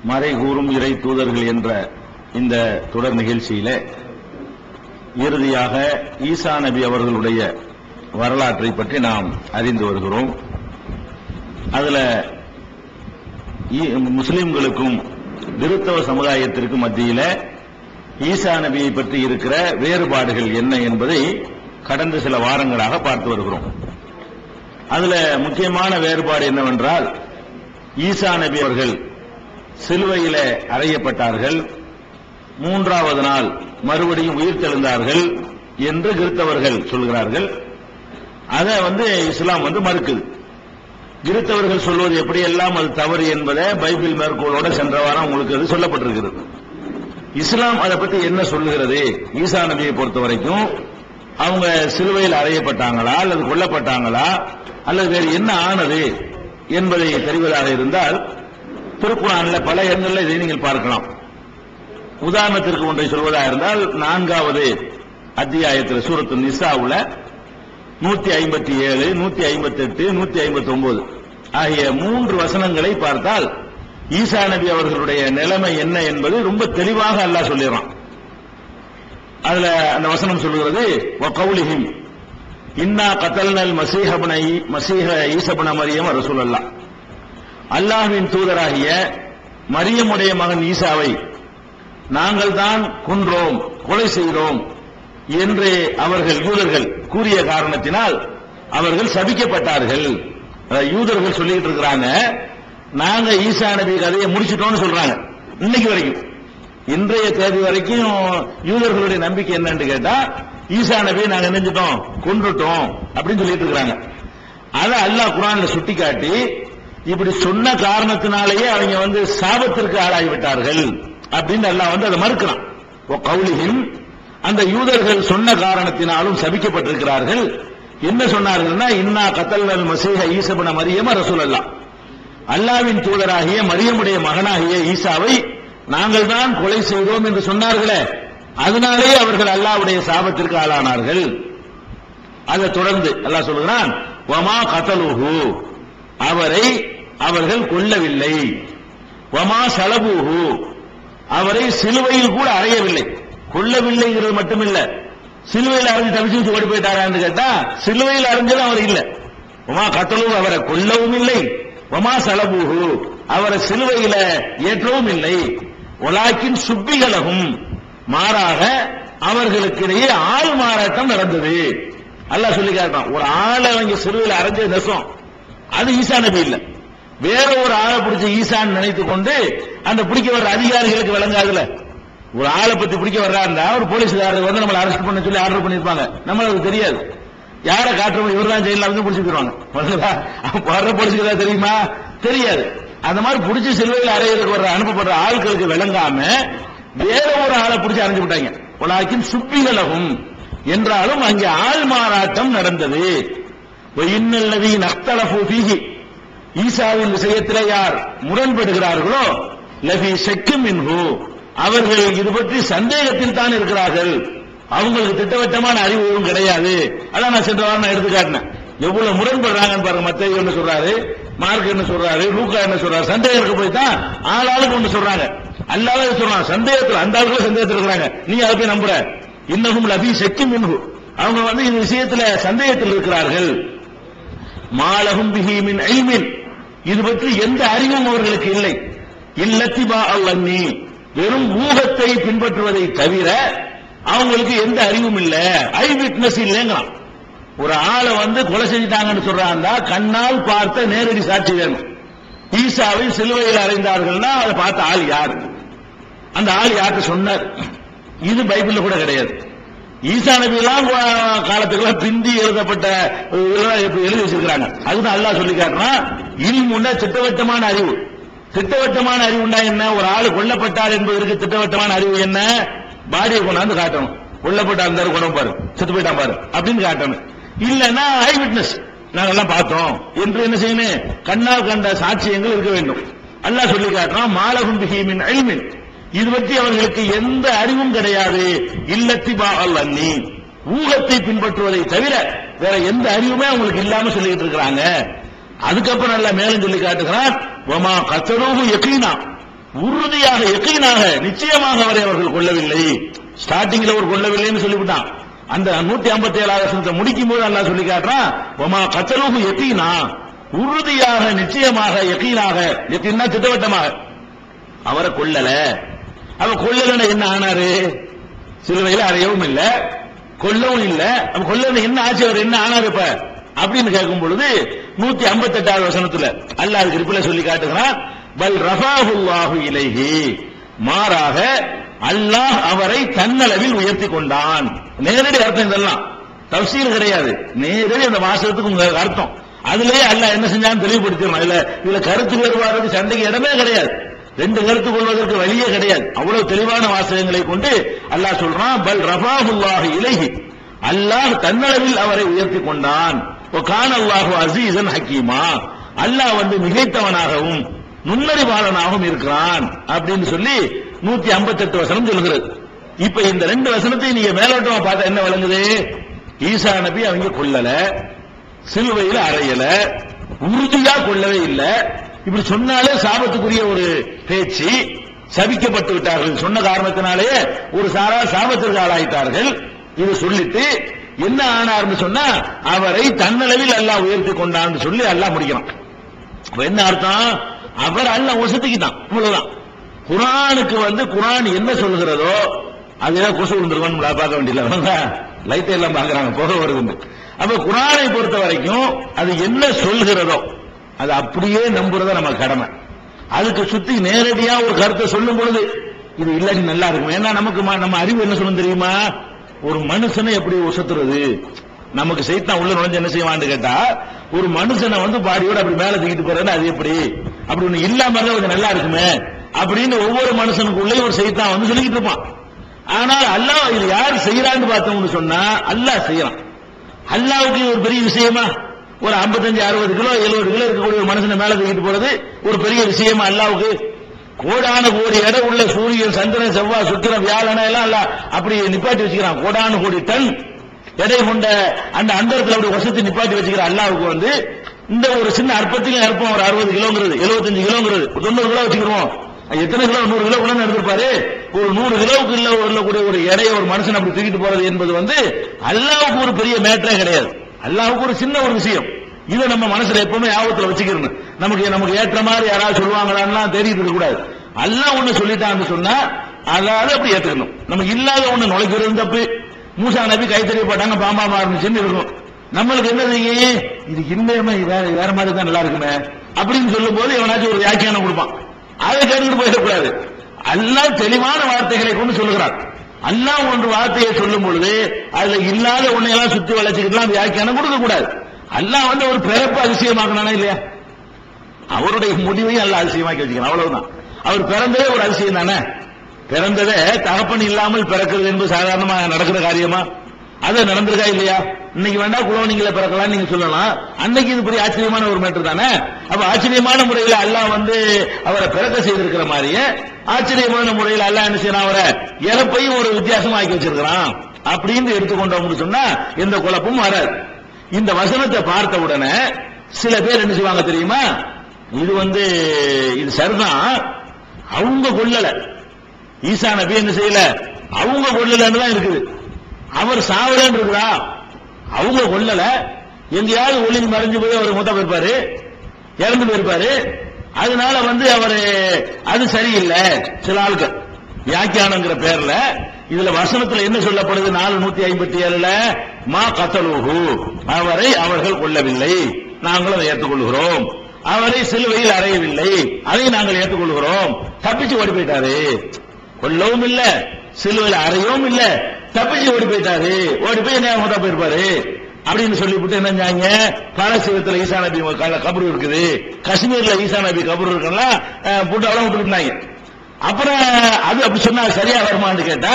மறைகூறும் இறை தூதர்கள் என்ற இந்த தொடர் நிகழ்ச்சியில இறுதியாக ஈசா நபி அவர்களுடைய வரலாற்றை பற்றி நாம் அறிந்து வருகிறோம். அதுல முஸ்லிம்களுக்கும் கிறிஸ்தவ சமுதாயத்திற்கும் மத்தியில ஈசா நபியை பற்றி இருக்கிற வேறுபாடுகள் என்ன என்பதை கடந்த சில வாரங்களாக பார்த்து வருகிறோம். அதுல முக்கியமான வேறுபாடு என்னவென்றால், ஈசா நபி அவர்கள் சிலுவையில அறையப்பட்டார்கள், மூன்றாவது நாள் மறுபடியும் உயிர் தெழுந்தார்கள் என்று கிறிஸ்தவர்கள் சொல்கிறார்கள். அதை இஸ்லாம் மறுக்குது. கிறிஸ்தவர்கள் சொல்வது எப்படியெல்லாம் அது தவறு என்பதை பைபிள் மேற்கோளோட சென்ற வாரம் உங்களுக்கு அது சொல்லப்பட்டிருக்கிறது. இஸ்லாம் அதை பற்றி என்ன சொல்லுகிறது? ஈசா நபியை பொறுத்த வரைக்கும் அவங்க சிலுவையில் அறையப்பட்டாங்களா அல்லது கொல்லப்பட்டாங்களா அல்லது வேறு என்ன ஆனது என்பதை தெரிவதாக இருந்தால் திருக்குர்ஆன்ல பல இடங்களில் இதை நீங்கள் பார்க்கலாம். உதாரணத்திற்கு ஒன்றை சொல்வதாக இருந்தால் 4வது அத்தியாயத்தில் சூரத்து நிசாவுல 157, 158, 159 ஆகிய 3 வசனங்களை பார்த்தால் ஈசா நபி அவர்களுடைய நிலைமை என்ன என்பது ரொம்ப தெளிவாக அல்லாஹ் சொல்லிடுறான். அதுல அந்த வசனம் சொல்லுகிறது, வகௌலிஹிம் இன்னா கதல்னல் மஸீஹ ஈஸா இப்ன மரியம் ரசூலுல்லாஹ், அல்லாஹ்வின் தூதராகிய மரியமுடைய மகன் ஈசாவை நாங்கள் தான் கொன்றோம், கொலை செய்தோம் என்று அவர்கள் யூதர்கள் கூறிய காரணத்தினால் அவர்கள் சபிக்கப்பட்டார்கள். யூதர்கள் சொல்லிட்டு இருக்கிறாங்க, நாங்க ஈசா நபி கதையை முடிச்சிட்டோம்னு சொல்றாங்க. இன்னைக்கு வரைக்கும், இன்றைய தேதி வரைக்கும் யூதர்களுடைய நம்பிக்கை என்னன்னு கேட்டா, ஈசா நபியை நாங்க நினைஞ்சிட்டோம், கொன்றுட்டோம் அப்படின்னு சொல்லிட்டு இருக்காங்க. அதை அல்லாஹ் குர்ஆன்ல சுட்டிக்காட்டி, இப்படி சொன்ன காரணத்தினாலேயே அவங்க சாபத்திற்கு ஆளாகிவிட்டார்கள் அப்படின்னு அல்லாஹ் அதை மறுக்கிறான். கௌலிஹிம், அந்த யூதர்கள் சொன்ன காரணத்தினாலும் சபிக்கப்பட்டிருக்கிறார்கள். என்ன சொன்னார்கள்னா, இன்னா கதல்னல் மஸீஹ ஈஸா இப்ன மரியம் ரசூலுல்லாஹ், அல்லாஹ்வின் தூதராகிய மரியமுடைய மகனாகிய ஈசாவை நாங்கள் தான் கொலை செய்தோம் என்று சொன்னார்களே, அதனாலே அவர்கள் அல்லாஹ்வுடைய சாபத்திற்கு ஆளானார்கள். அதை தொடர்ந்து அல்லாஹ் சொல்கிறான், வமா கதலுஹு, அவரை அவர்கள் கொல்லவில்லை, வமா ஸலபூஹு, அவரை சிலுவையில் கூட அறையவில்லை. கொல்லவில்லைங்கிறது மட்டுமில்ல, சிலுவையில் அறைஞ்சு தப்பிச்சு ஓடி போயிட்டாரான்னு கேட்டா, சிலுவையில் அறைஞ்சதும் அவர் இல்ல. வமா கதலுஹு, அவரை கொல்லவும் இல்லை, வமா ஸலபூஹு, அவரை சிலுவையில ஏற்றவும் இல்லை. வலாக்கின் சுப்பிகளகும், மாறாக அவர்களுக்கிடையே ஆள் மாறாட்டம் நடந்தது. அல்லாஹ் சொல்லி காட்டான், ஒரு ஆளை அவங்க சிலுவையில் அரைஞ்ச நெசம், அது ஈசா நபி இல்ல, வேற ஒரு ஆளை பிடிச்ச ஈசான்னு நினைத்துக் கொண்டு அந்த பிடிக்க வர்ற அதிகாரிகளுக்கு விளங்காதுல. ஒரு ஆளை பத்தி பிடிக்க வர்றாருந்தா ஒரு போலீஸ்காரர் நம்மளை அரெஸ்ட் பண்ண சொல்லி ஆர்டர் பண்ணிருப்பாங்க, நம்மளுக்கு தெரியாது. யாரை காட்டுறோம், இவர் தான் ஜெயில பிடிச்சிருவாங்க. வர்ற போலீஸ்க்கு தெரியுமா? தெரியாது. அந்த மாதிரி பிடிச்சி சிலுவையில் அறையிறதுக்கு வர்ற அனுப்பப்படுற ஆட்களுக்கு விளங்காம வேற ஒரு ஆளை பிடிச்சி அரைஞ்சு விட்டாங்க. உலாக்கின் சுப்பிகளகும் என்றாலும் அங்கே ஆள் மாறாட்டம் நடந்தது. இன்னல்லதி நக்தலஃபு ஃபீஹி, ஈசாவின் விஷயத்திலே யார் முரண்படுகிறார்களோ, லஃபி ஷக்கின் மின்ஹு, அவர்கள் இது பற்றி சந்தேகத்தில் தான் இருக்கிறார்கள். அவங்களுக்கு திட்டவட்டமான அறிவும் கிடையாது. அதான் நான் சென்ற வாரம் எடுத்து காட்டினேன். எவ்வளவு முரண்படுறாங்கன்னு பாருங்க. மத்தேயு என்ன சொல்றாரு, மார்க் என்ன சொல்றாரு, லூக்கா என்ன சொல்றாரு, சந்தேகத்துக்கு போய் தான் ஆளாளுக்கு ஒன்று சொல்றாங்க. அல்லாஹ் சொல்றாங்க சந்தேகத்தில், அந்த ஆளுக்கு சந்தேகத்தில் இருக்கிறாங்க, நீ அதை போய் நம்புற. இன்னஹும் லஃபி ஷக்கின் மின்ஹு, அவங்க இந்த விஷயத்துல சந்தேகத்தில் இருக்கிறார்கள். மாலஹும் பிஹி மின் இல்மின், இது பற்றி எந்த அறிவும் அவர்களுக்கு இல்லை. இல்லத்திபா அல்லன்னி, வெறும் ஊகத்தை பின்பற்றுவதை தவிர அவங்களுக்கு எந்த அறிவும் இல்ல. ஐ விட்னஸ் இல்லைங்கிறான். ஒரு ஆளை கொலை செஞ்சிட்டாங்கன்னு சொல்றாங்க, கண்ணால் பார்த்த நேரடி சாட்சி வேணும். ஈசாவை சிலுவையில் அறைந்தார்கள்னா அதை பார்த்த ஆள் யார், அந்த ஆள் யார்கிட்ட சொன்னார், இது பைபிள்ல கூட கிடையாது. ஈசா நபி எல்லாம் காலத்துக்குலாம் பிந்தி எழுதப்பட்ட எழுதி வச்சிருக்கிறாங்க. அதுதான் அல்லாஹ் சொல்லி காட்டுறான், இல்முன்னா திட்டவட்டமான அறிவு. திட்டவட்டமான அறிவுண்டா என்ன? ஒரு ஆளு கொல்லப்பட்டார் என்பதற்கு திட்டவட்டமான அறிவு என்ன? பாடியை கொண்டாந்து காட்டணும், கொல்லப்பட்டார் இருந்தாரு, குணம் பாரு, செத்து போயிட்டான் பாரு அப்படின்னு காட்டணும். இல்லன்னா ஐ விட்னஸ், நாங்கெல்லாம் பார்த்தோம் என்று என்ன செய்யணும், கண்ணால் கண்ட சாட்சியங்கள் இருக்க வேண்டும். அல்லாஹ் சொல்லி காட்டுறான், மாலஹும் பிஹி மின் இல்மின், இது பற்றி அவர்களுக்கு எந்த அறிவும் கிடையாது. இல்லத்திபா அல்லன்னி, ஊகத்தை பின்பற்றுவதை தவிர வேற எந்த அறிவுமே அவங்களுக்கு இல்லாம சொல்லிட்டு இருக்கிறாங்க. அதுக்கப்புறம் நல்லா மேலும் சொல்லி காட்டுகிறான், வமா கத்தலூஹு யகீனா, உறுதியாக யகீனாக நிச்சயமாக அவரை அவர்கள் கொல்லவில்லை. ஸ்டார்டிங்ல ஒரு கொல்லவில்லைன்னு சொல்லிவிட்டான். அந்த 157 வசனத்தை முடிக்கும் போது அல்லாஹ் சொல்லி காட்டுறான், வமா கத்தலூஹு யகீனா, உறுதியாக நிச்சயமாக யகீனாக, யகீனா திட்டவட்டமாக அவரை கொல்லல. அவ கொல்லலன்னு என்ன ஆனாரு? சிலுவையில் அறையவும் இல்ல, கொல்லவும் இல்ல. அவ கொல்லல என்ன ஆச்சு? அவர் என்ன ஆனாரு இப்ப அப்படின்னு கேட்கும் பொழுது 158 வசனத்துல அல்லாஹ் அதுக்கு ரிப்ளை சொல்லி காட்டுகிறான், பல் ரஃபாஹுல்லாஹு இலைஹி, மாறாக அல்லாஹ் அவரை தன்னளவில் உயர்த்தி கொண்டான். நேரடி அர்த்தம் இதெல்லாம், தஃசீர் கிடையாது, நேரடி அந்த வாசகத்துக்கு உங்க அர்த்தம். அதுலயே அல்லாஹ் என்ன செஞ்சான்னு தெளிவுபடுத்திடணும். இதுல கருத்து வேறுபாடு சண்டைக்கு இடமே கிடையாது, ரெண்டு கருத்து கொள்வதற்கு வழியே கிடையாது. அவ்வளவு தெளிவான வாசகங்களை கொண்டு அல்லாஹ் சொல்றான், பல் ரஃபாஹுல்லாஹு இலைஹி, அல்லாஹ் தன்னளவில் அவரை உயர்த்தி கொண்டான். கான அல்லாஹு அஸீஸன் ஹக்கீமா, அல்லாஹ் மிகைத்தவனாகவும் நுண்ணறிவாளனாகவும் இருக்கிறான் அப்படின்னு சொல்லி 158 வசனம் சொல்கிறது. இப்ப இந்த ரெண்டு வசனத்தை நீங்க மேலோட்டமா பார்த்தா என்ன விளங்குது? ஈசா நபி அவங்க கொல்லல, சிலுவையில் அறையல, உறுதியா கொல்லவே இல்ல. இப்படி சொன்னாலே சாபத்துக்குரிய ஒரு பேச்சு, சபிக்கப்பட்டு விட்டார்கள் சொன்ன காரணத்தினாலே ஒரு சாரா சாபத்திற்கு ஆளாயிட்டார்கள். இது சொல்லிட்டு என்ன ஆனார்னு சொன்னா, அவரை தன்னளவில் அல்லாஹ் உயர்த்தி கொண்டான்னு சொல்லி அல்லாஹ் முடிக்கிறான். என்ன அர்த்தம்? அவர் அல்லாஹ் ஒசத்திக்கிட்டான், இவ்வளவுதான். குர்ஆனுக்கு குர்ஆன் என்ன சொல்கிறதோ அதெல்லாம் கொசு விழுந்துருவான்னு பார்க்க வேண்டியதில்ல, லைட் எல்லாம் பார்க்கறாங்க, புகை வருது. அப்ப குர்ஆனை பொறுத்த வரைக்கும் அது என்ன சொல்கிறதோ அது அப்படியே நம்புறத நம்ம கடமை. அதுக்கு சுத்தி நேரடியா ஒரு கருத்தை சொல்லும் பொழுது இது இல்லாட்டி நல்லா இருக்கும். ஏன்னா நமக்கு நம்ம அறிவு என்ன சொல்லணும் தெரியுமா? ஒரு மனுஷனை எப்படி ஒசத்துறது, நமக்கு சைத்தான் உள்ள நுழைஞ்சு என்ன செய்வான்னு கேட்டா, ஒரு மனுஷனை பாடியோட அப்படி மேல தூக்கிட்டு போறது, அது எப்படி அப்படி ஒண்ணு இல்லாம கொஞ்சம் நல்லா இருக்குமே அப்படின்னு ஒவ்வொரு மனுஷனுக்குள்ளே ஒரு சைத்தான் சொல்லிக்கிட்டு இருப்பான். ஆனால் அல்லாஹ் இது யார் செய்யறான்னு பார்த்தோம்னு சொன்னா அல்லாஹ் செய்யறான். அல்லாஹ்வுக்கு ஒரு பெரிய விஷயமா? ஒரு 55 60 கிலோ 70 கிலோ இருக்கக்கூடிய ஒரு மனுஷனை மேல தூக்கிட்டு போறது ஒரு பெரிய விஷயமா அல்லாஹ்வுக்கு? கோடான கோடி எடை உள்ள சூரியன், சந்திரன், செவ்வாய், சுக்கிரன், வியாழன் எல்லாம் அல்லாஹ் அப்படி நிப்பாட்டி வச்சுக்கிறான். கோடான கோடி டன் எடை கொண்ட அந்த அந்தரத்தில் அப்படி வசதி நிப்பாட்டி வச்சுக்கிற அல்லாஹ்வுக்கு இந்த ஒரு சின்ன அற்பத்திலும் அற்பம் ஒரு 60 கிலோங்கிறது, 75 கிலோங்கிறது, 90 கிலோ வச்சுக்கிறோம். எத்தனை கிலோ? 100 கிலோ கூட எடுத்திருப்பாரு. ஒரு 100 கிலோவுக்கு இல்லக்கூடிய ஒரு எடையை ஒரு மனுஷன் அப்படி தூக்கிட்டு போறது என்பது அல்லாஹ்வுக்கு ஒரு பெரிய மேட்டரே கிடையாது. அல்லாஹ்வுக்கு ஒரு சின்ன ஒரு விஷயம். இதை நம்ம மனசுல எப்பவுமே ஆபத்துல வச்சுக்கணும். நமக்கு ஏற்ற மாதிரி யாராவது சொல்லுவாங்களான்னா தேடிட்டு இருக்க கூடாது. அல்லாஹ் ஒண்ணு சொல்லிட்டான்னு சொன்னா அதாவது அப்படி ஏத்துக்கணும். நமக்கு இல்லாத ஒண்ணு நுழைக்கிறது தப்பு. மூசா நபி கைத்தறி போட்டாங்க, பாம்பா மாறுச்சுன்னு இருக்கும். நம்மளுக்கு என்ன செய்யும்? இது இன்னமே வேற மாதிரி தான் நல்லா இருக்குமே அப்படின்னு சொல்லும் போது எவனாச்சும் ஒரு வியாக்கியானம் கொடுப்பான். அதை கேட்டுக்கிட்டு போயிடக்கூடாது. அல்லாஹ் தெளிவான வார்த்தைகளை கொண்டு சொல்லுகிறார். அல்லாஹ் ஒன்று வார்த்தையை சொல்லும் பொழுது அதுல இல்லாத ஒன்னையெல்லாம் சுத்தி வளைச்சுக்கிட்டுலாம் வியாக்கியானம் கொடுக்க கூடாது. அல்லாஹ் ஒரு பிறப்பு அதிசயமாக்கினானா இல்லையா? அவருடைய முடிவையும் அல்லாஹ் அதிசயமாக்கி வச்சுக்கணும், அவ்வளவுதான். அவர் பிறந்ததே ஒரு அதிசயம் தானே. பிறந்ததே தகப்பன் இல்லாமல் பிறக்கிறது என்பது சாதாரணமாக நடக்கிற காரியமா? அது நடந்திருக்கா இல்லையா? இன்னைக்கு வேண்டா குலோனிங்களை பிறக்கலாம் நீங்க சொல்லலாம், அன்னைக்கு இது பெரிய ஆச்சரியமான ஒரு மேட்டர் தானே. அப்ப ஆச்சரியமான முறையில் அல்லாஹ் அவரை பிறக்க செய்திருக்கிற மாதிரியே ஆச்சரியமான முறையில் அல்லாஹ் என்ன செய்யறான், அவரை இறப்பையும் ஒரு வித்தியாசமா ஆக்கி வச்சிருக்கிறான் அப்படின்னு எடுத்துக்கொண்டோம்னு சொன்னா எந்த குழப்பமும் வராது. இந்த வசனத்தை பார்த்த உடனே சில பேர் என்ன செய்வாங்க தெரியுமா? இது சரிதான், அவங்க கொல்லல, ஈசா நபி என்ன செய்யல, அவங்க கொல்லலன்னு தான் இருக்குது. அவர் சாவலன்னு இருக்குதா? அவங்க கொல்லல, எங்கேயாவது ஒளிஞ்சு மறைஞ்சு போய் அவர் மூத்தா போயிருப்பாரு, இறந்து போயிருப்பாரு. அதனால அவரு அது சரியில்லை. சில ஆட்கள் வியாக்கியானங்கிற பேர்ல இதுல வசனத்துல என்ன சொல்லப்படுது? 457ல மா கத்தலூஹு, அவரை அவர்கள் கொல்லவில்லை, நாங்களும் அதை ஏற்றுக்கொள்கிறோம். அவரை சிலுவையில் அறையவில்லை, அதை நாங்கள் ஏற்றுக்கொள்கிறோம். தப்பிச்சு ஓடி போயிட்டாரு, கொல்லவும் இல்ல, சிலுவையில் அறையவும் இல்ல, தப்பிச்சு ஓடி போயிட்டாரு. ஓடி போய் என்ன மூத்தா போயிருப்பாரு அப்படின்னு சொல்லிவிட்டு என்ன செஞ்சாங்க? பாலஸ்தீனத்துல ஈசா நபி கபரு இருக்குது, காஷ்மீர்ல ஈசா நபி கபரு இருக்கலாம், புட்டாவெல்லாம் விட்டுருந்தாங்க. அப்புறம் அது அப்படி சொன்னா சரியா வருமானு கேட்டா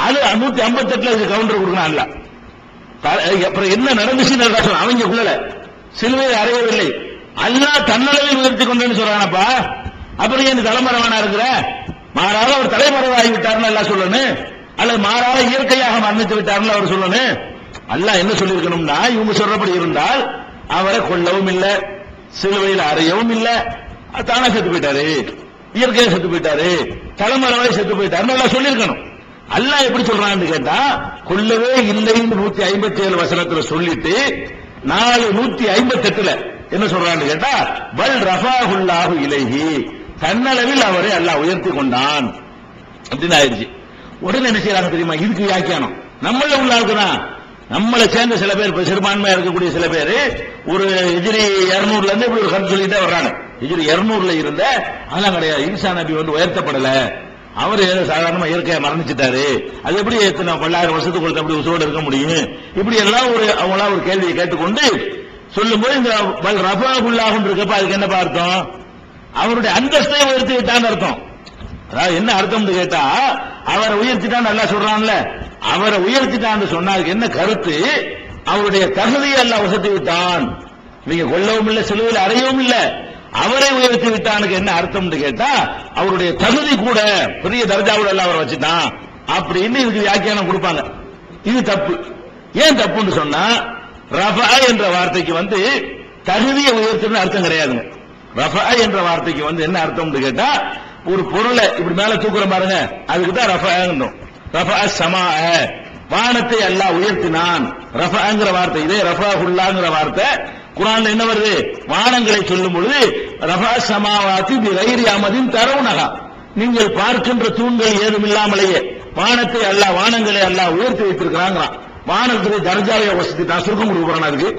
அது 158ல இது கவுண்டர் கொடுக்கணும் அல்ல. அப்புறம் என்ன நடந்துச்சுன்னு அவங்க கொள்ளல, சிலுவையை அறையவில்லை, அல்லாஹ் தன்னளவில் உயர்த்தி கொண்டேன்னு சொல்றானப்பா. அப்புறம் ஏன் தலைமறைவானா இருக்கிற? மாறாக அவர் தலைமறைவாகி விட்டார்னு எல்லாம் சொல்லணும், அல்லது மாறாக இயற்கையாக மரணித்து விட்டார்னு அவர் சொல்லணும். அல்லாஹ் என்ன சொல்லியிருக்கணும்னா, இவங்க சொல்றபடி இருந்தால் அவரை கொல்லவும் இல்லை, சிலுவையில் அறையவும் இல்லை, தானா செத்து போயிட்டாரு இயற்கையா செத்து போயிட்டாரு, தலைமறைவாய் செத்து போயிட்டாரு எல்லாம் சொல்லியிருக்கணும். அல்லாஹ் எப்படி சொல்றான்னு கேட்டா, கொல்லவே இல்லைன்னு 157 வசனத்துல சொல்லிட்டு 158ல என்ன சொல்றான்னு கேட்டா, பல் ரஃபாஹுல்லாஹு இலைஹி, தன்னளவில் அவரை அல்லாஹ் உயர்த்தி கொண்டான் அப்படின்னு ஆயிடுச்சு. உடனே என்ன செய்யறாங்க தெரியுமா? இதுக்கு வியாக்கியானம் நம்மள உள்ள ஆளுக்குதான். நம்மளை சேர்ந்த சில பேர், சிறுபான்மையா இருக்கக்கூடிய சில பேர் ஒரு ஹிஜ்ரி 200ல இருந்து இப்படி ஒரு கருத்து சொல்லிட்டே வர்றாங்க. ஹிஜ்ரி 200ல இருந்த அதெல்லாம் கிடையாது, ஈசா நபி உயர்த்தப்படல, அவர் சாதாரணமா இயற்கையா மரணிச்சிட்டாரு, அது எப்படி எத்தனை 10,000 வருஷத்துக்கு அப்படி உசோடு இருக்க முடியும், இப்படி எல்லாம் அவங்களா ஒரு கேள்வியை கேட்டுக்கொண்டு சொல்லும்போது இந்த பல் ரஃபாஹுல்லாஹு இருக்கப்ப அதுக்கு என்ன அர்த்தம்? அவருடைய அந்தஸ்தை உயர்த்தி விட்டான்னு அர்த்தம். அதாவது என்ன அர்த்தம் கேட்டா, அவரை உயர்த்திட்டான்னு நல்லா சொல்றான்ல, அவரை உயர்த்திட்டான்னு சொன்னா அதுக்கு என்ன கருத்து? அவருடைய தகுதியை எல்லாம் உசத்தி விட்டான். நீங்க கொல்லவும் இல்லை, சிலுவையில் அறையவும் இல்லை, அவரை உயர்த்தி விட்டானுக்கு என்ன அர்த்தம் கேட்டா, அவருடைய தகுதி கூட பெரிய தர்ஜாவோட எல்லாம் அவரை வச்சுட்டான் அப்படின்னு இதுக்கு வியாக்கியானம் கொடுப்பாங்க. இது தப்பு. ஏன் தப்புன்னு சொன்னா, ரஃபா என்ற வார்த்தைக்கு தகுதியை உயர்த்துன்னு அர்த்தம் கிடையாதுங்க. ரஃபா என்ற வார்த்தைக்கு என்ன அர்த்தம் கேட்டா, ஒரு பொருளை இப்படி மேல தூக்குற பாருங்க, அதுக்கு தான் ரஃபாங்கணும். ரஃபா ஸமா, வானத்தை அல்லாஹ் உயர்த்தினான். ரஃபாங்கிற வார்த்தை, இதே ரஃபாஹுல்லாங்கிற வார்த்தை குர்ஆன்ல என்ன வருது? வானங்களை சொல்லும் பொழுது ரஃபா ஸமாவாதி பிகைரி அமதின் தரவுனஹா, நீங்கள் பார்க்கின்ற தூண்கள் ஏதும் இல்லாமலேயே வானத்தை அல்லாஹ், வானங்களை அல்லாஹ் உயர்த்தி வைத்திருக்கிறாங்க. வானத்துக்கு தர்ஜாவை வசதிட்டான், சுருக்கம் கொடுக்குறான். அதுக்கு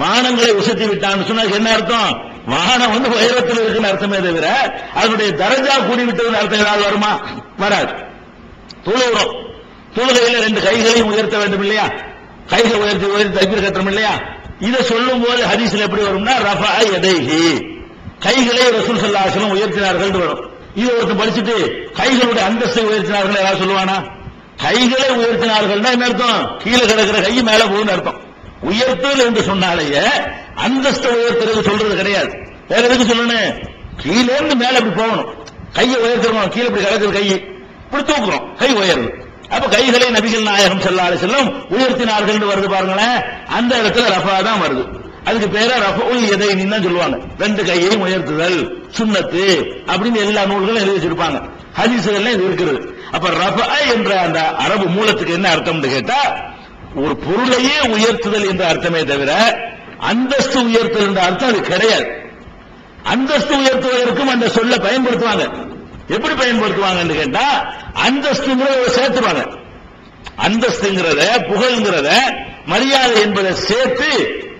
வானங்களை உசத்தி விட்டான்னு சொன்னா என்ன அர்த்தம்? வானம் உயரத்தில் இருக்குன்னு அர்த்தமே தவிர அதனுடைய தர்ஜா கூடி விட்டதுன்னு அர்த்தம் ஏதாவது வருமா? வராது. தொழுகிறோம், தொழுகையில 2 கைகளையும் உயர்த்த வேண்டும் இல்லையா? கைகளை உயர்த்தி தக்பீர் கட்டணும் இல்லையா? இதை சொல்லும் போது ஹதீஸ்ல எப்படி வரும்னா, ரஃபா யதைஹி, கைகளை ரசூல் ஸல்லல்லாஹு அலைஹி வஸல்லம் உயர்த்தினார்கள் வரும். இது ஒருத்தர் படிச்சுட்டு கைகளுடைய அந்தஸ்தை உயர்த்தினார்கள் யாராவது சொல்லுவானா? கைகளை உயர்த்தினார்கள் என்ன அர்த்தம்? கீழே கிடக்கிற கை மேல போகுன்னு அர்த்தம். உயர்த்தல் என்று சொன்னாலேயே அந்தஸ்தை உயர்த்துறது சொல்றது கிடையாது. வேற எதுக்கு சொல்லணும்? கீழே இருந்து மேல இப்படி போகணும், கையை உயர்த்தணும், கீழே இப்படி கிடக்குற கை இப்படி தூக்குறோம், கை உயருது. அப்ப கைகளை நபிகள் நாயகம் ஸல்லல்லாஹு அலைஹி வஸல்லம் உயர்த்தினார்கள் வருது பாருங்களேன், அந்த இடத்துல ரஃபா தான் வருது. அதுக்கு பேர ரஃபுல் யதைன் தான் சொல்லுவாங்க. 2 கையையும் உயர்த்துதல் சுன்னத்து அப்படின்னு எல்லா நூல்களும் எழுதி வச்சிருப்பாங்க, ஹதீஸ்கள்ல இது இருக்குது. அப்ப ரஃபா என்ற அந்த அரபு மூலத்துக்கு என்ன அர்த்தம்னு கேட்டா, ஒரு பொருளையே உயர்த்துதல் என்ற அர்த்தமே தவிர அந்தஸ்து உயர்த்துதல் என்ற அர்த்தம் அது கிடையாது. அந்தஸ்து உயர்த்துவதற்கும் அந்த சொல்ல பயன்படுத்துவாங்க. எப்படி பயன்படுத்துவாங்கன்னு கேட்டா, அந்தஸ்துங்கிறத சேர்த்துவாங்க. அந்தஸ்துங்கிறத, புகழ்ங்கிறத, மரியாதை என்பதை சேர்த்து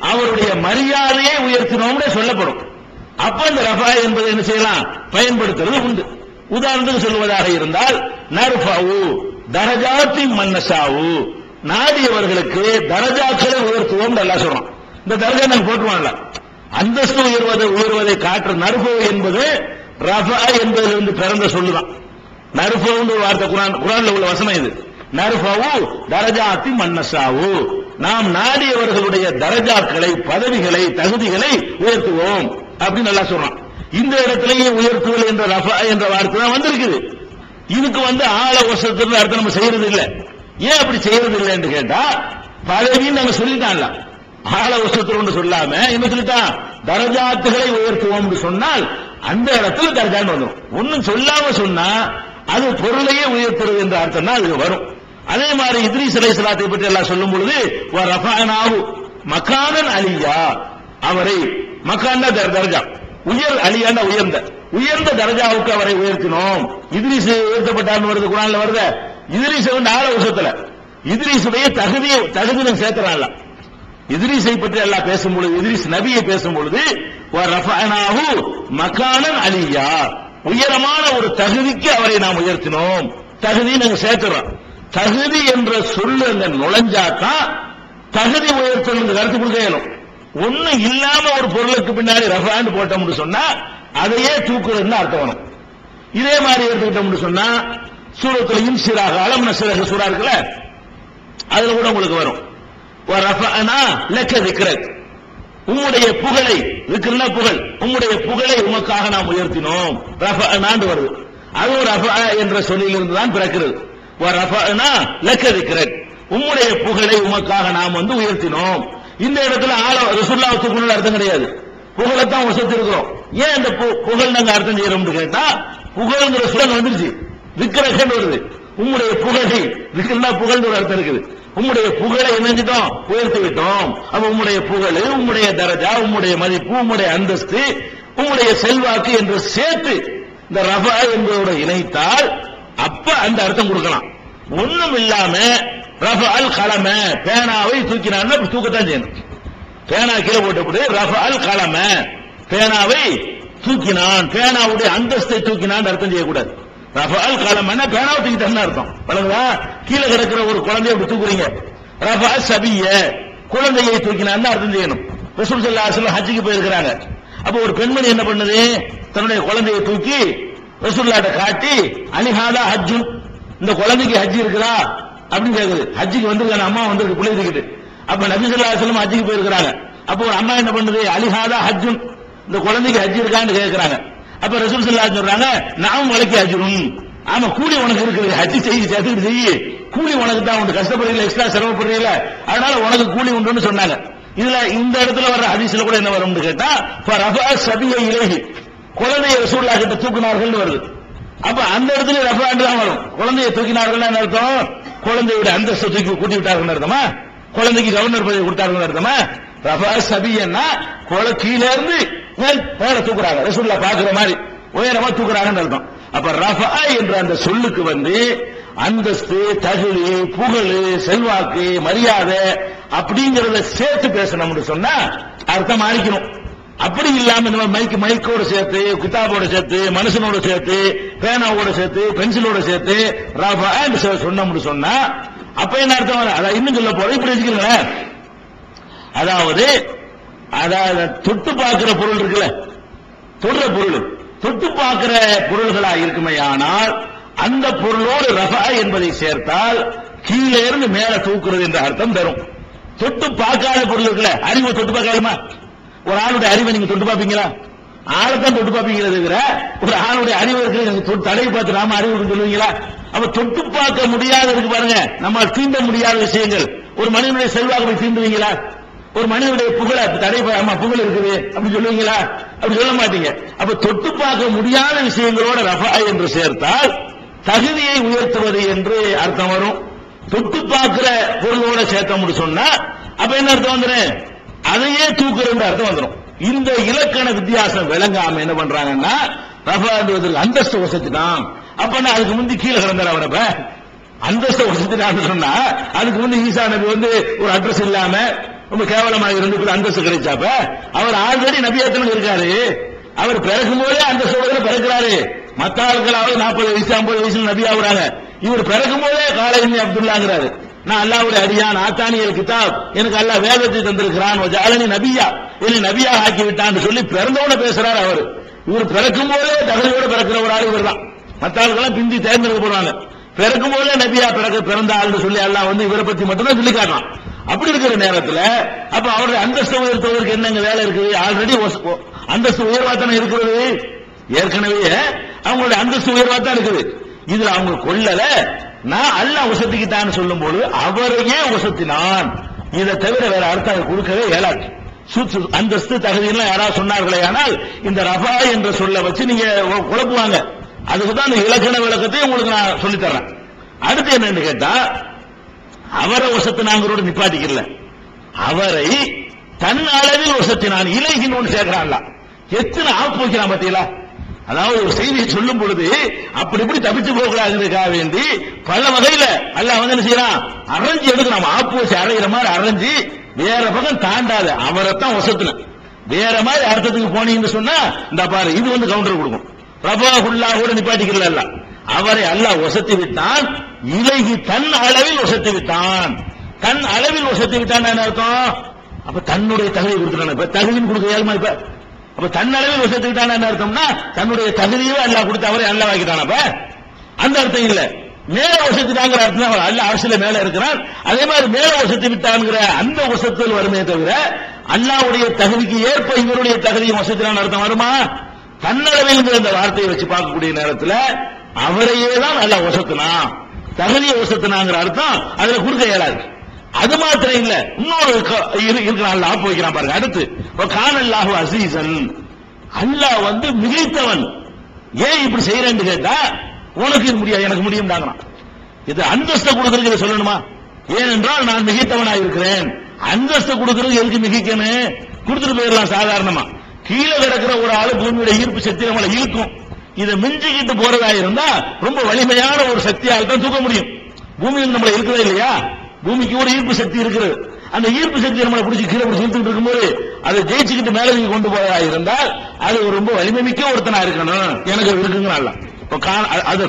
அவருடைய மரியாதையை உயர்த்தினோம்னு சொல்லப்படும். அப்ப இந்த ரஃபா என்பதை என்ன செய்யலாம்? பயன்படுத்துறது உண்டு. உதாரணத்துக்கு சொல்வதாக இருந்தால், நர்ஃபவு தரஜாத்தி மன்னசாவு, நாடியவர்களுக்கு தரஜாக்களை உயர்த்துவோம் அல்லாஹ் சொல்றான். இந்த தரஜா நாங்க போட்டுவான்ல, அந்தஸ்து உயர்வதை காட்டுற நர்ஃபவு என்பது ரஃபா என்பதிலிருந்து பிறந்த சொல்லுதான். நர்ஃபவுன்னு வார்த்தை குர்ஆன்ல உள்ள வசனம் இது. நர்ஃபவு தரஜாத்தி மன்னசாவு, நாம் நாடியவர்களுடைய தரஜாக்களை, பதவிகளை, தகுதிகளை உயர்த்துவோம் அப்படின்னு நல்லா சொல்றான். இந்த இடத்திலேயே உயர்த்துதல் என்ற ரஃபா என்ற வார்த்தை தான் வந்திருக்குது. இதுக்கு ஆள வசத்துல அர்த்தம் நம்ம செய்யறது இல்லை. ஏன் அப்படி செய்யறது இல்லைன்னு கேட்டா, பதவின்னு நம்ம சொல்லிட்டான்ல, ஆள வசத்துல சொல்லாம என்ன சொல்லிட்டான்? தரஜாத்துகளை உயர்த்துவோம் சொன்னால் அந்த இடத்துல தரஜான்னு வந்துடும். ஒன்னும் சொல்லாம சொன்னா அது பொருளையே உயர்த்துறது என்ற அர்த்தம் தான் அது வரும். அதே மாதிரி இத்ரீஸ் அலைஹிஸ்ஸலாத்தை பற்றி எல்லாம் சொல்லும் பொழுது ரஃபஅனாஹு மகானன் அலியா, அவரை மகான்னா தர்ஜா, உயர் அலியான்னா உயர்ந்த தர்ஜாவுக்கு அவரை உயர்த்தினோம். இத்ரீஸ் உயர்த்தப்பட்டார்னு வருது குர்ஆன்ல வருது. இத்ரீஸ் ஆள வசத்துல இத்ரீஸுடைய தகுதியை சேர்க்கிறான்ல. இத்ரீஸை பற்றி எல்லாம் பேசும்பொழுது, இத்ரீஸ் நபியை பேசும்பொழுது ரஃபஅனாஹு மகானன் அலியா, உயரமான ஒரு தகுதிக்கு அவரை நாம் உயர்த்தினோம். தகுதியை நாங்க சேர்க்கிறோம். தகுதி என்ற சொல்லு அங்க நுழைஞ்சாதான் தகுதி உயர்த்தல் கருத்து கொடுக்க இயலும். ஒண்ணு இல்லாம ஒரு பொருளுக்கு பின்னாடி ரஃபான்னு போட்டோம்னு சொன்னா அதையே தூக்குறதுன்னு அர்த்தம் வரும். இதே மாதிரி எடுத்துக்கிட்டோம்னு சொன்னா சூரத்துல இன்சிராக அலம் நஸ்ரஹ் சூரா இருக்குல்ல, அதுல கூட உங்களுக்கு வரும் ரஃபஅனா லக திக்ரக், உம்முடைய புகழை, திக்ர்னா புகழ், உம்முடைய புகழை உமக்காக நாம் உயர்த்தினோம். ரஃபஅனான்னு வருது. அது ஒரு ரஃபஅ என்ற சொல்லிலிருந்து தான் பிறக்கிறது. ரஃபஅனா லக திக்ரக், உம்முடைய புகழை உமக்காக நாம் உயர்த்தினோம். இந்த இடத்துல ரசூலுல்லாஹ் தூக்குன அர்த்தம் கிடையாது, புகழைத்தான் வசத்தி இருக்கிறோம். ஏன் இந்த புகழ் நாங்க அர்த்தம் செய்யறோம்னு கேட்டா, புகழ்ங்கிற சொல்ல வந்துருச்சு, விக்கிரகன் வருது. உம்முடைய புகழை, விக்கிரனா புகழ்ந்து ஒரு அர்த்தம் இருக்குது. உம்முடைய புகழை இணைஞ்சிட்டோம், உயர்த்தி விட்டோம். அப்ப உம்முடைய புகழ், உம்முடைய தரஜா, உம்முடைய மதிப்பு, உம்முடைய அந்தஸ்து, உம்முடைய செல்வாக்கு என்று சேர்த்து இந்த ரஃபா என்பதோட இணைத்தால் அப்ப அந்த அர்த்தம் கொடுக்கலாம். ஒண்ணும் இல்லாம ரஃபஅல் கலம, பேனாவை தூக்கினான், தூக்கத்தான் செய்யணும். பேனா கீழே போட்டு ரஃபஅல் கலம, பேனாவை தூக்கினான், பேனாவுடைய அந்தஸ்தை தூக்கினான் அர்த்தம் செய்யக்கூடாது. ரஃபஅல் கலமன்னா பேனாவை தூக்கிட்டான்னு அர்த்தம். வழங்குதா? கீழே கிடக்கிற ஒரு குழந்தையை அப்படி தூக்குறீங்க. ரஃபஅ சபிய, குழந்தையை தூக்கினான்னு அர்த்தம் செய்யணும். ரசூல் ஸல்லல்லாஹு அலைஹி வஸல்லம் ஹஜ்ஜுக்கு போயிருக்கிறாங்க. அப்ப ஒரு பெண்மணி என்ன பண்ணுது, தன்னுடைய குழந்தையை தூக்கி ரசூலுல்லாஹ்ட்ட காட்டி அலிஹாதா ஹஜ்ஜு, இந்த குழந்தைக்கு ஹஜ் இருக்குதா அப்படின்னு கேக்குது. ஹஜ்ஜுக்கு வந்திருக்காங்க, அம்மா வந்திருக்கு பிள்ளை தூக்கிட்டு. அப்ப நபி ஸல்லல்லாஹு அலைஹி வஸல்லம் ஹஜ்ஜுக்கு போயிருக்கிறாங்க. அப்ப ஒரு அம்மா என்ன பண்ணுது, அலிஹாதா ஹஜ்ஜு, இந்த குழந்தைக்கு ஹஜ் இருக்கான்னு கேக்குறாங்க. அப்ப ரசூல் ஸல்லல்லாஹு அலைஹி சொல்றாங்க, நாம் வலைக்கு ஹஜ்ஜுன், ஆமா கூலி உனக்கு இருக்குது, ஹஜ் சேர்த்துட்டு செய்யி, கூலி உனக்கு தான், உனக்கு கஷ்டப்படுறீங்களா, எக்ஸ்ட்ரா சிரமப்படுறீங்களா, அதனால உனக்கு கூலி உண்டுன்னு சொன்னாங்க. இதுல இந்த இடத்துல வர்ற ஹதீஸ்ல கூட என்ன வரும்னு கேட்டா, ரஃபஅ சபிய இலைஹி, குழந்தையை ரசூலுல்லாஹ் கிட்ட தூக்கினார்கள் வருது. அப்ப அந்த இடத்துல ரஃபான்னு தான் வரும். குழந்தையை தூக்கினார்கள் அர்த்தம், குழந்தையோட அந்தஸ்தை தூக்கி கூட்டி விட்டார்கள் அர்த்தமா, குழந்தைக்கு கவர்னர் பதவி கொடுத்தார்கள் அர்த்தமா. ரஃபா சபியன்னா கீழே இருந்து மேல தூக்குறாங்க, ரசூலுல்லாஹ் பாக்குற மாதிரி உயரமா தூக்குறாங்கன்னு அர்த்தம். அப்ப ரஃபா என்ற அந்த சொல்லுக்கு அந்தஸ்து, தகுதி, புகழ், செல்வாக்கு, மரியாதை அப்படிங்கறத சேர்த்து பேசணும்னு சொன்னா அர்த்தம் மாறிக்கணும். அப்படி இல்லாம இந்த மைக்கோட சேர்த்து, கிதாபோட சேர்த்து, மனுஷனோட சேர்த்து, பேனாவோட சேர்த்து, பென்சிலோட சேர்த்து ரஃபா சொன்னோம்னு சொன்னா அப்ப என்ன அர்த்தம்? அதான் இன்னும் சொல்ல போற, இப்படி வச்சுக்கிறீங்களேன். அதாவது தொட்டு பார்க்கிற பொருள் இருக்குல்ல, தொடுற பொருள், தொட்டு பார்க்கிற பொருள்களா இருக்குமே, ஆனால் அந்த பொருளோடு ரஃபா என்பதை சேர்த்தால் கீழே இருந்து மேல தூக்குறது என்ற அர்த்தம் தரும். தொட்டு பார்க்காத பொருள் இருக்குல்ல, அறிவை தொட்டு பார்க்காதுமா? ஒரு ஆளுடைய அறிவை நீங்க தொட்டு பார்ப்பீங்களா? ஆளைத்தான் தொட்டு பார்ப்பீங்களா தவிர ஒரு ஆளுடைய அறிவு இருக்கு தடவை பார்த்து நாம அறிவு சொல்லுவீங்களா? அப்ப தொட்டு பார்க்க முடியாத இருக்கு பாருங்க, நம்ம தீண்ட முடியாத விஷயங்கள். ஒரு மனிதனுடைய செல்வாக்கு தீண்டுவீங்களா? ஒரு மனிதனுடைய புகழ தடை, ஆமா புகழ் இருக்குது அப்படி சொல்லுவீங்களா? அப்படி சொல்ல மாட்டீங்க. அப்ப தொட்டு பார்க்க முடியாத விஷயங்களோட ரஃபா என்று சேர்த்தால் தகுதியை உயர்த்துவது என்று அர்த்தம் வரும். தொட்டு பார்க்கிற பொருளோட சேர்த்தோம்னு சொன்னா அப்ப என்ன அர்த்தம் வந்துடும்? அதையே தூக்குற அர்த்தம் வந்துடும். இந்த இலக்கண வித்தியாசம் விளங்காம என்ன பண்றாங்கன்னா ரஃபா என்பதற்கு அந்தஸ்து வசதிதான். அப்பனா அதுக்கு முந்தி கீழே கிடந்தார் அவனப்ப அந்தஸ்து வசதிதான் சொன்னா, அதுக்கு முந்தி ஈசா நபி ஒரு அட்ரஸ் இல்லாம ரொம்ப கேவலமாக இருந்து அந்தஸ்து கிடைச்சாப்ப அவர் ஆல்ரெடி நபியாத்தனம் இருக்காரு. அவர் பிறக்கும் போதே அந்தஸ்தோட பிறக்கிறாரு. மத்த ஆட்களாவது 40 வயசு 50 வயசுல நபி ஆகுறாங்க. இவர் பிறக்கும் போதே காலையில் அப்துல்லாங்கிறாரு. நான் அல்லாஹ்வுடைய அடியான், ஆத்தானியல் கிதாப், எனக்கு அல்லாஹ் வேதத்தை தந்திருக்கிறான், ஜஅலனி நபியா, என்னை நபியா ஆக்கி விட்டான்னு சொல்லி பிறந்தோட பேசுறாரு அவர். இவர் பிறக்கும் போதே தகுதியோட பிறக்கிற ஒரு ஆள் இவர் தான். மற்ற ஆளுக்கெல்லாம் பிந்தி தேர்ந்தெடுக்கப்படுவாங்க. பிறக்கும் போதே நபியா பிறந்த ஆள்னு சொல்லி அல்லாஹ் இவரை பத்தி மட்டும்தான் சொல்லி காட்டலாம். அப்படி இருக்கிற நேரத்தில் அப்ப அவருடைய அந்தஸ்து உயர்த்துவதற்கு என்னங்க வேலை இருக்குது? ஆல்ரெடி அந்தஸ்து உயர்வாத்தானே இருக்கிறது. ஏற்கனவே அவங்களுடைய அந்தஸ்து உயர்வாத்தான் இருக்குது. இதுல அவங்க கொள்ளல, நான் அல்லாஹ் வசதிக்குத்தான் சொல்லும் போது அவரையே வசத்தினான். இதை தவிர வேற அர்த்தம் கொடுக்கவே இயலாது. அந்தஸ்து தகுதியெல்லாம் யாராவது சொன்னார்களே, ஆனால் இந்த ரஃபா என்ற சொல்ல வச்சு நீங்க குழப்புவாங்க. அதுக்குதான் இந்த இலக்கண விளக்கத்தை உங்களுக்கு நான் சொல்லி தர்றேன். அடுத்து என்னன்னு கேட்டா, அவரை வசத்தினாங்கிறோட நிப்பாட்டிக்கல, அவரை தன் அளவில் வசத்தினான். இலைகின்னு சேர்க்கிறான்ல, எத்தனை ஆப்பு வைக்கிறான் பாத்தீங்களா? அதாவது ஒரு செய்தியை சொல்லும் பொழுது அப்படி இப்படி தப்பிச்சு போகக்கூடாதுக்காக வேண்டி பல வகையில அல்லாஹ் என்ன செய்யறான், அரைஞ்சு எடுத்து நம்ம ஆப்பு வச்சு அரைகிற மாதிரி அரைஞ்சு வேற பக்கம் தாண்டாத அவரைத்தான் வசத்துல. வேற மாதிரி அர்த்தத்துக்கு போனீங்கன்னு சொன்னா இந்த பாரு இது கவுண்டர் கொடுக்கும். ரஃபாஹுல்லா கூட நிப்பாட்டிக்கல, அவரை அல்லாஹ் வசத்தி விட்டான். இலகி தன் அளவில் வசத்தி விட்டான். தன் அளவில் வசத்தி விட்டான் என்ன அர்த்தம்? அப்ப தன்னுடைய தகுதி கொடுத்துட்டான். இப்ப தகுதின்னு கொடுக்க ஏழுமா? இப்ப அப்ப தன் அளவில் வசத்தி விட்டான் என்ன அர்த்தம்னா தன்னுடைய தகுதியே அல்லாஹ் கொடுத்து அவரை அல்லாஹ் வாக்கிட்டான். அப்ப அந்த அர்த்தம் இல்ல, மேல வசத்திட்டாங்கிற அர்த்தம். அவர் அல்லாஹ் அரசியல மேல இருக்கிறான். அதே மாதிரி மேல வசத்தி விட்டான்ங்கிற அந்த வசத்தில் வருமே தவிர அல்லாஹ்வுடைய தகுதிக்கு ஏற்ப இவருடைய தகுதியை வசத்தினான் அர்த்தம் வருமா? தன்னளவில் இந்த வார்த்தையை வச்சு பார்க்கக்கூடிய நேரத்தில் அவரையே தான் அல்லாஹ் வசத்தினா, தகுதியை வசத்தினாங்கிற அர்த்தம் அதுல கொடுக்க இயலாது. அது மாத்திரம் இல்ல, இன்னொரு இருக்கிறான் அல்லாஹ் ஆப்பு வைக்கிறான் பாருங்க. அடுத்து கானல்லாஹு அசீசன், அல்லாஹ் மிகைத்தவன். ஏன் இப்படி செய்யறேன்னு கேட்டா உனக்கு இது முடியாது எனக்கு முடியும் தாங்கறான். இது அந்தஸ்தை கொடுக்கறதுக்கு இதை சொல்லணுமா? ஏனென்றால் நான் மிகைத்தவனாக இருக்கிறேன். அந்தஸ்தை கொடுக்கறது எதுக்கு மிகைக்கணும்? கொடுத்துட்டு போயிடலாம் சாதாரணமா. கீழே கிடக்கிற ஒரு ஆளு பூமியோட ஈர்ப்பு சக்தி நம்மளை இழுக்கும். இதை மிஞ்சிக்கிட்டு போறதா இருந்தா ரொம்ப வலிமையான ஒரு சக்தியால் தான் தூக்க முடியும். பூமியில் நம்மளை இருக்கிறதா இல்லையா? பூமிக்கு ஒரு ஈர்ப்பு சக்தி இருக்குது. அந்த ஈர்ப்பு சக்தி நம்மளை பிடிச்சி கீழே பிடிச்சி இழுத்துட்டு இருக்கும்போது அதை ஜெயிச்சுக்கிட்டு மேல கொண்டு போறதா இருந்தால் அது ரொம்ப வலிமை மிக்க ஒருத்தனா இருக்கணும். எனக்கு இருக்குங்க. அது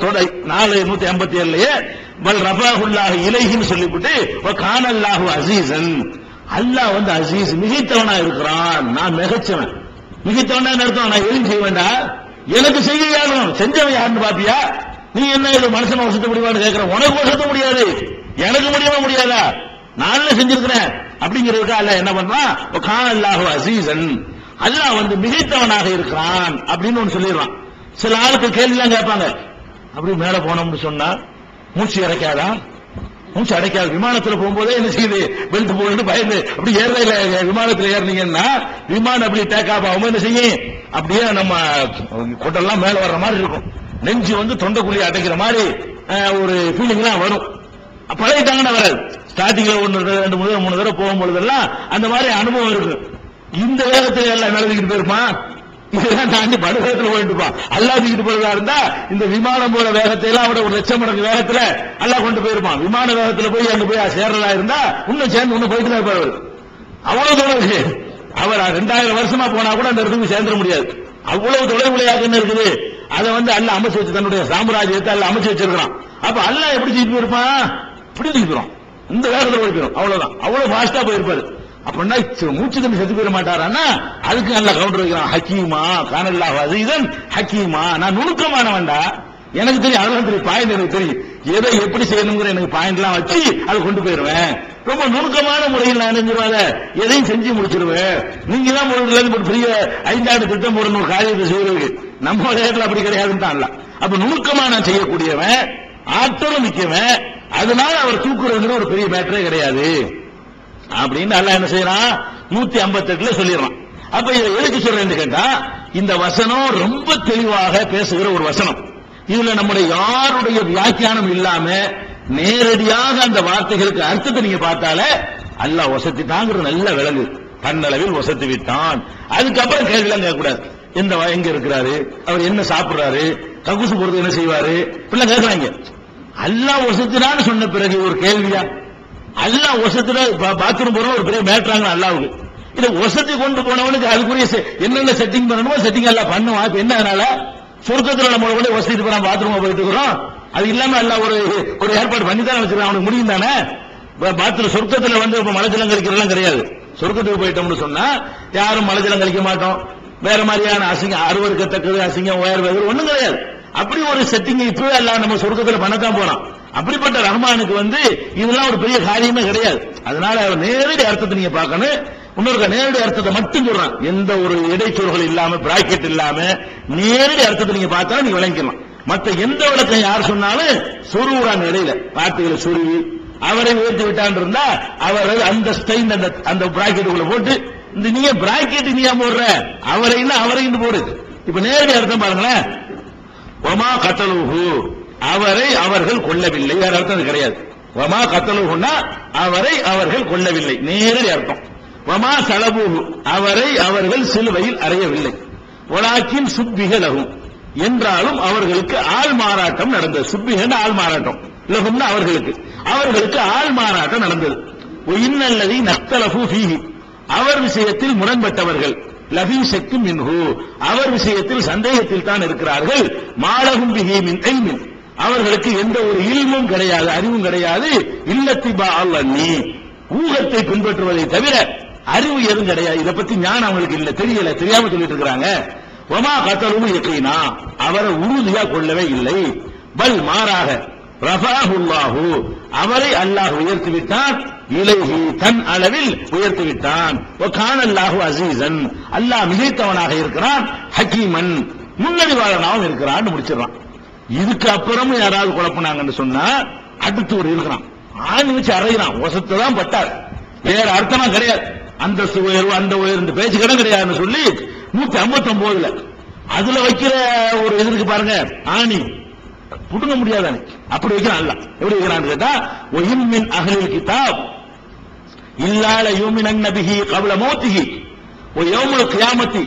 487 பல் ரஃபாஹுல்லாஹு இலைஹின்னு சொல்லிவிட்டு கானல்லாஹு அஸீஸன், அல்லாஹ் வந்து அஸீஸ் மிகைத்தவனா இருக்கிறான். நான் மிகச்சவன். மிகைத்தவனா அர்த்தம் நான் எதுவும் செய்ய வேண்டாம், எனக்கு செய்ய யாரும் செஞ்சவன் யாருன்னு பாப்பியா? நீ என்ன இது மனுஷன் வசத்த முடியுமான்னு கேட்கிற? உனக்கு வசத்த முடியாது, எனக்கு முடியுமா முடியாதா? நான் செஞ்சிருக்கிறேன் அப்படிங்கிறதுக்கு அல்லாஹ் என்ன பண்றான்? கானல்லாஹு அஸீஸன், அல்லாஹ் வந்து மிகைத்தவனாக இருக்கிறான் அப்படின்னு ஒன்னு சொல்லிடுறான். சில ஆளுக்கு கேள்வி எல்லாம் கேட்பாங்க, அப்படி மேல போனோம்னு சொன்னா மூச்சு இறைக்காதா? மூச்சு அடைக்காது. விமானத்துல போகும்போதே என்ன செய்யுது? பெல்ட் போட்டு பயந்து அப்படி ஏறல. விமானத்துல ஏறினீங்கன்னா விமானம் அப்படி டேக் ஆஃப் ஆகும். என்ன செய்யும்? அப்படியே நம்ம கொட்டெல்லாம் மேல வர்ற மாதிரி இருக்கும். நெஞ்சு வந்து தொண்டைக்குள்ளி அடைக்கிற மாதிரி ஒரு ஃபீலிங் எல்லாம் வரும். பழகிட்டாங்கன்னா வராது. ஸ்டார்டிங்ல 1 2 3 தடவை போகும்பொழுதெல்லாம் அந்த மாதிரி அனுபவம் இருக்கு. இந்த வேகத்துல எல்லாம் நடந்துக்கிட்டு போயிருப்பான். இதெல்லாம் தாண்டி படுவேகத்தில் போயிட்டுப்பான். அல்லாஹ் தூக்கிட்டு போறதா இருந்தா இந்த விமானம் போற வேகத்தை எல்லாம் அவட 1,00,000 மடங்கு வேகத்துல அல்லாஹ் கொண்டு போயிருப்பான். விமான வேகத்துல போய் அங்க போய் சேர்றதா இருந்தா இன்னும் சேர்ந்து இன்னும் போயிட்டு தான் இருப்பார். அவ்வளவு தொலைவு அவர் 2000 வருஷமா போனா கூட அந்த இடத்துக்கு சேர்ந்துட முடியாது. அவ்வளவு தொலைவுலையாக என்ன இருக்குது? அதை வந்து அல்லாஹ் அமைச்சு வச்சு தன்னுடைய சாம்ராஜ்யத்தை அல்லாஹ் அமைச்சு வச்சிருக்கான். அப்ப அல்லாஹ் எப்படி தூக்கிட்டு போயிருப்பான்? இப்படி தூக்கி போயிடும். இந்த வேகத்துல போயிருப்போம். அவ்வளவுதான். அவ்வளவு ஃபாஸ்டா போயிருப்பாரு. அப்படின்னா மூச்சு தம்பி செத்து போயிட மாட்டாரான்னா அதுக்கு நல்லா கவுண்டர் வைக்கிறான். ஹக்கீமா கானல்லாஹு அஸீஸன் ஹக்கீமா, நான் நுணுக்கமானவன்டா, எனக்கு தெரியும், அதெல்லாம் தெரியும், பாயிண்ட் எனக்கு தெரியும், எதை எப்படி செய்யணுங்கிற எனக்கு பாயிண்ட் எல்லாம் வச்சு அதை கொண்டு போயிருவேன். ரொம்ப நுணுக்கமான முறையில் நான் நினைஞ்சிருவாத எதையும் செஞ்சு முடிச்சிருவேன். நீங்க தான் ஒரு பெரிய 5 ஆண்டு திட்டம் போடணும் ஒரு காரியத்தை செய்யறதுக்கு. நம்ம நேரத்தில் அப்படி கிடையாதுன்னு தான். அப்ப நுணுக்கமா நான் செய்யக்கூடியவன், ஆற்றலும் மிக்கவன், அதனால அவர் தூக்குறதுங்கிற ஒரு பெரிய மேட்டரே கிடையாது அப்படின்னு அல்லாஹ் என்ன செய்யறான்? 158 சொல்லிடுறான். அப்ப இதை எதுக்கு சொல்றேன்னு கேட்டா, இந்த வசனம் ரொம்ப தெளிவாக பேசுகிற ஒரு வசனம். இதுல நம்முடைய யாருடைய வியாக்கியானம் இல்லாம நேரடியாக அந்த வார்த்தைகளுக்கு அர்த்தத்தை நீங்க பார்த்தாலே அல்லாஹ் வசத்திட்டாங்கிற நல்ல விளங்கு. தன்னளவில் வசத்து விட்டான். அதுக்கப்புறம் கேள்விலாம் கேட்கக்கூடாது. எங்க இருக்கிறாரு, அவர் என்ன சாப்பிடுறாரு, கக்கூசு போறது என்ன செய்வாரு, இப்படிலாம் கேட்கறாங்க. அல்லாஹ் வசத்தினான்னு சொன்ன பிறகு ஒரு கேள்வியா? அல்லாஹ் வசத்துல பாத்ரூம் போற ஒரு பெரிய மேட்ராங்க அல்லாவுக்கு. இதை வசதி கொண்டு போனவனுக்கு அதுக்குரிய என்னென்ன செட்டிங் பண்ணணுமோ செட்டிங் எல்லாம் பண்ணுவான். இப்ப என்ன அதனால சொர்க்கத்துல நம்ம கூட வசதி போறோம், பாத்ரூம் போயிட்டு இருக்கிறோம். அது இல்லாம எல்லாம் ஒரு ஏற்பாடு பண்ணி தான் வச்சிருக்கான். அவனுக்கு முடியும் தானே? பாத்ரூம் சொர்க்கத்துல வந்து இப்ப மலைஜலம் கழிக்கிறதெல்லாம் கிடையாது. சொர்க்கத்துக்கு போயிட்டோம்னு சொன்னா யாரும் மலைஜலம் கழிக்க மாட்டோம். வேற மாதிரியான அசிங்கம், அருவருக்கத்தக்கது, அசிங்கம், உயர்வு ஒண்ணும் கிடையாது. அப்படி ஒரு செட்டிங் இப்பவே எல்லாம் நம்ம சொர்க்கத்துல பண்ணத்தான் போறோம். அப்படிப்பட்ட ரஹ்மானுக்கு வந்து இதெல்லாம் ஒரு பெரிய காரியமே கிடையாது. அதனால நேரடி அர்த்தத்தை நீங்க பார்க்கணும். இன்னொரு நேரடி அர்த்தத்தை மட்டும் சொல்றான். எந்த ஒரு இடைச்சொல்கள் இல்லாம, பிராக்கெட் இல்லாம நேரடி அர்த்தத்தை நீங்க பார்த்தா நீங்க விளங்கிக்கலாம். மற்ற எந்த விளக்கம் யார் சொன்னாலும் சொருவுறான் இடையில வார்த்தைகளை சொருவி அவரை உயர்த்தி விட்டான் இருந்தா அவர் அந்த ஸ்டைன் அந்த பிராக்கெட்டுக்குள்ள போட்டு இந்த நீங்க பிராக்கெட் நீயா போடுற அவரைன்னு போடு. இப்ப நேரடி அர்த்தம் பாருங்களேன். ஒமா கத்தலுஹு, அவரை அவர்கள் கொல்லவில்லை. வேற அர்த்தம் கிடையாது. வமா கத்தலுஹுன்னா அவரை அவர்கள் கொல்லவில்லை, நேரடி அர்த்தம். வமா சலபுஹு, அவரை அவர்கள் சிலுவையில் அறையவில்லை. வலாக்கின் சுப்பிக லஹும், என்றாலும் அவர்களுக்கு ஆள் மாறாட்டம் நடந்தது. சுப்பிக ஆள் மாறாட்டம், லஹும்னா அவர்களுக்கு ஆள் மாறாட்டம் நடந்தது. இன்னல்லதி நக்தலஃபு ஃபீஹி, அவர் விஷயத்தில் முரண்பட்டவர்கள், லஃபீ ஷக்கின் மின்ஹு, அவர் விஷயத்தில் சந்தேகத்தில் தான் இருக்கிறார்கள். மாலஹும் பிஹி மின் இல்மின், அவர்களுக்கு எந்த ஒரு இல்மும் கிடையாது, அறிவும் கிடையாது. இல்லத்திபா அல்லி, ஊகத்தை பின்பற்றுவதை தவிர அறிவு எதுவும் கிடையாது. இதை பத்தி ஞானம் அவங்களுக்கு இல்ல, தெரியல, தெரியாம சொல்லிட்டு இருக்கிறாங்க. வமா கத்தலும் யகீனா, அவரை உறுதியா கொள்ளவே இல்லை. பல் மாறாக ரஃபாஹுல்லாஹு, அவரை அல்லாஹ் உயர்த்தி விட்டான். இலைஹி, தன் அளவில் உயர்த்தி விட்டான். வகானல்லாஹு அஸீஸன், அல்லாஹ் மிகைத்தவனாக இருக்கிறான். ஹக்கீமன், முன்னறிவாளனாகவும் இருக்கிறான் முடிச்சிடறான். இதுக்கு அப்புறமும் யாராவது குழப்பினாங்கன்னு சொன்னா அடுத்து ஒரு இருக்கிறான், ஆணி வச்சு அறையிறான். வசத்தை தான் பட்டார், வேற அர்த்தமா கிடையாது. அந்த உயர்வு அந்த உயர்வு பேச்சு கிடம் கிடையாதுன்னு சொல்லி 159 அதுல வைக்கிற ஒரு எதிர்க்கு பாருங்க, ஆணி புடுங்க முடியாதானே, அப்படி வைக்கிறான் அல்லாஹ். எப்படி வைக்கிறான்னு கேட்டா, வஹிம் மின் அஹ்லில் கிதாப் இல்லா லயுமினன்ன பிஹி கப்ல மௌத்திஹி வ யௌமுல் கியாமத்தி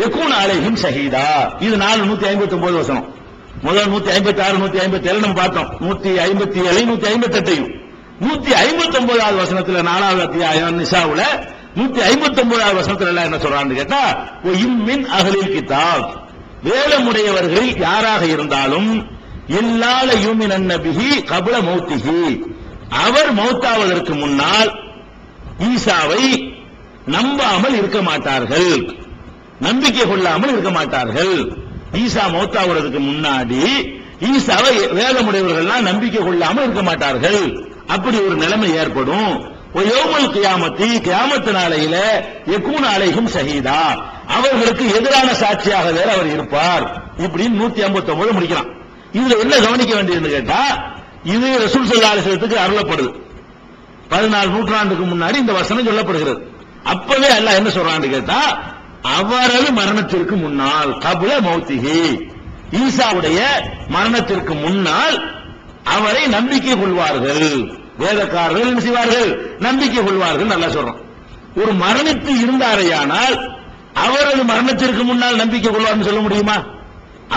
யகூன அலைஹிம் ஷஹீதா. இது 159 வசனம். முதல் 156 157 நம்ம பார்த்தோம். 157 158 159வது வசனத்துல 4வது அத்தியாயம் நிசாவுல 159வது வசனத்துல எல்லாம் என்ன சொல்றான்னு கேட்டா, வஹிம் மின் அஹ்லில் கிதாப், வேதமுடையவர்கள் யாராக இருந்தாலும் இல்லா லயுமினன்ன பிஹி கப்ல மௌத்திஹி, அவர் மௌத்தாவதற்கு முன்னால் ஈசாவை நம்பாமல் இருக்க மாட்டார்கள், நம்பிக்கை கொள்ளாமல் இருக்க மாட்டார்கள். ஈசா மௌத்தாவதற்கு முன்னாடி ஈசாவை வேதமுடையவர்கள் நம்பிக்கை கொள்ளாமல் இருக்க மாட்டார்கள். அப்படி ஒரு நிலைமை ஏற்படும். யௌமுல் கியாமத்தி, கியாமத்து நாளையில யகூன அலைஹிம் ஷஹீதா, அவர்களுக்கு எதிரான சாட்சியாக வேற அவர் இருப்பார். இப்படின்னு 159 முடிக்கிறான். இதுல என்ன கவனிக்க வேண்டியதுன்னு கேட்டா, இது ரசூல் ஸல்லல்லாஹு அலைஹி வஸல்லத்துக்கு அருளப்படுது. 14 நூற்றாண்டுக்கு முன்னாடி இந்த வசனம் சொல்லப்படுகிறது. அப்பவே அல்லாஹ் என்ன சொல்றான்னு கேட்டா, அவரது மரணத்திற்கு முன்னால் கபுல மௌத்திஹி, ஈசாவுடைய மரணத்திற்கு முன்னால் அவரை நம்பிக்கை கொள்வார்கள், வேதக்காரர்கள் என்ன செய்வார்கள், நம்பிக்கை கொள்வார்கள். நல்லா சொல்றோம். ஒரு மரணித்து இருந்தாரையானால் அவரது மரணத்திற்கு முன்னால் நம்பிக்கை கொள்வார்னு சொல்ல முடியுமா?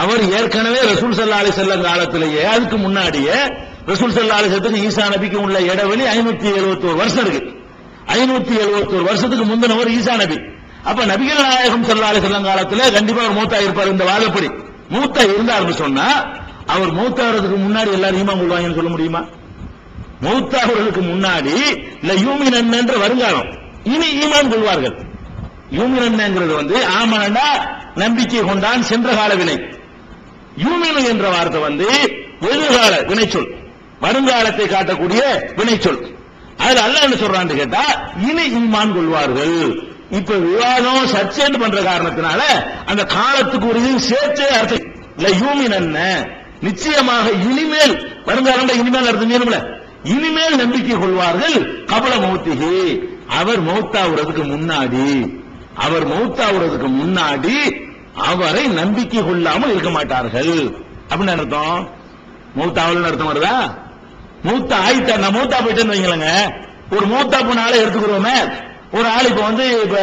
அவர் ஏற்கனவே ரசூல் ஸல்லல்லாஹு அலைஹி வஸல்லம் காலத்திலேயே, அதுக்கு முன்னாடியே ரசூல் ஸல்லல்லாஹு அலைஹி வஸல்லம் ஈசா நபிக்கு உள்ள இடைவெளி 571 வருஷம் இருக்கு. 571 வருஷத்துக்கு முந்தினவர் ஈசா நபி. அப்ப நபிகள் நாயகம் ஸல்லல்லாஹு அலைஹி வஸல்லம் காலத்துல கண்டிப்பா அவர் மூத்தா இருப்பார். இந்த வாதப்படி மூத்தா இருந்தார்னு சொன்னா, அவர் மூத்தாகிறதுக்கு முன்னாடி எல்லாரும் ஈமான் கொள்வாங்கன்னு சொல்ல முடியுமா? மூத்தாகிறதுக்கு முன்னாடி லயூமினன் என்ற வருங்காலம், இனி ஈமான் கொள்வார்கள். யூமினன்ங்கிறது ஆமனா நம்பிக்கை கொண்டான், சென்ற கால வினை. யூமினு என்ற வார்த்தை எதிர்கால வினைச்சொல், வருங்காலத்தை காட்டக்கூடிய வினைச்சொல். அதுல அல்லாஹ் என்ன சொல்றான்னு கேட்டா, இனி ஈமான் கொள்வார்கள். இப்ப விவாதம் சர்ச்சை பண்ற காரணத்தினால அந்த காலத்துக்கு ஒரு சேர்த்தே அர்த்தம் லயூமினன், நிச்சயமாக இனிமேல், வருங்காலம் இனிமேல் அர்த்தம், இனிமேல் நம்பிக்கை கொள்வார்கள். கபல மௌத்திஹி, அவர் மௌத்தாவுறதுக்கு முன்னாடி, அவர் மௌத்தாவுறதுக்கு முன்னாடி அவரை நம்பிக்கை கொள்ளாமல் இருக்க மாட்டார்கள். அப்படின்னு அர்த்தம். மௌத்தாவல் அர்த்தம் வருதா? மூத்தா ஆயிட்டா, நான் மூத்தா போயிட்டேன்னு வைங்களேங்க. ஒரு மூத்தா போன ஆளை எடுத்துக்கிறோமே, ஒரு ஆள் இப்ப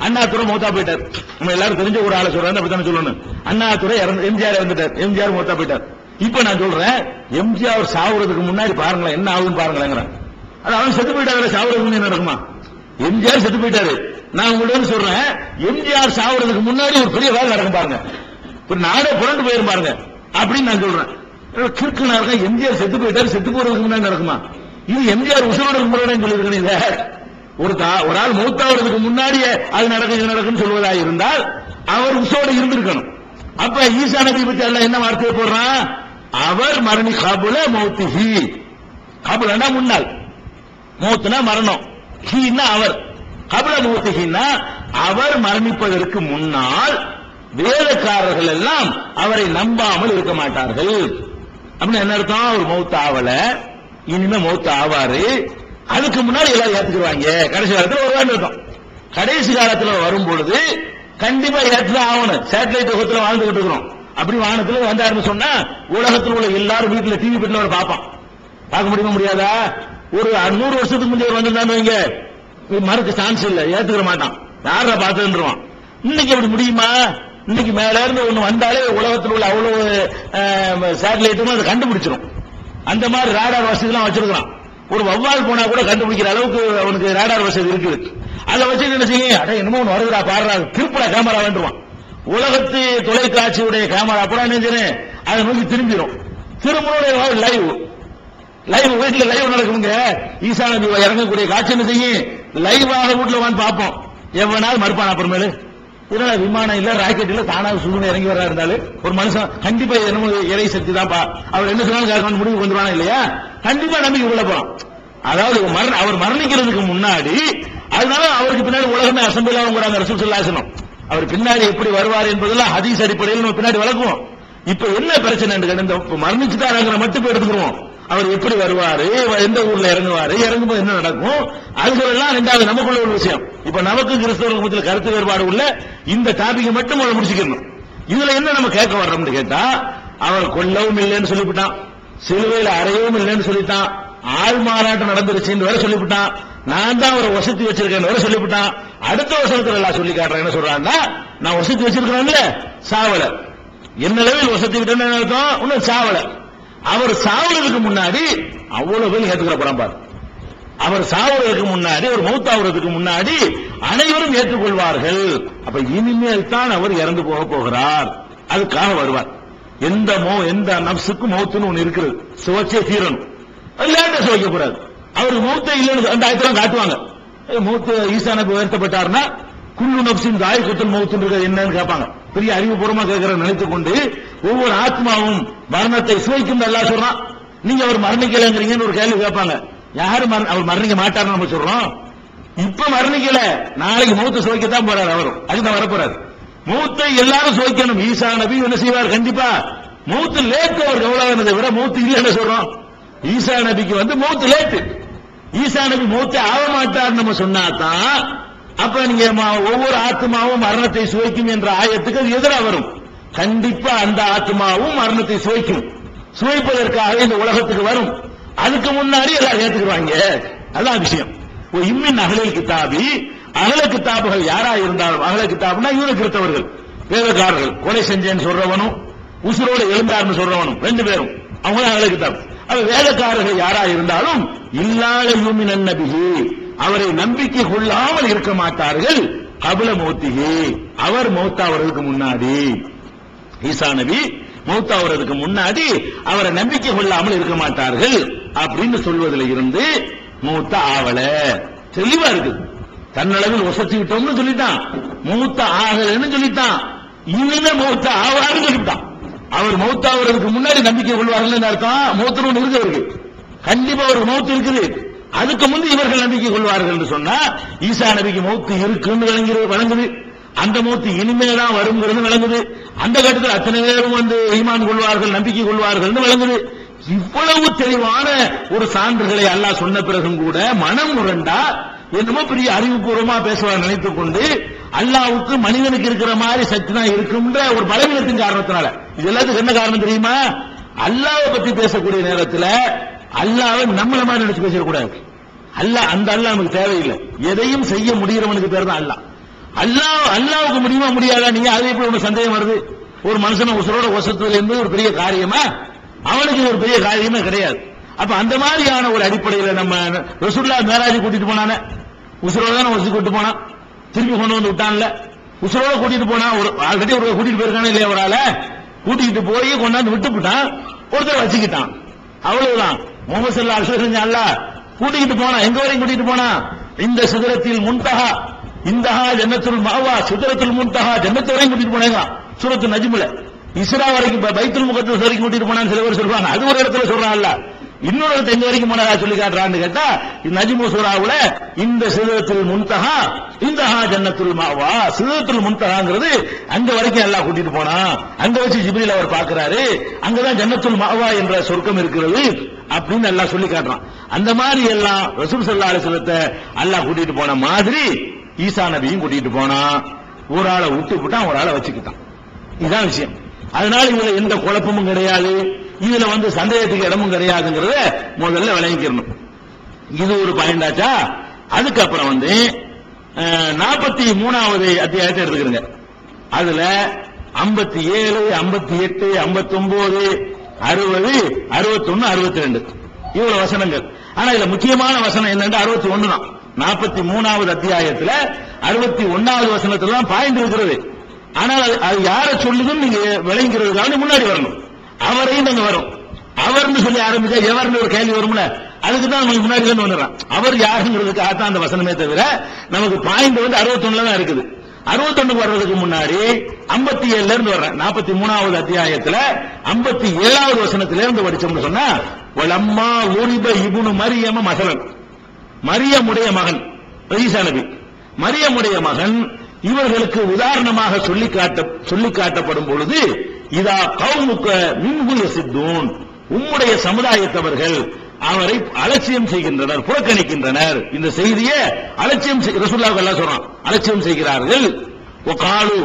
அண்ணாதுரை மூத்தா போயிட்டார். நம்ம எல்லாரும் தெரிஞ்ச ஒரு ஆளை சொல்றாங்க, அப்படித்தானே சொல்லணும். அண்ணாதுரை எம்ஜிஆர் இறந்துட்டார், எம்ஜிஆர் மூத்தா போயிட்டார். இப்ப நான் சொல்றேன், எம்ஜிஆர் சாவுறதுக்கு முன்னாடி பாருங்களேன் என்ன ஆகுதுன்னு பாருங்களேன். அது அவன் செத்து போயிட்டாரு, சாவுறதுக்கு முன்னாடி நடக்குமா? எம்ஜிஆர் செத்து போயிட்டாரு. நான் உங்கள்ட்ட சொல்றேன், எம்ஜிஆர் சாவுறதுக்கு முன்னாடி ஒரு பெரிய வேலை நடக்கும் பாருங்க, ஒரு நாடே புரண்டு போயிரும் பாருங்க அப்படின்னு நான் சொல்றேன். கிறுக்குனா இருக்க, எம்ஜிஆர் செத்து போயிட்டாரு, செத்து போறதுக்கு முன்னாடி நடக்குமா? இது எம்ஜிஆர் உசுரோட முன்னாடி சொல்லியிருக்கேன். ஒரு ஆள் மௌத்தாவதுக்கு முன்னாடியே அது நடக்குன்னு சொல்வதாக இருந்தால் அவர் உசோட இருந்திருக்கணும். அப்ப ஈசா நபி பத்தி எல்லாம் என்ன வார்த்தையை போடுறான்? அவர் மரணி கபுல மௌத்திஹி, கபுலன்னா முன்னாள், மௌத்துனா மரணம், ஹீனா அவர், கபுல மௌத்திஹின்னா அவர் மரணிப்பதற்கு முன்னால் வேதக்காரர்கள் எல்லாம் அவரை நம்பாமல் இருக்க மாட்டார்கள். அப்படின்னு என்ன அர்த்தம்? அவர் மௌத்த ஆவல, இனிமே மௌத்த ஆவாரு, அதுக்கு முன்னாடி எல்லாரும் ஏத்துக்குவாங்க. கடைசி காலத்தில் ஒரு வேண்டும், கடைசி காலத்தில் வரும் பொழுது கண்டிப்பா ஏற்றுதான் ஆகணும். சேட்டலைட் யுகத்தில் வாழ்ந்துகிட்டு இருக்கிறோம். அப்படி வானத்தில் வந்தாருன்னு சொன்னா உலகத்தில் உள்ள எல்லாரும் வீட்டுல டிவி பெட்டில் ஒரு பார்ப்பான். பார்க்க முடியுமா? முடியாதா? ஒரு 100 வருஷத்துக்கு முந்தைய வந்திருந்தான்னு வைங்க, மறுக்க சான்ஸ் இல்ல, ஏத்துக்கிற மாட்டான், யார பார்த்துருவான். இன்னைக்கு அப்படி முடியுமா? இன்னைக்கு மேல இருந்து ஒண்ணு வந்தாலே உலகத்தில் உள்ள அவ்வளவு சேட்டலைட்டும் அதை கண்டுபிடிச்சிடும். அந்த மாதிரி ரேடார் வசதி எல்லாம் வச்சிருக்கான். ஒரு வவ்வால் போனா கூட கண்டுபிடிக்கிற அளவுக்கு அவனுக்கு ரேடார் வசதி இருக்குது. அதை வச்சு என்ன செய்யும், அட என்னமோ ஒன்று வருகிறா பாடுறா, திருப்பட கேமரா வேண்டுவான். உலகத்து தொலைக்காட்சியுடைய கேமரா கூட என்ன அதை நோக்கி திரும்பிடும். திரும்ப லைவ் வீட்டுல லைவ் நடக்குங்க. ஈசா நபி இறங்கக்கூடிய காட்சி என்ன செய்யும், லைவாக வீட்டுல வந்து பார்ப்போம். எவ்வளவு மறுப்பான். அப்புறமேலு இதனால விமானம் இல்ல, ராக்கெட் இல்ல, தானாக சுடுன இறங்கி வர்றா இருந்தாலும் ஒரு மனுஷன் கண்டிப்பா என்னமோ இறை சக்தி தான் அவர் என்ன சொன்னாலும் முடிவு வந்துருவானா இல்லையா? கண்டிப்பா நம்பிக்கை உள்ள போறான். அதாவது அவர் மரணிக்கிறதுக்கு முன்னாடி, அதனால அவருக்கு பின்னாடி உலகமே அசம்பிளாக ரசூல் ஸல்லல்லாஹு அலைஹி வஸல்லம் அவர் பின்னாடி எப்படி வருவார் என்பதெல்லாம் ஹதீஸ் அடிப்படையில் நம்ம பின்னாடி வளர்க்குவோம். இப்ப என்ன பிரச்சனை, மரணிச்சுட்டாருங்கிற மட்டும் எடுத்துக்கிறோம். அவர் எப்படி வருவாரு, எந்த ஊர்ல இறங்குவாரு, இறங்கும்போது என்ன நடக்கும், அதுகளெல்லாம் ரெண்டாவது நமக்குள்ள ஒரு விஷயம். இப்ப நமக்கு கிறிஸ்தவர்களுக்கு மத்தியில் கருத்து வேறுபாடு உள்ள இந்த டாபிக் மட்டும் முடிச்சுக்கணும். இதுல என்ன நம்ம கேட்க வர்றோம்னு கேட்டா, அவர் கொல்லவும் இல்லைன்னு சொல்லிவிட்டான், சிலுவையில் அறையவும் இல்லைன்னு சொல்லிட்டான், ஆள் மாறாட்டம் நடந்துருச்சுன்னு வேற சொல்லிவிட்டான், நான் தான் அவரை வசதி வச்சிருக்கேன்னு வேற சொல்லிவிட்டான். அடுத்த வசனத்துல எல்லாம் சொல்லி காட்டுறேன். என்ன சொல்றான்னா, நான் வசதி வச்சிருக்கிறேன்ல, சாவல, என்னளவில் வசதி விட்டேன்னு அர்த்தம், இன்னும் சாவல. அவர் சாவறதுக்கு முன்னாடி அவ்வளவு பேர் ஏற்றுக்கிற படம் பாரு. அவர் சாவறதுக்கு முன்னாடி, அவர் மௌத்தாவதுக்கு முன்னாடி அனைவரும் ஏற்றுக்கொள்வார்கள். அப்ப இனிமேல் தான் அவர் இறந்து போகிறார், அதுக்காக வருவார். எந்த நப்சுக்கும் மௌத்துன்னு ஒண்ணு இருக்கிறது, சுவச்சே தீரணும், லேட்டா சுவைக்க கூடாது. அவருக்கு மௌத்தே இல்லைன்னு அந்த ஆயத்தெல்லாம் காட்டுவாங்க. மௌத்து ஈசா நபி உயர்த்தப்பட்டார்னா குல்லு நப்சின் தாயிகத்துல் மௌத்துன்றது என்னன்னு கேட்பாங்க. பெரிய அறிவுபூர்வமா கேட்கிற நினைத்துக் கொண்டு ஒவ்வொரு ஆத்மாவும் மரணத்தை சுவைக்கும் அல்லாஹ் சொல்றான். நீங்க அவர் மரணிக்கலங்கிறீங்கன்னு ஒரு கேள்வி கேட்பாங்க. யாரு அவர் மரணிக்க மாட்டார்னு நம்ம சொல்றோம். இப்ப மரணிக்கல, நாளைக்கு மௌத்து சுவைக்கத்தான் போறாரு, அவரும் அதுதான் வரப்போறாரு. மௌத்தை எல்லாரும் சுவைக்கணும். ஈசா நபி என்ன செய்வார், கண்டிப்பா மௌத்து லேட். அவர் எவ்வளவு விட மௌத்து இல்லைன்னு சொல்றோம். ஈசா நபிக்கு மௌத்து லேட்டு. ஈசா நபி மௌத்தை ஆக மாட்டார் நம்ம சொன்னாதான், அப்ப நீங்க ஒவ்வொரு ஆத்மாவும் மரணத்தை சுவைக்கும் என்ற ஆயத்துக்கு அது எதிராக வரும். கண்டிப்பா அந்த ஆத்மாவும் மரணத்தை சுவைக்கும், சுவைப்பதற்காக இந்த உலகத்துக்கு வரும். அதுக்கு முன்னாடி எல்லாம் ஏத்துக்குவாங்க, அதான் விஷயம். இம்மின் அகலில் கிதாபி, அகல கிதாபுகள் யாரா இருந்தாலும், அகல கிதாப்னா இவனுக்கு இருந்தவர்கள் வேதக்காரர்கள், கொலை செஞ்சேன்னு சொல்றவனும் உசுரோடு எழுந்தார்னு சொல்றவனும் ரெண்டு பேரும் அவங்க அகல கிதாப். வேதக்காரர்கள் யாரா இருந்தாலும் இல்லாத யூமின் நபிஹி, அவரை நம்பிக்கை கொள்ளாமல் இருக்க மாட்டார்கள். கபல மௌத்திஹி, அவர் மௌத்தாவதற்கு முன்னாடி, ஈசா நபி மௌத்தாவதற்கு முன்னாடி அவரை நம்பிக்கை கொள்ளாமல் இருக்க மாட்டார்கள் அப்படின்னு சொல்வதில் இருந்து மூத்த ஆவல தெளிவா இருக்குது. தன்னளவில் ஒசத்தி விட்டோம்னு சொல்லிட்டான், மூத்த ஆகலன்னு சொல்லிட்டான், இனிமே மௌத்த ஆவாருன்னு சொல்லிட்டான். அவர் மௌத்தாவதற்கு முன்னாடி நம்பிக்கை கொள்வார்கள் அர்த்தம். மௌத்தரும் இருக்கு, கண்டிப்பா ஒரு மௌத்து இருக்குது, அதுக்கு முன்பு இவர்கள் நம்பிக்கை கொள்வார்கள் என்று சொன்னா ஈசா நபிக்கு மௌத்து இருக்குன்னு வழங்குது. அந்த மௌத்து இனிமேதான் வருங்கிறது விளங்குது. அந்த கட்டத்தில் அத்தனை பேரும் ஈமான் கொள்வார்கள், நம்பிக்கை கொள்வார்கள் விளங்குது. இவ்வளவு தெளிவான ஒரு சான்றுகளை அல்லாஹ் சொன்ன பிறகும் கூட மனம் முரண்டா என்னமோ பெரிய அறிவுபூர்வமா பேசுவார் நினைத்துக் கொண்டு, அல்லாஹ்வுக்கு மனிதனுக்கு இருக்கிற மாதிரி சக்தி தான் இருக்குன்ற ஒரு பலவீனத்தின் காரணத்தினால. இது எல்லாத்துக்கும் என்ன காரணம் தெரியுமா? அல்லாஹ்வை பத்தி பேசக்கூடிய நேரத்தில் அல்லாஹ்வை நம்மள மாதிரி நினைச்சு பேசக்கூடாது. அல்லாஹ் அந்த அல்லாஹ் நமக்கு தேவையில்லை. எதையும் செய்ய முடிகிறவனுக்கு பேர் தான் அல்லாஹ். அல்லாஹ்வுக்கு முடியுமா முடியாதா? நீங்க அது எப்படி ஒரு சந்தேகம் வருது? ஒரு மனுஷனை உசுரோட வசத்துல இருந்து ஒரு பெரிய காரியமா? அவனுக்கு ஒரு பெரிய காரியமே கிடையாது. அப்ப அந்த மாதிரியான ஒரு அடிப்படையில் நம்ம ரசூலுல்லாஹ் மேராஜ் கூட்டிட்டு போனானே, உசுரோட தானே வசதி கூட்டிட்டு போனான், திருப்பி கொண்டு வந்து விட்டான்ல. உசுரோட கூட்டிட்டு போனா, ஒரு ஆல்ரெடி ஒரு கூட்டிட்டு போயிருக்கானே இல்லையா, ஒரு ஆளை கூட்டிட்டு போய் கொண்டாந்து விட்டு விட்டான், ஒருத்தர் வச்சுக்கிட்டான், அவ்வளவுதான். முகமது ஸல்லல்லாஹு அலைஹி வஸல்லம் அல்லாஹ் கூட்டிட்டு போனா, எங்க வரையும் கூட்டிட்டு போனா, இந்த சிதறத்தில் முன்தஹா, இந்தஹா ஜன்னத்துல் மஅவா, சிதறத்துல் முன்தஹா ஜன்னத்து வரையும் கூட்டிட்டு போனாங்க. சூரத்து நஜ்ம்ல இஸ்ரா வரைக்கும், பைத்துல் முகத்தஸ் வரைக்கும் கூட்டிட்டு போனான்னு சில பேர் சொல்றாங்க. அது ஒரு இடத்துல சொல்றான் அல்லாஹ். இன்னொரு இடத்துல எங்க வரைக்கும் போனதா சொல்லி காட்டுறான்னு கேட்டா, நஜ்மு சூராவுல இந்த சிதறத்துல் முன்தஹா இந்தஹா ஜன்னத்துல் மஅவா, சிதறத்துல் முன்தஹாங்கிறது அங்க வரைக்கும் அல்லாஹ் கூட்டிட்டு போனா, அங்க வச்சு ஜிப்ரீல் அவர் பார்க்கிறாரு, அங்கதான் ஜன்னத்துல் மஅவா என்ற சொர்க்கம் இருக்கிறது அப்படின்னு அல்லாஹ் சொல்லி காட்டுறான். அந்த மாதிரி எல்லாம் ரசூல் ஸல்லல்லாஹு அலைஹி வஸல்லத்தை அல்லாஹ் கூட்டிட்டு போன மாதிரி ஈசா நபியும் கூட்டிட்டு போனா, ஒரு ஆளை விட்டு விட்டான், ஒரு ஆளை வச்சுக்கிட்டான். இதுதான் விஷயம். அதனால இதுல எந்த குழப்பமும் கிடையாது, இதுல சந்தேகத்துக்கு இடமும் கிடையாதுங்கிறத முதல்ல விளங்கிக்கணும். இது ஒரு பாயிண்ட் ஆச்சா. அதுக்கப்புறம் 43வது அத்தியாயத்தை எடுத்துக்கிறங்க. அதுல 57, 58, 59, 60, 61, 62 இவ்வளவு வசனங்கள். ஆனா இதுல முக்கியமான வசனம் என்னன்னா 61 தான். 43வது அத்தியாயத்துல 61வது வசனத்துல தான் பாயிண்ட் இருக்கிறது. ஆனால் அது யாரை சொல்லுதுன்னு நீங்க விளங்கிறதுக்காக முன்னாடி வரணும். அவரையும் நாங்க வரும், அவர்னு சொல்லி ஆரம்பிச்சா எவர்னு ஒரு கேள்வி வரும்ல, அதுக்கு தான் நமக்கு முன்னாடி தான் வந்துடுறான். அவர் யாருங்கிறதுக்காக தான் அந்த வசனமே தவிர நமக்கு பாயிண்ட் 61ல தான் இருக்குது. 61 வர்றதுக்கு முன்னாடி 57ல இருந்து வர்றேன். 43வது அத்தியாயத்துல 57வது வசனத்தில இருந்து படிச்சோம்னு சொன்னா, வலம்மா ஊரிப இப்னு மரியம மஸலன், மரியமுடைய மகன் ஈசா நபி, மரியமுடைய மகன் இவர்களுக்கு உதாரணமாக சொல்லி காட்டப்படும் பொழுது, இதா கௌமுக மின்ஹு யஸித்தூன், உம்முடைய சமுதாயத்தவர்கள் அவரை அலட்சியம் செய்கின்றனர், புறக்கணிக்கின்றனர். இந்த செய்தியை அலட்சியம் ரசூலுல்லாஹ் அல்லாஹ் சொல்றான், அலட்சியம் செய்கிறார்கள். வகாலு,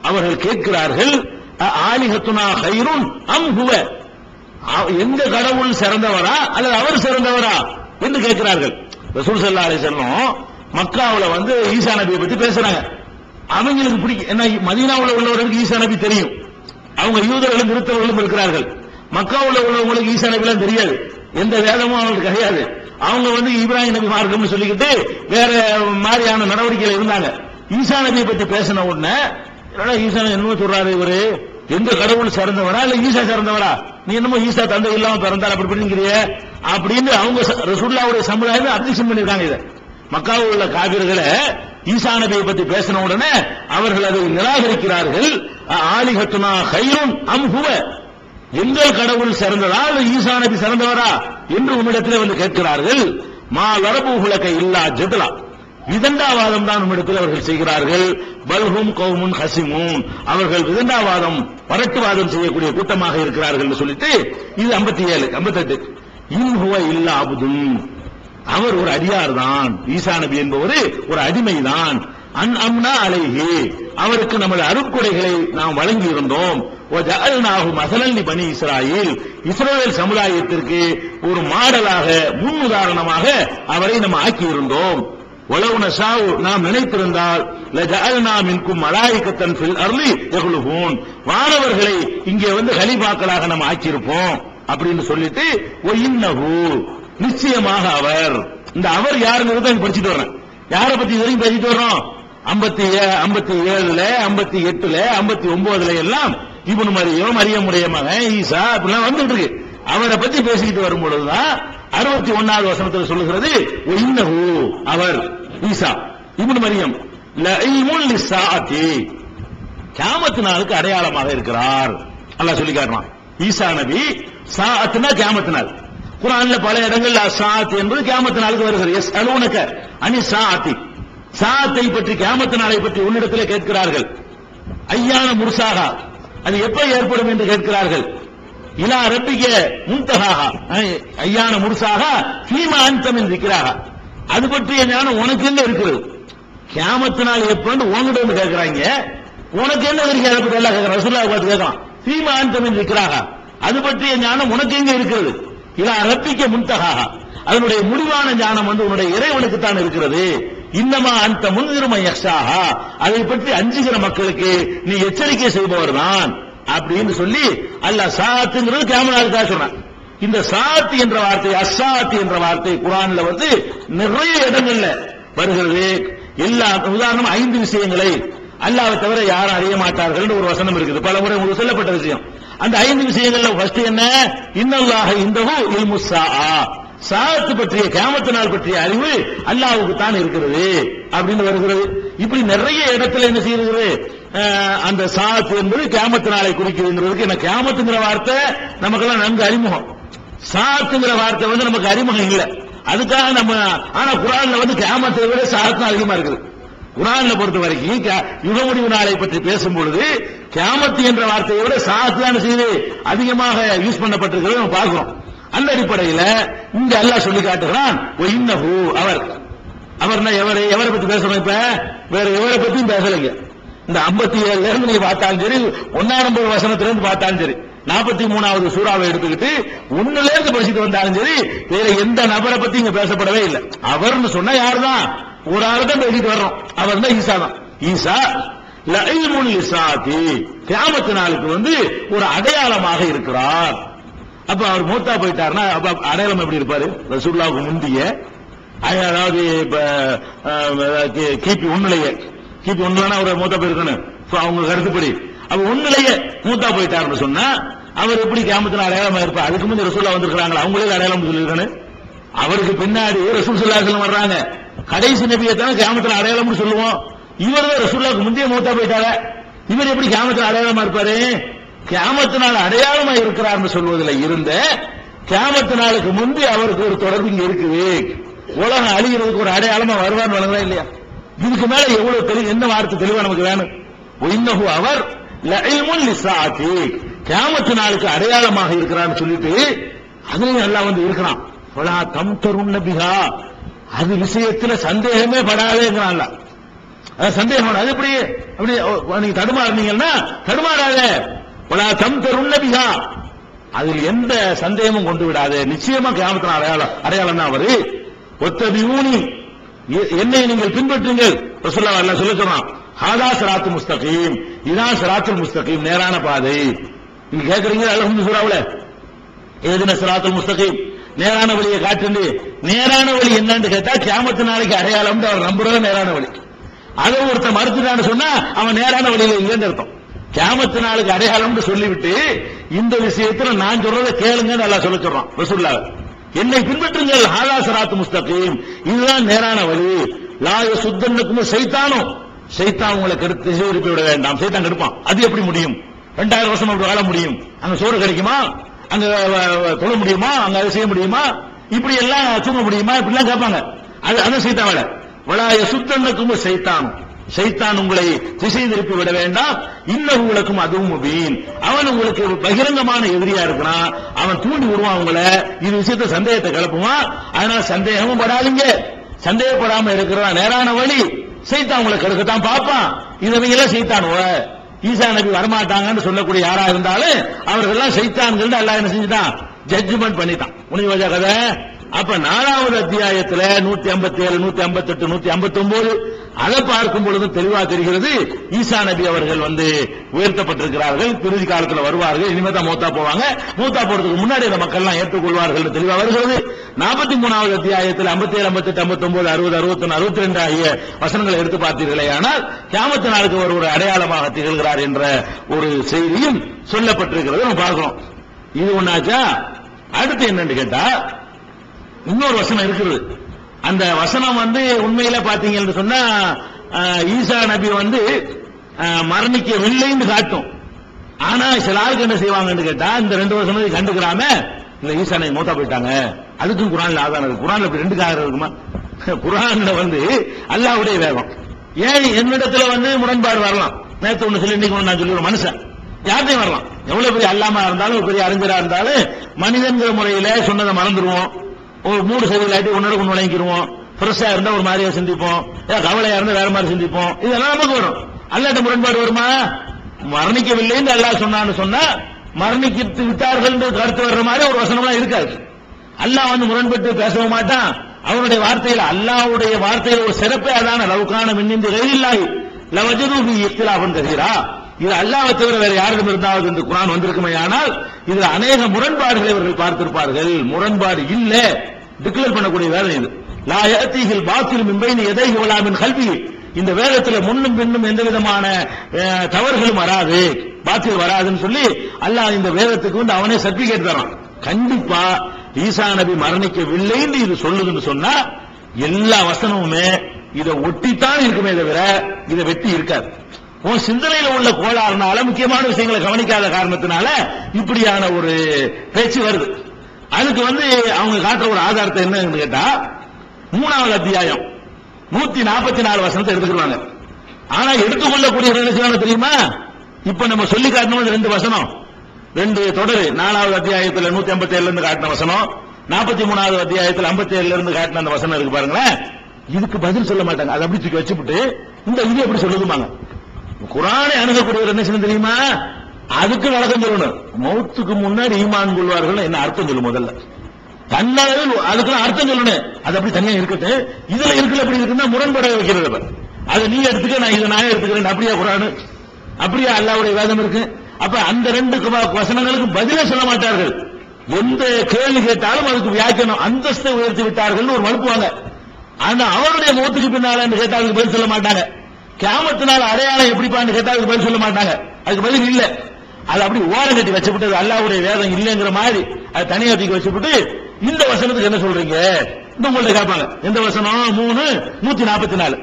அவர்கள் கேட்கிறார்கள், ஆலிஹத்துனா கைருன் அம் ஹுவ, எங்க கடவுள் சிறந்தவரா அல்லது அவர் சிறந்தவரா என்று கேட்கிறார்கள். ரசூல் ஸல்லல்லாஹு அலைஹி வஸல்லம் மக்காவுல வந்து ஈசா நபியை பத்தி பேசுறாங்க. அவங்களுக்கு பிடிக்கும், என்ன மதீனாவுல உள்ளவர்களுக்கு ஈசா நபி தெரியும், அவங்க யூதர்களும் கிறிஸ்தவர்களும் இருக்கிறார்கள். மக்காவுல உள்ளவங்களுக்கு ஈசா நபிலாம் தெரியாது, எந்த வேதமும் அவங்களுக்கு கிடையாது. அவங்க வந்து இப்ராஹிம் நபி மார்க்கம்னு சொல்லிக்கிட்டு வேற மாதிரியான நடவடிக்கைகள் இருந்தாங்க. ஈசா நபியை பத்தி பேசின உடனே ஈசா என்னமோ சொல்றாரு, இவரு எந்த கடவுள் சிறந்தவரா இல்ல ஈசா சிறந்தவரா, நீ என்னமோ ஈசா தந்தை இல்லாம பிறந்தார் அப்படி பண்ணிக்கிறிய அப்படின்னு அவங்க ரசூலுல்லாஹ்வுடைய சமுதாயம் அப்ஜெக்ஷன் பண்ணிருக்காங்க. இதை மக்காவில் உள்ள காபிர்களை ஈசா நபியை பத்தி பேசின உடனே அவர்கள் அதை நிராகரிக்கிறார்கள். ஆலிஹத்துனா கைருன் அம் ஹுவ, எங்கள் கடவுள் சிறந்ததா இல்ல ஈசா நபி சிறந்தவரா என்று உம்மிடத்தில் வந்து கேட்கிறார்கள். மா லரபுஹுலக இல்லா ஜத்லா, விதண்டாவாதம் தான் உம்மிடத்தில் அவர்கள் செய்கிறார்கள். பல்ஹும் கௌமுன் ஹசிமூன், அவர்கள் விதண்டாவாதம் பரட்டுவாதம் செய்யக்கூடிய கூட்டமாக இருக்கிறார்கள் என்று சொல்லிட்டு இது 57 58 இன் ஹுவ இல்லா அப்துன், அவர் ஒரு அடியார் தான், ஈசா நபி என்பவர் ஒரு அடிமைதான். அன் அம்னா அலைஹி, அவருக்கு நமது அருட்கொடைகளை நாம் வழங்கி இருந்தோம். வஜஅல்நாஹு மஸலன் லிபனி இஸ்ராயீல், இஸ்ரவேல் சமுதாயத்திற்கு ஒரு மாடலாக முன் உதாரணமாக அவரை நாம் ஆக்கி இருந்தோம். வலவ் நஷாஉ, நாம் நினைத்திருந்தால் லஜஅல்னா மின்கும் மலாயிகத்தன் ஃபில் அர்லி யஹ்லுஹூன், வானவர்களை இங்கே வந்து கலீஃபாக்களாக நாம் ஆக்கியிருப்போம் அப்படின்னு சொல்லிட்டு வ இன்னஹு, நிச்சயமாக அவர், இந்த அவர் யாருங்கிறத படிச்சுட்டு வர்றேன். யாரை பத்தி வரைக்கும் பேசிட்டு வர்றோம்? 57ல 58ல 59ல எல்லாம் இப்னு மரியம், மரியமுடைய மகன் ஈசா அப்படிலாம் வந்துட்டு இருக்கு. அவரை பத்தி பேசிக்கிட்டு வரும் பொழுதுதான் 61வது வசனத்தில் சொல்லுகிறது இன்னஹு, அவர் ஈசா இப்னு மரியம் லஇல்முன் லிஸ்ஸாஅத்தி, கியாமத் நாளுக்கு அடையாளமாக இருக்கிறார். அல்லாஹ் சொல்லி காட்டுறான். ஈசா நபி சாஅத்னா கியாமத் நாள். குர்ஆன்ல பல இடங்கள்ல சாஅத் என்பது கியாமத் நாளுக்கு வருகிறது. யஸ்அலூனக அனி சாஅத்தி, சாஅத்தை பற்றி கியாமத் நாளை பற்றி உன்னிடத்திலே கேட்கிறார்கள். ஐயான முர்சாஹா, அது எப்ப ஏற்படும் என்று கேட்கிறார்கள். இலா ரப்பிக முன்தஹாஹா, ஐயான முர்சாஹா ஃபீமா அன்த மின் திக்ராஹா, அது பற்றிய ஞானம் உனக்கு என்ன இருக்கிறது? கியாமத் நாள் எப்பன்னு உன்கிட்ட வந்து கேட்கிறாங்க. உனக்கு என்ன இருக்கு? அதை பற்றி எல்லாம் கேட்கிறான். ரசூலுல்லாஹ் பார்த்து கேட்கலாம். ஃபீமா அன்த மின் திக்ராஹா, அது பற்றிய ஞானம் உனக்கு எங்க இருக்கிறது? இலா ரப்பிக முன்தஹாஹா, அதனுடைய முடிவான ஞானம் வந்து உன்னுடைய இறைவனுக்கு தான் இருக்கிறது. இன்னமா அந்த முன்திரும யக்ஷாஹா, அதை பற்றி அஞ்சுகிற மக்களுக்கு நீ எச்சரிக்கை செய்பவர் தான் அப்படின்னு சொல்லி அல்லாஹ் சாத்துங்கிறது கியாமத் நாளுக்காக சொன்னான். இந்த சாத் என்ற வார்த்தை, அஸ்ஸாத் என்ற வார்த்தை குர்ஆன்ல வந்து நிறைய இடங்கள்ல வருகிறது. எல்லா உதாரணம் 5 விஷயங்களை அல்லாஹ்வை தவிர யாரும் அறிய மாட்டார்கள் ஒரு வசனம் இருக்குது, பல முறை உங்களுக்கு சொல்லப்பட்ட விஷயம். அந்த 5 விஷயங்கள்ல ஃபர்ஸ்ட் என்ன? இன்னல்லாஹ இன்தஹு இல்முஸ் ஸாஆ, சாத் பற்றிய கியாமத் நாள் பற்றிய அறிவு அல்லாஹ்வுக்கு தான் இருக்கிறது அப்படின்னு வருகிறது. இப்படி நிறைய இடத்துல என்ன செய்கிறது? அந்த சாத் என்பது கியாமத் நாளை குறிக்கிறதுங்கிறதுக்கு என்ன, கியாமத்துங்கிற வார்த்தை நமக்கெல்லாம் நன்கு அறிமுகம், சாத்துங்கிற வார்த்தை வந்து நமக்கு அறிமுகம் இல்லை. அதுக்காக நம்ம, ஆனா குர்ஆன்ல வந்து கியாமத்தை விட சாத் அதிகமா இருக்குது. குர்ஆன்ல பொறுத்த வரைக்கும் யுக முடிவு நாளை பற்றி பேசும் பொழுது கியாமத் என்ற வார்த்தையை விட சாத் தான் செய்து அதிகமாக யூஸ் பண்ணப்பட்டிருக்கிறது நம்ம பார்க்கிறோம். அந்த அடிப்படையில் இங்க அல்லாஹ் சொல்லி காட்டுகிறான் இன்னஹு, அவர், அவர்னா எவரை பத்தி பேசணும்? இப்ப வேற எவரை பத்தியும் பேசலைங்க. இந்த 57ல இருந்து நீங்க பார்த்தாலும் சரி, 1ஆம் நம்பர் வசனத்திலிருந்து பார்த்தாலும் சரி, 43வது சூறாவை எடுத்துக்கிட்டு 1ல இருந்து படிச்சுட்டு வந்தாலும் சரி, வேற எந்த நபரை பத்தி இங்க பேசப்படவே இல்லை. அவர்னு சொன்னா யாருதான்? ஒரு ஆள் தான் பேசிட்டு வர்றோம், அவர் தான் ஈசா தான். ஈசா லஇல்முன் லிஸ்ஸாஅத்தி, கியாமத் நாளுக்கு வந்து ஒரு அடையாளமாக இருக்கிறார். அப்ப அவர் மூத்தா போயிட்டாருன்னா அப்ப அடையாளம் எப்படி இருப்பாரு? ரசூலுல்லாஹ்வுக்கு முந்திய, அதாவது கிபி 1லயே, கிபி 1லனா அவர் மூத்தா போயிருக்கணும் அவங்க கருத்துப்படி. அப்ப 1லயே மூத்தா போயிட்டாருன்னு சொன்னா அவர் எப்படி கியாமத்துல அடையாளமா இருப்பார்? அதுக்கு முந்தைய ரசூலுல்லாஹ் வந்திருக்காங்களா, அவங்களே அடையாளம் சொல்லியிருக்கணும். அவருக்கு பின்னாடி ரசூல் ஸல்லல்லாஹு அலைஹி வஸல்லம் வர்றாங்க, கடைசி நபியை தான் கியாமத்துல அடையாளம்னு சொல்லுவோம். இவர் தான் ரசூலுல்லாஹ்வுக்கு முந்தைய மூத்தா போயிட்டாரு, இவர் எப்படி கியாமத்துல அடையாளமா இருப்பாரு? கியாமத் நாள் அடையாளமா இருக்கிறார்னு சொல்வதில் இருந்த கியாமத் நாளுக்கு முந்தி அவருக்கு ஒரு தொடர்பு இங்க இருக்குது. உலகம் அழிகிறதுக்கு ஒரு அடையாளமா வருவான்னு வழங்குறா இல்லையா? இதுக்கு மேல எவ்வளவு தெளிவு, என்ன வார்த்தை தெளிவா நமக்கு வேணும்? இன்னஹு, அவர் லஇல்முன் லிஸ்ஸாஅத்தி, கியாமத் நாளுக்கு அடையாளமாக இருக்கிறான்னு சொல்லிட்டு அதுலயும் அல்லாஹ் வந்து இருக்கிறான். ஃபலா தம்தருன் பிஹா, அது விஷயத்துல சந்தேகமே படாதேங்கிறான். சந்தேகம் அது எப்படி? அப்படி நீங்க தடுமாறுனீங்கன்னா தடுமாறாத, வலா தம்தருன் பிஹா, அதில் எந்த சந்தேகமும் கொண்டு விடாது, நிச்சயமா கியாமத்தின் அடையாளம் தான் அவரு. ஒத்தபியூனி, என்னை நீங்கள் பின்பற்றுங்கள். ரசூலுல்லாஹ் அல்லாஹ் சொல்ல சொல்றான், ஹாதா சிராத்துல் முஸ்தகீம், இதான் சிராத்துல் முஸ்தகீம், நேரான பாதை. நீங்க கேக்குறீங்க அல்ஹம்து சூராவுல ஏதுன சிராத்துல் முஸ்தகீம், நேரான வழியை காட்டுண்டு. நேரான வழி என்னன்னு கேட்டா கியாமத்து நாளைக்கு அடையாளம் அவர் நம்புறது நேரான வழி. அதை ஒருத்தன் மறுத்துட்டான்னு சொன்னா அவன் நேரான வழியில இல்லைன்னு அர்த்தம். கியாமத்து நாளுக்கு அடையாளம்னு சொல்லிவிட்டு இந்த விஷயத்துல நான் சொல்றதை கேளுங்கன்னு அல்லாஹ் சொல்ல சொல்றான் ரசூலுல்லாஹ். என்னை பின்பற்றுங்கள், ஹாதா சிராத்துல் முஸ்தகீம், இதுதான் நேரான வழி. லா யசுத்தன்னக்கும் ஷைத்தானும், ஷைத்தான் உங்களை கெடுத்து திசை திருப்பி விட வேண்டாம். ஷைத்தான் கெடுப்பான். அது எப்படி முடியும்? 2000 வருஷம் அப்படி வாழ முடியும்? அங்க சோறு கிடைக்குமா? அங்க தொழ முடியுமா? அங்க அதை செய்ய முடியுமா? இப்படி எல்லாம் தூங்க முடியுமா? இப்படி எல்லாம் கேட்பாங்க. அது ஷைத்தான் வேலை. வலா யசுத்தன்னக்கும் ஷைத்தானும், ஷைத்தான் உங்களை திசை திருப்பி விட வேண்டாம். இன்னஹு லக்கும் அதுவும் முபீன், அவன் உங்களுக்கு பகிரங்கமான எதிரியா இருக்கிறான். அவன் தூண்டி விடுவான் உங்களை, இது விஷயத்த சந்தேகத்தை கிளப்புவான். அதனால சந்தேகமும் படாதீங்க. சந்தேகப்படாம இருக்கிற நேரான வழி ஷைத்தான் உங்களை கெடுக்கத்தான் பார்ப்பான். இதெல்லாம் ஷைத்தான். ஈசா நபி வரமாட்டாங்கன்னு சொல்லக்கூடிய யாரா இருந்தாலும் அவர்கள்லாம் ஷைத்தான்கள் அல்லாஹ் என்ன செஞ்சுட்டான்? ஜட்ஜ்மெண்ட் பண்ணிட்டான். முடிஞ்சு வச்ச கதை. அப்ப 4வது அத்தியாயத்துல 157, 158, 159 அதை பார்க்கும் பொழுது தெளிவா தெரிகிறது ஈசா நபி அவர்கள் உயர்த்தப்பட்டிருக்கிறார்கள். பிறகு காலத்தில் வருவார்கள். இனிமே தான் மூத்தா போவாங்க. மூத்தா போறதுக்கு முன்னாடி அந்த மக்கள் எல்லாம் ஏற்றுக்கொள்வார்கள் தெளிவா வருகிறது. 43வது அத்தியாயத்தில் 57, 58, 59, 60, 61, 62 ஆகிய வசனங்களை எடுத்து பார்த்தீர்களே ஆனால் கியாமத்து நாளுக்கு ஒரு அடையாளமாக திகழ்கிறார் என்ற ஒரு செய்தியும் சொல்லப்பட்டிருக்கிறது நம்ம பார்க்கிறோம். இது ஒண்ணாச்சா. அடுத்து என்னன்னு கேட்டா இன்னொரு வசனம் இருக்குது. அந்த வசனம் உண்மையில பாத்தீங்கன்னு சொன்னா ஈசா நபி மரணிக்கவில்லைன்னு காட்டும். ஆனா சில ஆளுக்கு என்ன செய்வாங்கன்னு கேட்டா இந்த 2 வசனத்தை கண்டுக்கிறாம இல்ல ஈசா நபி மூத்தா போயிட்டாங்க, அதுக்கும் குர்ஆன்ல ஆதாரம் இருக்கு. குர்ஆன்ல இப்படி 2 காரணம் இருக்குமா? குர்ஆன்ல அல்லாஹ்வுடைய வேதம். ஏன் என்னிடத்துல முரண்பாடு வரலாம். நேத்து ஒண்ணு சொல்லி இன்னைக்கு ஒண்ணு நான் சொல்லி ஒரு மனுஷன் யார்ட்டையும் வரலாம். எவ்வளவு பெரிய அல்லாமா இருந்தாலும் பெரிய அறிஞரா இருந்தாலும் மனிதன்கிற முறையில சொன்னதை மறந்துடுவோம். ஒரு மூடு சரியில்லாட்டி ஒன்னோட ஒன்று விளங்கிடுவோம். ஃப்ரெஷ்ஷா இருந்தா ஒரு மாதிரியா சிந்திப்போம், கவலையா இருந்தா வேற மாதிரி சிந்திப்போம். இதெல்லாம் நமக்கு வரும். அல்லாஹ்ட்ட முரண்பாடு வருமா? மரணிக்கவில்லைன்னு அல்லாஹ் சொன்னான்னு சொன்னா மரணித்து விட்டார்கள் கருத்து வர்ற மாதிரி ஒரு வசனம்லாம் இருக்காது. அல்லாஹ் முரண்பட்டு பேசவும் மாட்டான். அவனுடைய வார்த்தையில அல்லாஹ்வுடைய வார்த்தையில ஒரு சிறப்பே அதான லவ்கான மின்னிந்து கையில்லாய் லவஜது இஃப்திலாஃபன் கஸீரா. இது அல்லாஹ்வை தவிர வேற யாரிடம் இருந்தாவது இந்த குர்ஆன் வந்திருக்குமே ஆனால் இதுல அநேக முரண்பாடுகளை இவர்கள் பார்த்திருப்பார்கள். முரண்பாடு இல்ல டிக்ளேர் பண்ணக்கூடிய வேலை இது. லா யஅதீஹில் பாத்தில் மின் பைனி யதைஹி வலா மின் கல்பிஹி. இந்த வேதத்துல முன்னும் பின்னும் எந்த விதமான தவறுகளும் வராது, பாத்தில் வராதுன்னு சொல்லி அல்லாஹ் இந்த வேதத்துக்கு அவனே சர்டிபிகேட் தரான். கண்டிப்பா ஈசா நபி மரணிக்கவில்லைன்னு இது சொல்லுதுன்னு சொன்னா எல்லா வசனமுமே இதை ஒட்டித்தான் இருக்குமே தவிர இதை வெட்டி இருக்காது. உன் சிந்தனையில உள்ள கோளாறுனால முக்கியமான விஷயங்களை கவனிக்காத காரணத்தினால இப்படியான ஒரு பேச்சு வருது. அதுக்கு அவங்க காட்டுற ஒரு ஆதாரத்தை என்னன்னு கேட்டா 3வது அத்தியாயம் 144 வசனத்தை எடுத்துக்கிறாங்க. ஆனா எடுத்துக்கொள்ளக்கூடிய என்ன தெரியுமா? இப்ப நம்ம சொல்லி காட்டணும் 2 வசனம், 2 தொடர். 4வது அத்தியாயத்தில் 157 இருந்து காட்டின வசனம், 43வது அத்தியாயத்தில் 57 இருந்து காட்டின அந்த வசனம் இருக்கு பாருங்களேன். இதுக்கு பதில் சொல்ல மாட்டாங்க. அதை அப்படி தூக்கி வச்சுட்டு இது எப்படி சொல்லுதுமாங்க. குர்ஆனை அணுகக்கூடியவர் என்ன செய்யணும் தெரியுமா? அதுக்கு விளக்கம் சொல்லணும். மௌத்துக்கு முன்னாடி ஈமான் கொள்வார்கள் என்ன அர்த்தம் சொல்லு. முதல்ல தன்னளவில் அதுக்கு அர்த்தம் சொல்லணும். அது அப்படி தனியா இருக்கட்டு. இதுல இருக்கல அப்படி இருக்குன்னா முரண்பட வைக்கிறது. அதை நீ எடுத்துக்க, நான் இதை நான் எடுத்துக்கிறேன். அப்படியா குர்ஆன்? அப்படியா அல்லாஹ்வுடைய வேதம் இருக்கு? அப்ப அந்த 2 வசனங்களுக்கு பதிலே சொல்ல மாட்டார்கள். எந்த கேள்வி கேட்டாலும் அதுக்கு வியாக்கியானம் அந்தஸ்தை உயர்த்தி விட்டார்கள் ஒரு மறுப்புவாங்க. ஆனா அவருடைய மௌத்துக்கு பின்னால கேட்டா அதுக்கு பதில் சொல்ல மாட்டாங்க. கியாமத்தினால அடையாளம் எப்படிப்பான்னு கேட்டா அதுக்கு பதில் சொல்ல மாட்டாங்க. அதுக்கு பதில் இல்ல. அது அப்படி ஓரம் கட்டி வச்சுவிட்டு அல்லாஹ்வுடைய வேதம் இல்லைங்கிற மாதிரி அது தனியா தூக்கி வச்சுவிட்டு இந்த வசனத்துக்கு என்ன சொல்றீங்க உங்கள்ட்ட கேட்பாங்க. எந்த வசனம்? 3:144.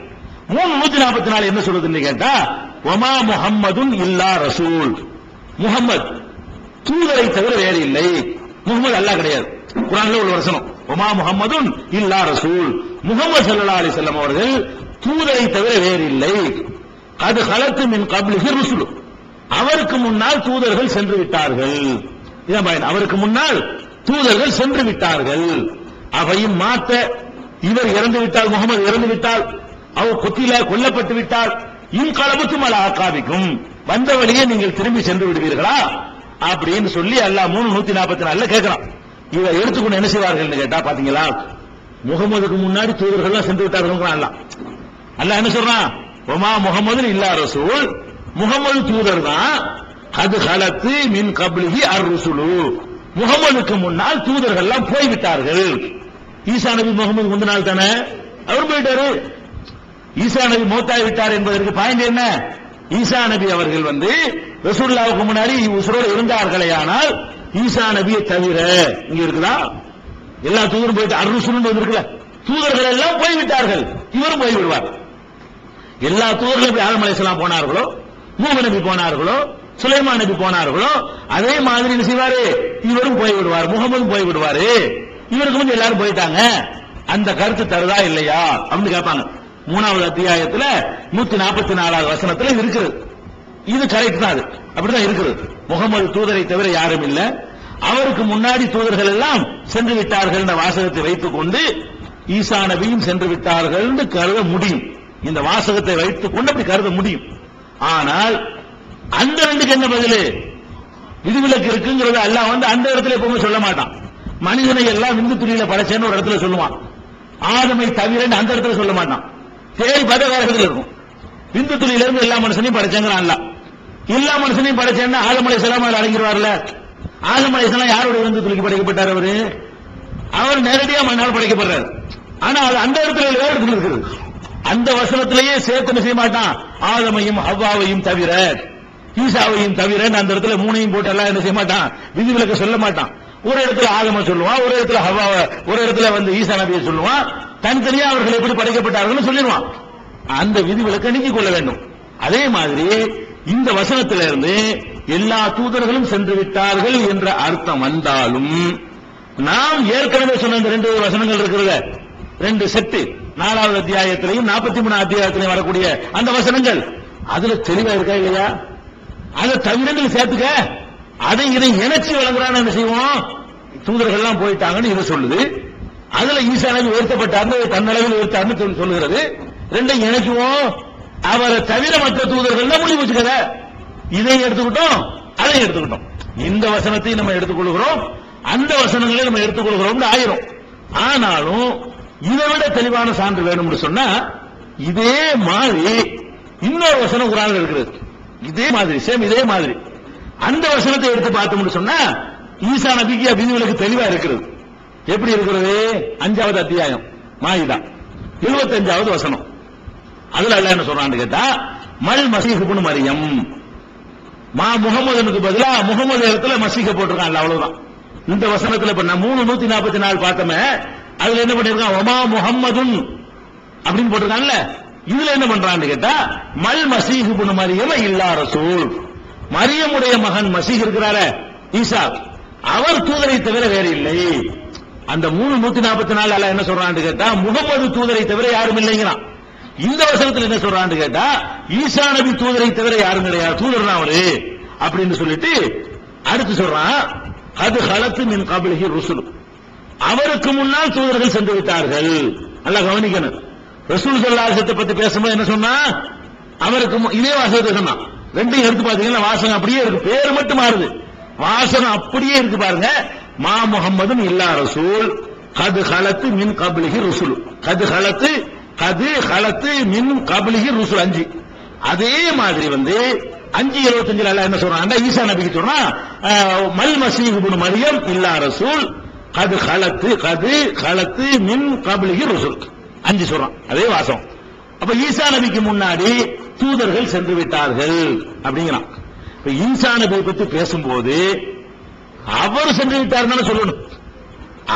3:144 என்ன சொல்றதுன்னு கேட்டா வமா முஹம்மதுன் இல்லா ரசூல். முஹம்மது தூதரை தவிர வேறு இல்லை. முஹம்மது அல்லாஹ் கிடையாது. குர்ஆன்ல உள்ள வசனம் வமா முஹம்மதுன் இல்லா ரசூல். முஹம்மது ஸல்லல்லாஹு அலைஹி வஸல்லம் அவர்கள் தூதரை தவிர வேறு இல்லை. அது கலத்து மின் கப்லிஹி ருசுல். அவருக்கு முன்னால் தூதர்கள் சென்று விட்டார்கள். இதான் பயன். அவருக்கு முன்னால் தூதர்கள் சென்று விட்டார்கள். அவையும் மாத்த இவர் இறந்து விட்டால், முகமது இறந்து விட்டால், அவர் கொத்தில கொல்லப்பட்டு விட்டால், இன்கலபத்தும் அல ஆக்காபிக்கும் வந்த வழியே நீங்கள் திரும்பி சென்று விடுவீர்களா அப்படின்னு சொல்லி அல்லாஹ் 344 கேட்கிறான். இதை எடுத்துக்கொண்டு என்ன செய்வார்கள் கேட்டா பாத்தீங்களா, முகமதுக்கு முன்னாடி தூதர்கள் சென்று விட்டார்கள். அல்லாஹ் என்ன சொல்றான், ஒமா முகமது இல்லா ரசூல், முகமது தூதர் தான். அது கலத்து மின் கப்லிஹி அர்-ருசுலு, முகமதுக்கு முன்னால் தூதர்கள் எல்லாம் போய்விட்டார்கள். ஈசா நபி முகமது முந்தின நாள் தானே அவர் போயிட்டாரு. ஈசா நபி மௌத்தாகி விட்டார் என்பதற்கு பாயிண்ட் என்ன, ஈசா நபி அவர்கள் ரசூலுல்லாஹ்வுக்கு முன்னாடி உசுரோடு இருந்தார்களே, ஆனால் ஈசா நபியை தவிர இங்க இருக்குதா எல்லா தூதரும் போயிட்டு அர்-ருசுல் இருக்குல்ல, தூதர்கள் எல்லாம் போய்விட்டார்கள், இவரும் போய்விடுவார். எல்லா தூதர்களும் ஆதம் அலைஹிஸ்ஸலாம் போனார்களோ, நூஹ் நபி போனார்களோ, சுலைமான் நபி போனார்களோ, அதே மாதிரி என்ன செய்வாரு, இவரும் போய்விடுவார், முகமதும் போய்விடுவாரு. இவருக்கு முன்னாடி எல்லாரும் போயிட்டாங்க. அந்த கருத்து தருதா இல்லையா அப்படின்னு கேட்பாங்க. 3வது அத்தியாயத்துல 144வது வசனத்துல இருக்குது. இது கரெக்ட் தான், அது அப்படிதான் இருக்குது. முகமது தூதரை தவிர யாரும் இல்ல, அவருக்கு முன்னாடி தூதர்கள் எல்லாம் சென்று விட்டார்கள் என்ற வாசகத்தை வைத்துக் கொண்டு ஈசா நபியும் சென்று விட்டார்கள் என்று கருத முடியும். இந்த வாசகத்தை வைத்துக் கொண்டு அப்படி கருத முடியும். ஆனால் அந்த ரெண்டுக்கு என்ன பதில், விதிவிலக்கு இருக்குங்கிறது அல்லாஹ் அந்த இடத்துல எப்பவுமே சொல்ல மாட்டான். மனிதனை எல்லாம் விந்து துளியில படைச்சேன்னு ஒரு இடத்துல சொல்லுவான், ஆதமை தவிர அந்த இடத்துல சொல்ல மாட்டான். தேடி பார்த்தா வேற இடத்துல இருக்கும். விந்து துளியில இருந்து எல்லா மனுஷனையும் படைச்சாங்கிறான் அல்லாஹ். எல்லா மனுஷனையும் படைச்சேன்னா ஆதம் அலைஹிஸ்ஸலாம் அதுல அடங்கிடுவார்ல. ஆதம் அலைஹிஸ்ஸலாம் யாரோட விந்து துளிக்கு படைக்கப்பட்டார், அவர் நேரடியா மண்ணால் படைக்கப்படுறாரு. ஆனா அது அந்த இடத்துல வேற இடத்துல இருக்குது. அந்த வசனத்திலேயே சேர்த்து செய்ய மாட்டான், ஆதமையும் ஹவ்வாவையும் தவிர ஈசாவையும் தவிர அந்த இடத்துல மூணையும் போட்டு எல்லாம் என்ன செய்ய மாட்டான், விதிவிலக்க சொல்ல மாட்டான். ஒரு இடத்துல ஆதம சொல்லுவான், ஒரு இடத்துல ஹவ்வாவை, ஒரு இடத்துல ஈசா நபியை சொல்லுவான். தனித்தனியா அவர்கள் எப்படி படைக்கப்பட்டார்கள் சொல்லிடுவான். அந்த விதிவிலக்க நீக்கிக் கொள்ள வேண்டும். அதே மாதிரி இந்த வசனத்திலிருந்து எல்லா தூதர்களும் சென்று விட்டார்கள் என்ற அர்த்தம் வந்தாலும், நாம் ஏற்கனவே சொன்ன இந்த 2 வசனங்கள் இருக்கிறது, 2 செட்டு, 4வது அத்தியாயத்திலையும் 43 அத்தியாயத்திலையும் வரக்கூடிய அந்த வசனங்கள் அதுல தெளிவா இருக்கா இல்லையா, அதை தவிர சேர்த்துக்க, அதை இதை இணைச்சி வழங்குறான்னு என்ன செய்வோம், தூதர்கள் எல்லாம் போயிட்டாங்கன்னு இதை சொல்லுது. அதுல ஈசா நபி உயர்த்தப்பட்டார்னு தன்னளவில் உயர்த்தார்னு சொல்லுகிறது. ரெண்டையும் இணைக்குவோம், அவரை தவிர மற்ற தூதர்கள் தான் முடிவு வச்சுக்கத. இதை எடுத்துக்கிட்டோம், அதை எடுத்துக்கிட்டோம். இந்த வசனத்தை நம்ம எடுத்துக்கொள்கிறோம், அந்த வசனங்களை நம்ம எடுத்துக்கொள்கிறோம் ஆயிரும். ஆனாலும் இதை விட தெளிவான சான்று வேணும்னு சொன்னா, இதே மாதிரி இன்னொரு வசனம் குர்ஆன்ல இருக்கிறது. இதே மாதிரி சேம் இதே மாதிரி அந்த வசனத்தை எடுத்து பார்த்தோம்னு சொன்னா, ஈசா நபிக்கு விதிவிலக்கு தெளிவா இருக்கிறது. எப்படி இருக்கிறது, 5வது அத்தியாயம் மாயிதா 75வது வசனம். அதுல அல்லாஹ் என்ன சொல்றான்னு கேட்டா, மல் மசீஹ் இப்னு மரியம், முகமதுனுக்கு பதிலா முகமது இடத்துல மசீஹ போட்டிருக்கான், அவ்வளவுதான். இந்த வசனத்துல இப்ப நான் 344 பார்த்தோமே, அதுல என்ன பண்ணிருக்கான், ஒமா முஹம்மதுன் அப்படின்னு போட்டிருக்கான்ல, இதுல என்ன பண்றான்னு கேட்டா, மல் மசீஹ் இப்னு மரியம் இல்லா ரசூல், மரியமுடைய மகன் மசீஹ் இருக்கிறார ஈசா, அவர் தூதரை தவிர வேறு இல்லை. அந்த 344 அல்லாஹ் என்ன சொல்றான்னு கேட்டா, முகமது தூதரை தவிர யாரும் இல்லைங்கிறான். இந்த வசனத்தில் என்ன சொல்றான்னு கேட்டா, ஈசா நபி தூதரை தவிர யாரும் கிடையாது, தூதர் தான் அவரு அப்படின்னு சொல்லிட்டு அடுத்து சொல்றான், அது கலத்து மின் கபிலிஹி ருசுல், அவருக்கு முன்னால் தூதர்கள் சென்று விட்டார்கள். நல்லா கவனிக்கணும். ரசூல் ஸல்லல்லாஹு அலைஹி வஸல்லம் பத்தி பேசும்போது என்ன சொன்னா, அவருக்கு இதே வாசகத்தை சொன்னான். ரெண்டையும் எடுத்து பாத்தீங்கன்னா வாசகம் அப்படியே இருக்கு, பேர் மட்டும் மாறுது, வாசகம் அப்படியே இருக்கு பாருங்க. மா முஹம்மதுன் இல்லா ரசூல் கது கலத்து மின் கபிலிஹி ருசுல், கது கலத்து மின் கபிலிஹி ருசுல் 5. அதே மாதிரி 5:25 அல்லாஹ் என்ன சொல்றான், ஈசா நபிக்கு சொல்றான், மல் மசீஹ் இப்னு மரியம் இல்லா ரசூல் கது கலத்து மின் கபிலிஹி ருசுல் 5 சொல்றான், அதே வாசம். அப்ப ஈசா நபிக்கு முன்னாடி தூதர்கள் சென்று விட்டார்கள் அப்படிங்கிறான். இப்ப ஈசா நபியை பத்தி பேசும்போது அவர் சென்று விட்டார் சொல்லணும்.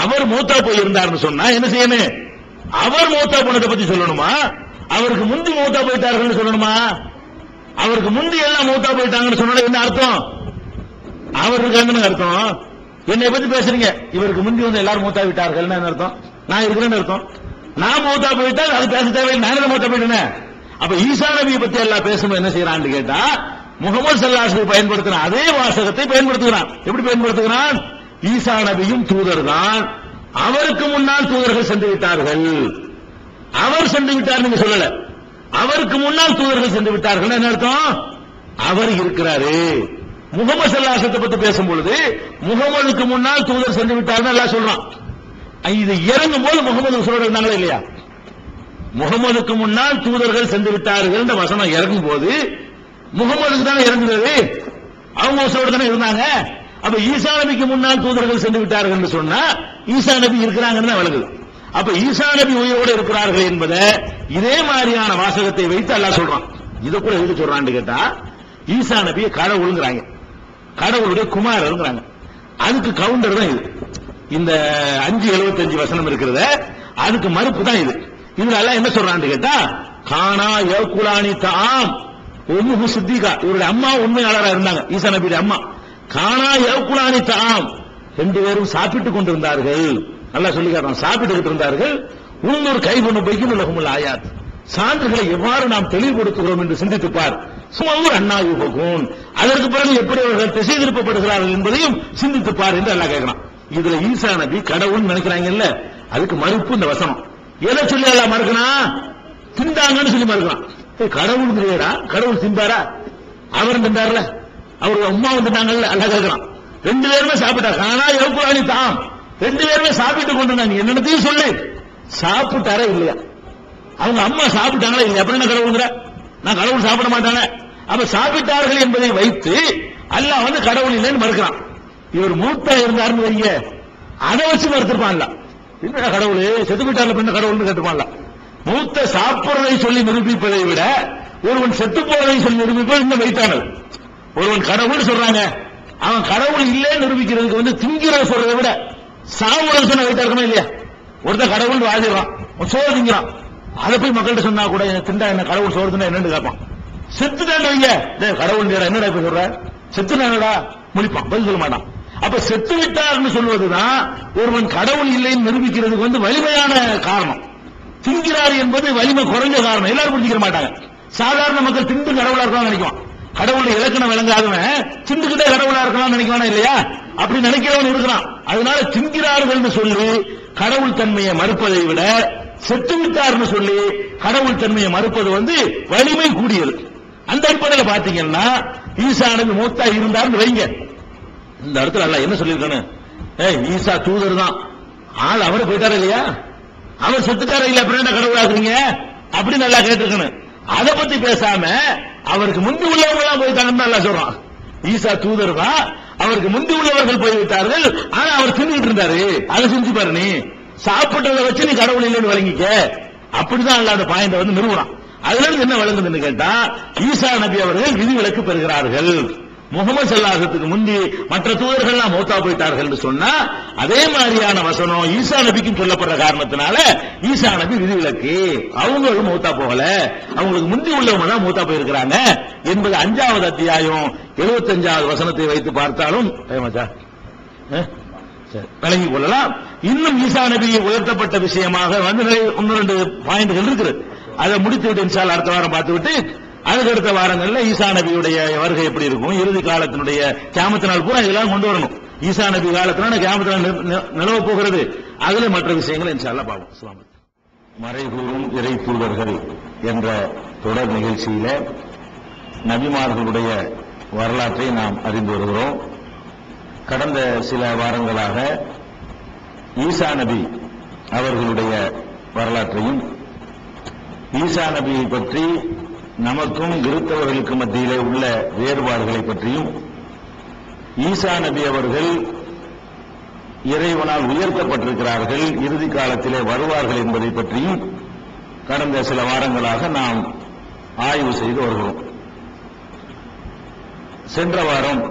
அவர் மூத்தா போய் இருந்தார்னு சொன்னா என்ன செய்யணும், அவர் மூத்தா போனதை பத்தி சொல்லணுமா, அவருக்கு முந்தி மூத்தா போயிட்டார்கள் சொல்லணுமா? அவருக்கு முந்தி எல்லாம் மூத்தா போயிட்டாங்கன்னு சொன்னா என்ன அர்த்தம், அவர் இருக்காங்கன்னு அர்த்தம். என்னை பத்தி பேசுறீங்க, இவருக்கு முந்தி எல்லாரும் மூத்தா விட்டார்கள் அர்த்தம், நான் இருக்கிறேன்னு அர்த்தம். நான் மூத்தா போயிட்டால் அது பேச தேவையில்லை, நான் மூத்தா போயிட்டேன். அப்ப ஈசா நபியை பத்தி எல்லாம் பேசும்போது என்ன செய்யறான்னு கேட்டா, முகமது ஸல்லல்லாஹு அலைஹி வஸல்லம் பயன்படுத்தின அதே வாசகத்தை பயன்படுத்துகிறான். எப்படி பயன்படுத்துகிறான், ஈசா நபியும் தூதர் தான், அவருக்கு முன்னால் தூதர்கள் சென்று விட்டார்கள். அவர் சென்று விட்டார் நீங்க சொல்லல, அவருக்கு முன்னால் தூதர்கள் சென்று விட்டார்கள் என்ன அர்த்தம், அவர் இருக்கிறாரு. முகமது ஸல்லல்லாஹு அலைஹி வஸல்லம் பத்தி பேசும் பொழுது முகமதுக்கு முன்னால் தூதர் சென்று விட்டார்னு எல்லாம் சொல்றான். இது இறங்கும் போது முகமது உசுரோட இருந்தாங்களா இல்லையா? முகமதுக்கு முன்னால் தூதர்கள் சென்று விட்டார்கள் என்ற வசனம் இறங்கும் போது முகமதுக்கு தானே இறங்குறது, அவங்க உசுரோட தானே இருந்தாங்க. அப்ப ஈசா நபிக்கு முன்னால் தூதர்கள் சென்று விட்டார்கள் என்று சொன்னா ஈசா நபி இருக்கிறாங்கன்னு விளங்குது. அப்ப ஈசா நபி உயிரோடு இருக்கிறார்கள் என்பதை இதே மாதிரியான வாசகத்தை வைத்து அல்லாஹ் சொல்றான். இதை கூட எதுக்கு சொல்றான்னு கேட்டா, ஈசா நபியை கடவுளுங்கிறாங்க, கடவுளுடைய குமாரங்கிறாங்க. அதுக்கு கவுண்டர் தான் இது. இந்த 5:75 வசனம் இருக்கிறத அதுக்கு மறுப்பு தான் இது. இதுல எல்லாம் என்ன சொல்றான்னு கேட்டா, கானா யகுலானி தாம் உம்மு சித்திகா, இவருடைய அம்மா உண்மையாளரா இருந்தாங்க, ஈசா நபியுடைய அம்மா. கானா யகுலானி தாம், ரெண்டு பேரும் சாப்பிட்டுக் கொண்டிருந்தார்கள். அல்லாஹ் சொல்லி காட்டுறான், சாப்பிட்டுக்கிட்டு இருந்தார்கள். உள்ளூர் கைகொண்டு பைக்கும் உலகமுள்ள ஆயாத், சான்றுகளை எவ்வாறு நாம் தெளிவுபடுத்துகிறோம் என்று சிந்தித்துப்பார். சுமூர் அண்ணாயு போகும், அதற்கு பிறகு எப்படி அவர்கள் திசை திருப்பப்படுகிறார்கள் என்பதையும் சிந்தித்துப்பார் என்று அல்லாஹ் கேட்கிறான். இதுல ஈசா நபி கடவுள் நினைக்கிறாங்கல்ல, அதுக்கு மறுப்பு இந்த வசனம். எதை சொல்லி எல்லாம் மறுக்கணும்? திண்டாங்கன்னு சொல்லி மறுக்கலாம். கடவுள் கிடையாடா, கடவுள் திம்பாரா? அவர் திண்டார்ல, அவர் அம்மா வந்துட்டாங்கல்ல, அல்லாஹ் கேட்கிறான். ரெண்டு பேருமே சாப்பிட்டா, கானா யகுலானி தாம், ரெண்டு பேருமே சாப்பிட்டு கொண்டிருந்தாங்க. என்னத்தையும் சொல்லு, சாப்பிட்டாரா இல்லையா? அவங்க அம்மா சாப்பிட்டாங்களா இல்லையா? அப்படி என்ன கடவுளுங்கிற? நான் கடவுள் சாப்பிட மாட்டானே. அப்ப சாப்பிட்டார்கள் என்பதை வைத்து அல்லாஹ் வந்து கடவுள் இல்லைன்னு மறுக்கிறான். இவர் மூத்தா இருந்தாருன்னு வைங்க, அதை வச்சு மறுத்திருப்பான்ல. என்ன கடவுள் செத்து விட்டார்ல, பின்ன கடவுள்னு கேட்டுப்பான்ல. மூத்த சாப்பிடுறதை சொல்லி நிரூபிப்பதை விட ஒருவன் செத்து போவதை சொல்லி நிரூபிப்பது இன்னும் வைத்தானது. ஒருவன் கடவுள் சொல்றாங்க, அவன் கடவுள் இல்லைன்னு நிரூபிக்கிறதுக்கு வந்து திங்கிறத சொல்றதை விட சாவுறது சொன்ன வைத்தா இருக்கணும் இல்லையா? ஒருத்தர் கடவுள் வாதிடுறான், சோறு திங்கிறான், அதை போய் மக்கள்கிட்ட சொன்னா கூட திண்டா என்ன கடவுள் சோறு திண்டா என்னன்னு கேட்பான். செத்து தான் வைங்க, கடவுள் என்னடா இப்ப சொல்ற, செத்து நானடா முடிப்பான், பதில் சொல்ல மாட்டான். அப்ப செத்து விட்டார்னு சொல்வதுதான் ஒருவன் கடவுள் இல்லைன்னு நிரூபிக்கிறதுக்கு வந்து வலிமையான காரணம். திங்கிறார் என்பது வலிமை குறைஞ்ச காரணம். எல்லாரும் புரிஞ்சுக்க மாட்டாங்க. சாதாரண மக்கள் திண்டு கடவுளா இருக்கலாம் நினைக்குவான். கடவுளுடைய இலக்கணம் விளங்காதவன் திண்டுகிட்டே கடவுளா இருக்கலாம் நினைக்குவானா இல்லையா? அப்படி நினைக்கிறவன் இருக்கிறான். அதனால திங்கிறார்கள் சொல்லி கடவுள் தன்மையை மறுப்பதை விட செத்து விட்டார்னு சொல்லி கடவுள் தன்மையை மறுப்பது வந்து வலிமை கூடியது. அந்த அடிப்படையில் பாத்தீங்கன்னா ஈசா நபி மூத்தா இருந்தார்னு வைங்க, இந்த இடத்துல அல்லாஹ் என்ன சொல்லியிருக்கானு, ஈசா தூதர் தான், ஆள் அவரை போயிட்டாரா இல்லையா? அவர் செத்துட்டாரா இல்லையா? அப்புறம் என்ன கடவுள் ஆகுறீங்க அப்படின்னு நல்லா கேட்டிருக்கணும். அதை பத்தி பேசாம அவருக்கு முந்தி உள்ளவங்க எல்லாம் போயிட்டாங்கன்னு நல்லா சொல்றான். ஈசா தூதர் தான், அவருக்கு முந்தி உள்ளவர்கள் போய்விட்டார்கள், ஆனா அவர் தின்னுட்டு இருந்தாரு. அதை செஞ்சு பாரு, நீ சாப்பிட்டதை வச்சு நீ கடவுள் இல்லைன்னு வழங்கிக்க. அப்படிதான் அல்லாஹ் அந்த பாயிண்ட வந்து நிறுவனம். அதுல இருந்து என்ன வழங்குதுன்னு கேட்டா, ஈசா நபி அவர்கள் விதிவிலக்கு பெறுகிறார்கள். முகமது ஸல்லல்லாஹு அலைஹி வஸல்லம் முந்தி மற்ற தூதர்கள் எல்லாம் மௌத்தா போயிட்டார்கள் என்று சொன்னா அதே மாதிரியான வசனம் ஈசா நபிக்கும் சொல்லப்படுற காரணத்தினால ஈசா நபி விதிவிலக்கு, அவங்களும் மௌத்தா போகல, அவங்களுக்கு முந்தி உள்ளவங்க தான் மௌத்தா போயிருக்கிறாங்க என்பது 5வது அத்தியாயம் 75வது வசனத்தை வைத்து பார்த்தாலும் விளங்கிக் கொள்ளலாம். இன்னும் ஈசா நபி உயர்த்தப்பட்ட விஷயமாக வந்து இன்னும் 2 பாயிண்ட்கள் இருக்குது. அதை முடித்து விட்டு இன்ஷா அல்லாஹ் அடுத்த வாரம் பார்த்து விட்டு அதுக்கு அடுத்த வாரங்கள்ல ஈசா நபியுடைய வருகை எப்படி இருக்கும், இறுதி காலத்தினுடைய கியாமத் நாள் பூரா இதெல்லாம் கொண்டு வரணும். ஈசா நபி காலத்தினால கியாமத் நாள் நிலவ போகிறது. அதுல மற்ற விஷயங்களை இன்ஷா அல்லாஹ் பார்ப்போம். அஸ்ஸலாமு அலைக்கும். மறைகூறும் இறை தூதர்கள் என்ற தொடர் நிகழ்ச்சியில நபிமார்களுடைய வரலாற்றை நாம் அறிந்து வருகிறோம். கடந்த சில வாரங்களாக ஈசா நபி அவர்களுடைய வரலாற்றையும் ஈசா நபியை பற்றி நமக்கும் கிறிஸ்தவர்களுக்கு மத்தியிலே உள்ள வேறுபாடுகளை பற்றியும் ஈசா நபி அவர்கள் இறைவனால் உயர்த்தப்பட்டிருக்கிறார்கள், இறுதி காலத்திலே வருவார்கள் என்பதை பற்றியும் கடந்த சில வாரங்களாக நாம் ஆய்வு செய்து வருகிறோம். சென்ற வாரம்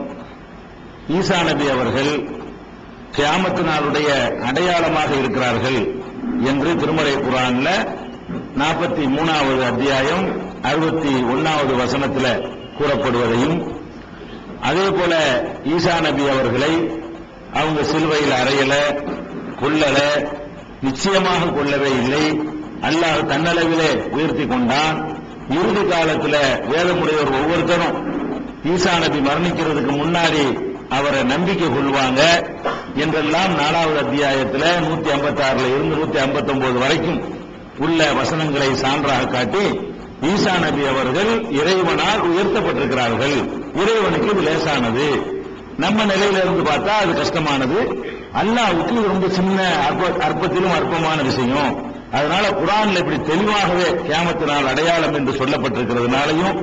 ஈசா நபி அவர்கள் கியாமத் நாளுடைய அடையாளமாக இருக்கிறார்கள் என்று திருமறை குர்ஆன்ல 43வது அத்தியாயம் 61வது வசனத்தில் கூறப்படுவதையும், அதே போல ஈசா நபி அவர்களை அவங்க சிலுவையில் அறையல, கொல்லல, நிச்சயமாக கொல்லவே இல்லை, அல்லாஹ் தன்னளவிலே உயர்த்தி கொண்டான். இறுதி காலத்தில் வேதமுடையோர் ஒவ்வொருத்தரும் ஈசா நபி மரணிக்கிறதுக்கு முன்னாடி அவரை நம்பிக்கை கொள்வாங்க என்றெல்லாம் 4வது அத்தியாயத்தில் 156 இருந்து 159 வரைக்கும் உள்ள வசனங்களை சான்றாக காட்டி ஈசா நபி அவர்கள் இறைவனால் உயர்த்தப்பட்டிருக்கிறார்கள். இறைவனுக்கு இது லேசானது. நம்ம நிலையில இருந்து பார்த்தா அது கஷ்டமானது. அல்லாஹ்வுக்கு இது ரொம்ப சின்ன அற்பத்திலும் அற்பமான விஷயம். அதனால குர்ஆன்ல இப்படி தெளிவாகவே கியாமத் நாள் அடையாளம் என்று சொல்லப்பட்டிருக்கிறதுனாலையும்,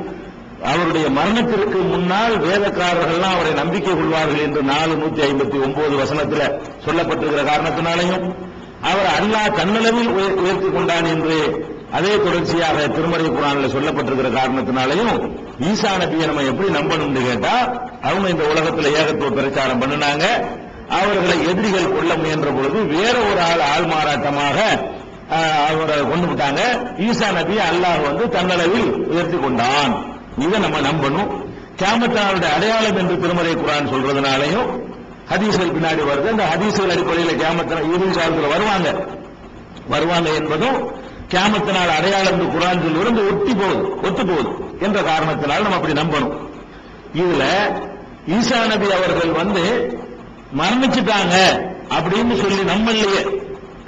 அவருடைய மரணத்திற்கு முன்னால் வேதக்காரர்கள்லாம் அவரை நம்பிக்கை கொள்வார்கள் என்று 459 வசனத்தில் சொல்லப்பட்டிருக்கிற காரணத்தினாலையும், அவர் அல்லாஹ் தன்னளவில் உயர்த்தி கொண்டான் என்று அதே தொடர்ச்சியாக திருமறை குர்ஆனில் சொல்லப்பட்டிருக்கிற காரணத்தினாலையும் ஈசா நபியை நம்ம எப்படி நம்பணும்னு கேட்டா, அவங்க இந்த உலகத்தில் ஏகத்துவ பிரச்சாரம் பண்ணினாங்க. அவர்களை எதிரிகள் கொள்ள முயன்ற பொழுது வேற ஒரு ஆள் மாறாட்டமாக அவரை கொண்டு விட்டாங்க. ஈசா நபியை அல்லாஹ் தன்னளவில் உயர்த்தி கொண்டான். இதை நம்ம நம்பணும். கியாமத் நாளுடைய அடையாளம் என்று திருமறை குர்ஆன் சொல்றதுனாலையும் ஹதீஸ்கள் பின்னாடி வருது. அந்த ஹதீஸ்கள் அடிப்படையில் கியாமத் இறுதி காலத்தில் வருவாங்க என்பதும் கியாமத் நாள் அடையாளம் என்று குர்ஆன் சொல்லுவது ஒத்து போகுது என்ற காரணத்தினால் நம்ம அப்படி நம்பணும். இதுல ஈசா நபி அவர்கள் மரணிச்சுட்டாங்க அப்படின்னு சொல்லி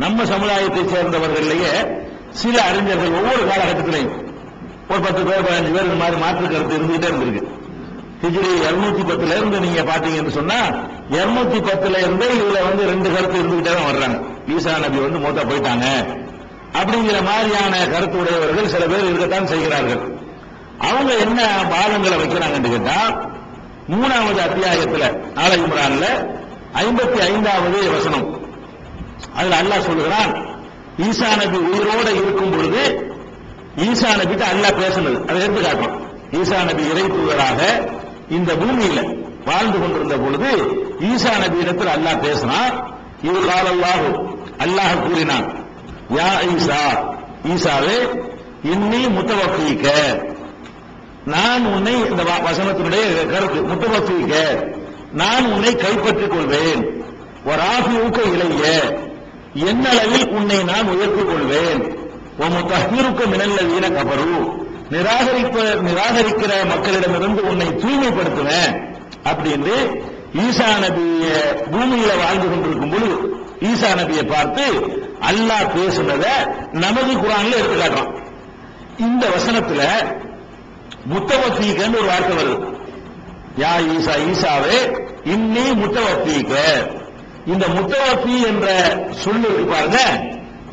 நம்ம சமுதாயத்தை சேர்ந்தவர்களையே சில அறிஞர்கள் ஒவ்வொரு காலகட்டத்திலையும் ஒரு 10 பேர் 15 பேர் இந்த மாதிரி மாற்று கருத்து இருந்துகிட்டே இருந்திருக்கு. ஹிஜ்ரி 210 இருந்து நீங்க பாத்தீங்கன்னு சொன்னா 210 இருந்து இதுல 2 கருத்து இருந்துகிட்டே தான் வர்றாங்க. ஈசா நபி மூத்தா போயிட்டாங்க அப்படிங்கிற மாதிரியான கருத்து உடையவர்கள் சில பேர் இருக்கத்தான் செய்கிறார்கள். அவங்க என்ன வாதங்களை வைக்கிறாங்கன்னு கேட்டா, 3வது அத்தியாயத்துல ஆல இம்ரான்ல 55வது வசனம், அதுல அல்லாஹ் சொல்லுகிறான், ஈசா நபி உயிரோடு இருக்கும் பொழுது ஈசா நபிக்கு அல்லாஹ் பேசினது அதை எடுத்து காட்டும். ஈசா நபி இறை தூதராக இந்த பூமியில வாழ்ந்து கொண்டிருந்த பொழுது ஈசா நபியிடத்தில் அல்லாஹ் பேசினான். இது காலல்லாஹு, அல்லாஹ் கூறினான், யா ஈசா, ஈசாவே, இன்னி முத்தவஃபீக, நான் உன்னை, இந்த வசனத்தினுடைய கருத்து முத்தவஃபீக, நான் உன்னை கைப்பற்றிக் கொள்வேன். வராஃபியூக இலைய, என்னளவில் உன்னை நான் உயர்த்திக் கொள்வேன். முத்தஹிருக்க மினல்லதீன கஃபரு, நிராகரிக்கிற மக்களிடமிருந்து உன்னை தூய்மைப்படுத்துவேன் அப்படின்னு ஈசா நபிய பூமியில வாழ்ந்து கொண்டிருக்கும் பொழுது ஈசா நபியை பார்த்து அல்லாஹ் பேசுனத நமது குர்ஆன்ல எடுத்து காட்டுறான். இந்த வசனத்துல முத்தவஃபீகன்னு ஒரு வார்த்தை வருது. யா ஈசா, ஈசாவே, இன்னி முத்தவஃபீக. இந்த முத்தவஃபி என்ற சொல்லு இருக்கு பாருங்க,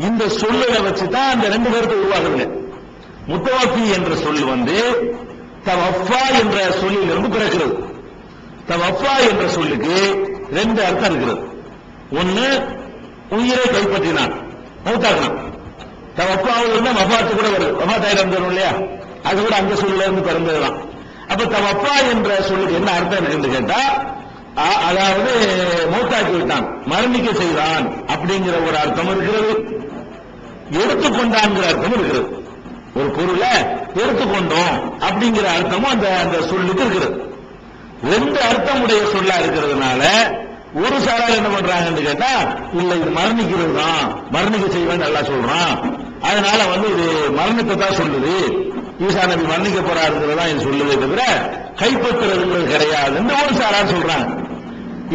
இந்த சொல்லுல வச்சுதான் அந்த 2 கருத்து உருவாகுதுங்க. முத்தவஃபி என்ற சொல்லு தவஃபா என்ற சொல்லிலிருந்து பிறக்கிறது. தவஃபா என்ற சொல்லுக்கு 2 அர்த்தம் இருக்கிறது. ஒன்னு, உயிரை கைப்பற்றினான், மௌத்தாக்கினான். தவஃபாவுல வஃபாத்து கூட வருது, வஃபாத்தாயிரம் வரும் இல்லையா, அது கூட அந்த சொல்லுல இருந்து பிறந்ததுதான். அப்ப தவஃபா என்ற சொல்லுக்கு என்ன அர்த்தம் இருக்குன்னு கேட்டா, அதாவது மௌத்தாக்கி விட்டான், மரணிக்க செய்தான் அப்படிங்கிற ஒரு அர்த்தம் இருக்கிறது. எடுத்துக்கொண்டான்ங்கிற அர்த்தம் இருக்கிறது. ஒரு பொருளை எடுத்துக்கொண்டோம் அப்படிங்கிற அர்த்தமும் அந்த சொல்லுக்கு இருக்கிறது. 2 அர்த்தம் உடைய சொல்லா இருக்கிறதுனால ஒரு சாரார் என்ன பண்றாங்கன்னு கேட்டா, இல்ல இது மரணிக்கிறது தான், மரணிக்க செய்வேன் நல்லா சொல்றான், அதனால இது மரணத்தை தான் சொல்லுது, ஈசா நபி மரணிக்க போறாருங்கிறதா இது சொல்லுது தவிர கைப்பற்றுறதுங்கிறது கிடையாதுன்னு ஒரு சாரார் சொல்றாங்க.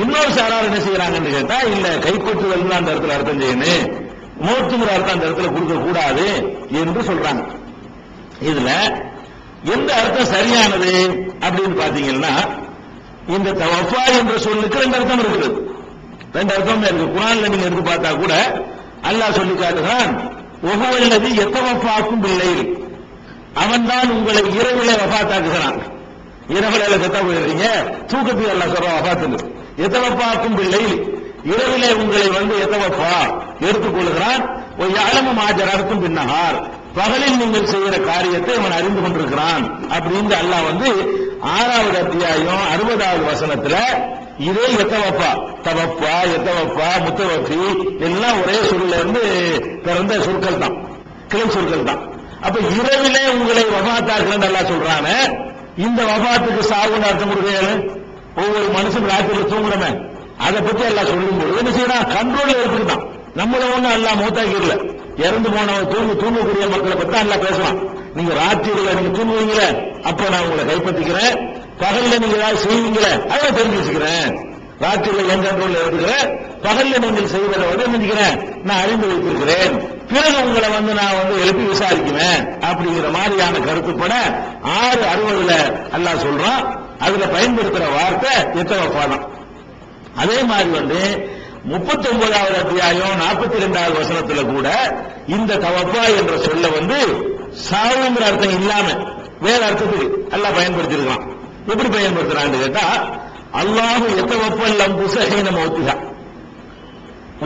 இன்னொரு சாரார் என்ன செய்யறாங்கன்னு கேட்டா, இல்ல கைப்பற்றுதல் அந்த இடத்துல அர்த்தம் செய்யணும், மௌத்துங்கிற அர்த்தம் அந்த இடத்துல கொடுக்க கூடாது என்று சொல்றாங்க. இதுல எந்த அர்த்தம் சரியானது அப்படின்னு பாத்தீங்கன்னா, இந்த தவஃபா என்ற சொல்லுக்கு 2 அர்த்தம் இருக்குது. 2 அர்த்தம் இருக்கு. குர்ஆன்ல நீங்க எடுத்து பார்த்தா கூட அல்லாஹ் சொல்லி காட்டுகிறான், ஒஹுவல்லதி யதவஃபாக்கும் பில்லைல், அவன் தான் உங்களை இரவிலே வஃபாத்தாக்குகிறான். இரவிலே செத்தா போயிருக்கீங்க, தூக்கத்துக்கு அல்லாஹ் சொல்றான் வஃபாத்துன்னு. யதவஃபாக்கும் பில்லைல், இரவிலே உங்களை யதவஃபா எடுத்துக்கொள்கிறான். யஅலமு மா ஜரஹ்தும் பின்னஹார், பகலில் நீங்கள் செய்கிற காரியத்தை அவன் அறிந்து கொண்டிருக்கிறான் அப்படின்னு அல்லாஹ் 6வது அத்தியாயம் 60வது வசனத்துல இதே யதவஃபா, தவஃபா, யதவஃபா, முத்தவஃபி எல்லாம் ஒரே சொல்ல இருந்து பிறந்த சொற்கள் தான், கிளை சொற்கள் தான். அப்ப இரவிலே உங்களை வஃபாத்தாக்குறேன்னு அல்லாஹ் சொல்றானே, இந்த வஃபாத்துக்கு சாவுன்னு அர்த்தம் கொடுக்கறது. ஒவ்வொரு மனுஷன் ராத்திரில தூங்குறமே, அதை பத்தி எல்லாம் சொல்லும் போது என்ன செய்யறான், கண்ட்ரோல்ல இருக்குதான். நம்மள ஒண்ணு அல்லாஹ் மௌத்தாக்கிடல, இறந்து போனவங்க தூங்கக்கூடிய மக்களை பத்தி எல்லாம் பேசலாம். நீங்க ராத்திரில நீங்க தூங்குவீங்களே, அப்ப நான் உங்களை கைப்பற்றிக்கிறேன், பகல்ல நீங்க ஏதாவது செய்வீங்களே அதை தெரிஞ்சு வச்சுக்கிறேன், ராத்திரில என் கண்ட்ரோல்ல இருக்கிறேன், பகல்ல நீங்கள் செய்வதை நினைக்கிறேன் நான் அறிந்து வைத்திருக்கிறேன், பிறகு உங்களை நான் எழுப்பி விசாரிக்குவேன் அப்படிங்கிற மாதிரியான கருத்துப்பட 6:60 அல்லாஹ் சொல்றான். அதுல பயன்படுத்துற வார்த்தை எத்தவஃபாதான். அதே மாதிரி 39வது அத்தியாயம் 42வது வசனத்துல கூட இந்த தவஃபா என்ற சொல்ல சாவுங்கிற அர்த்தம் இல்லாம வேற அர்த்தத்துக்கு அல்லாஹ் பயன்படுத்தி இருக்கான். எப்படி பயன்படுத்துறான்னு கேட்டா, அல்லாஹு எத்தவஃபல் அன்ஃபுஸ ஹீன மௌத்திஹா,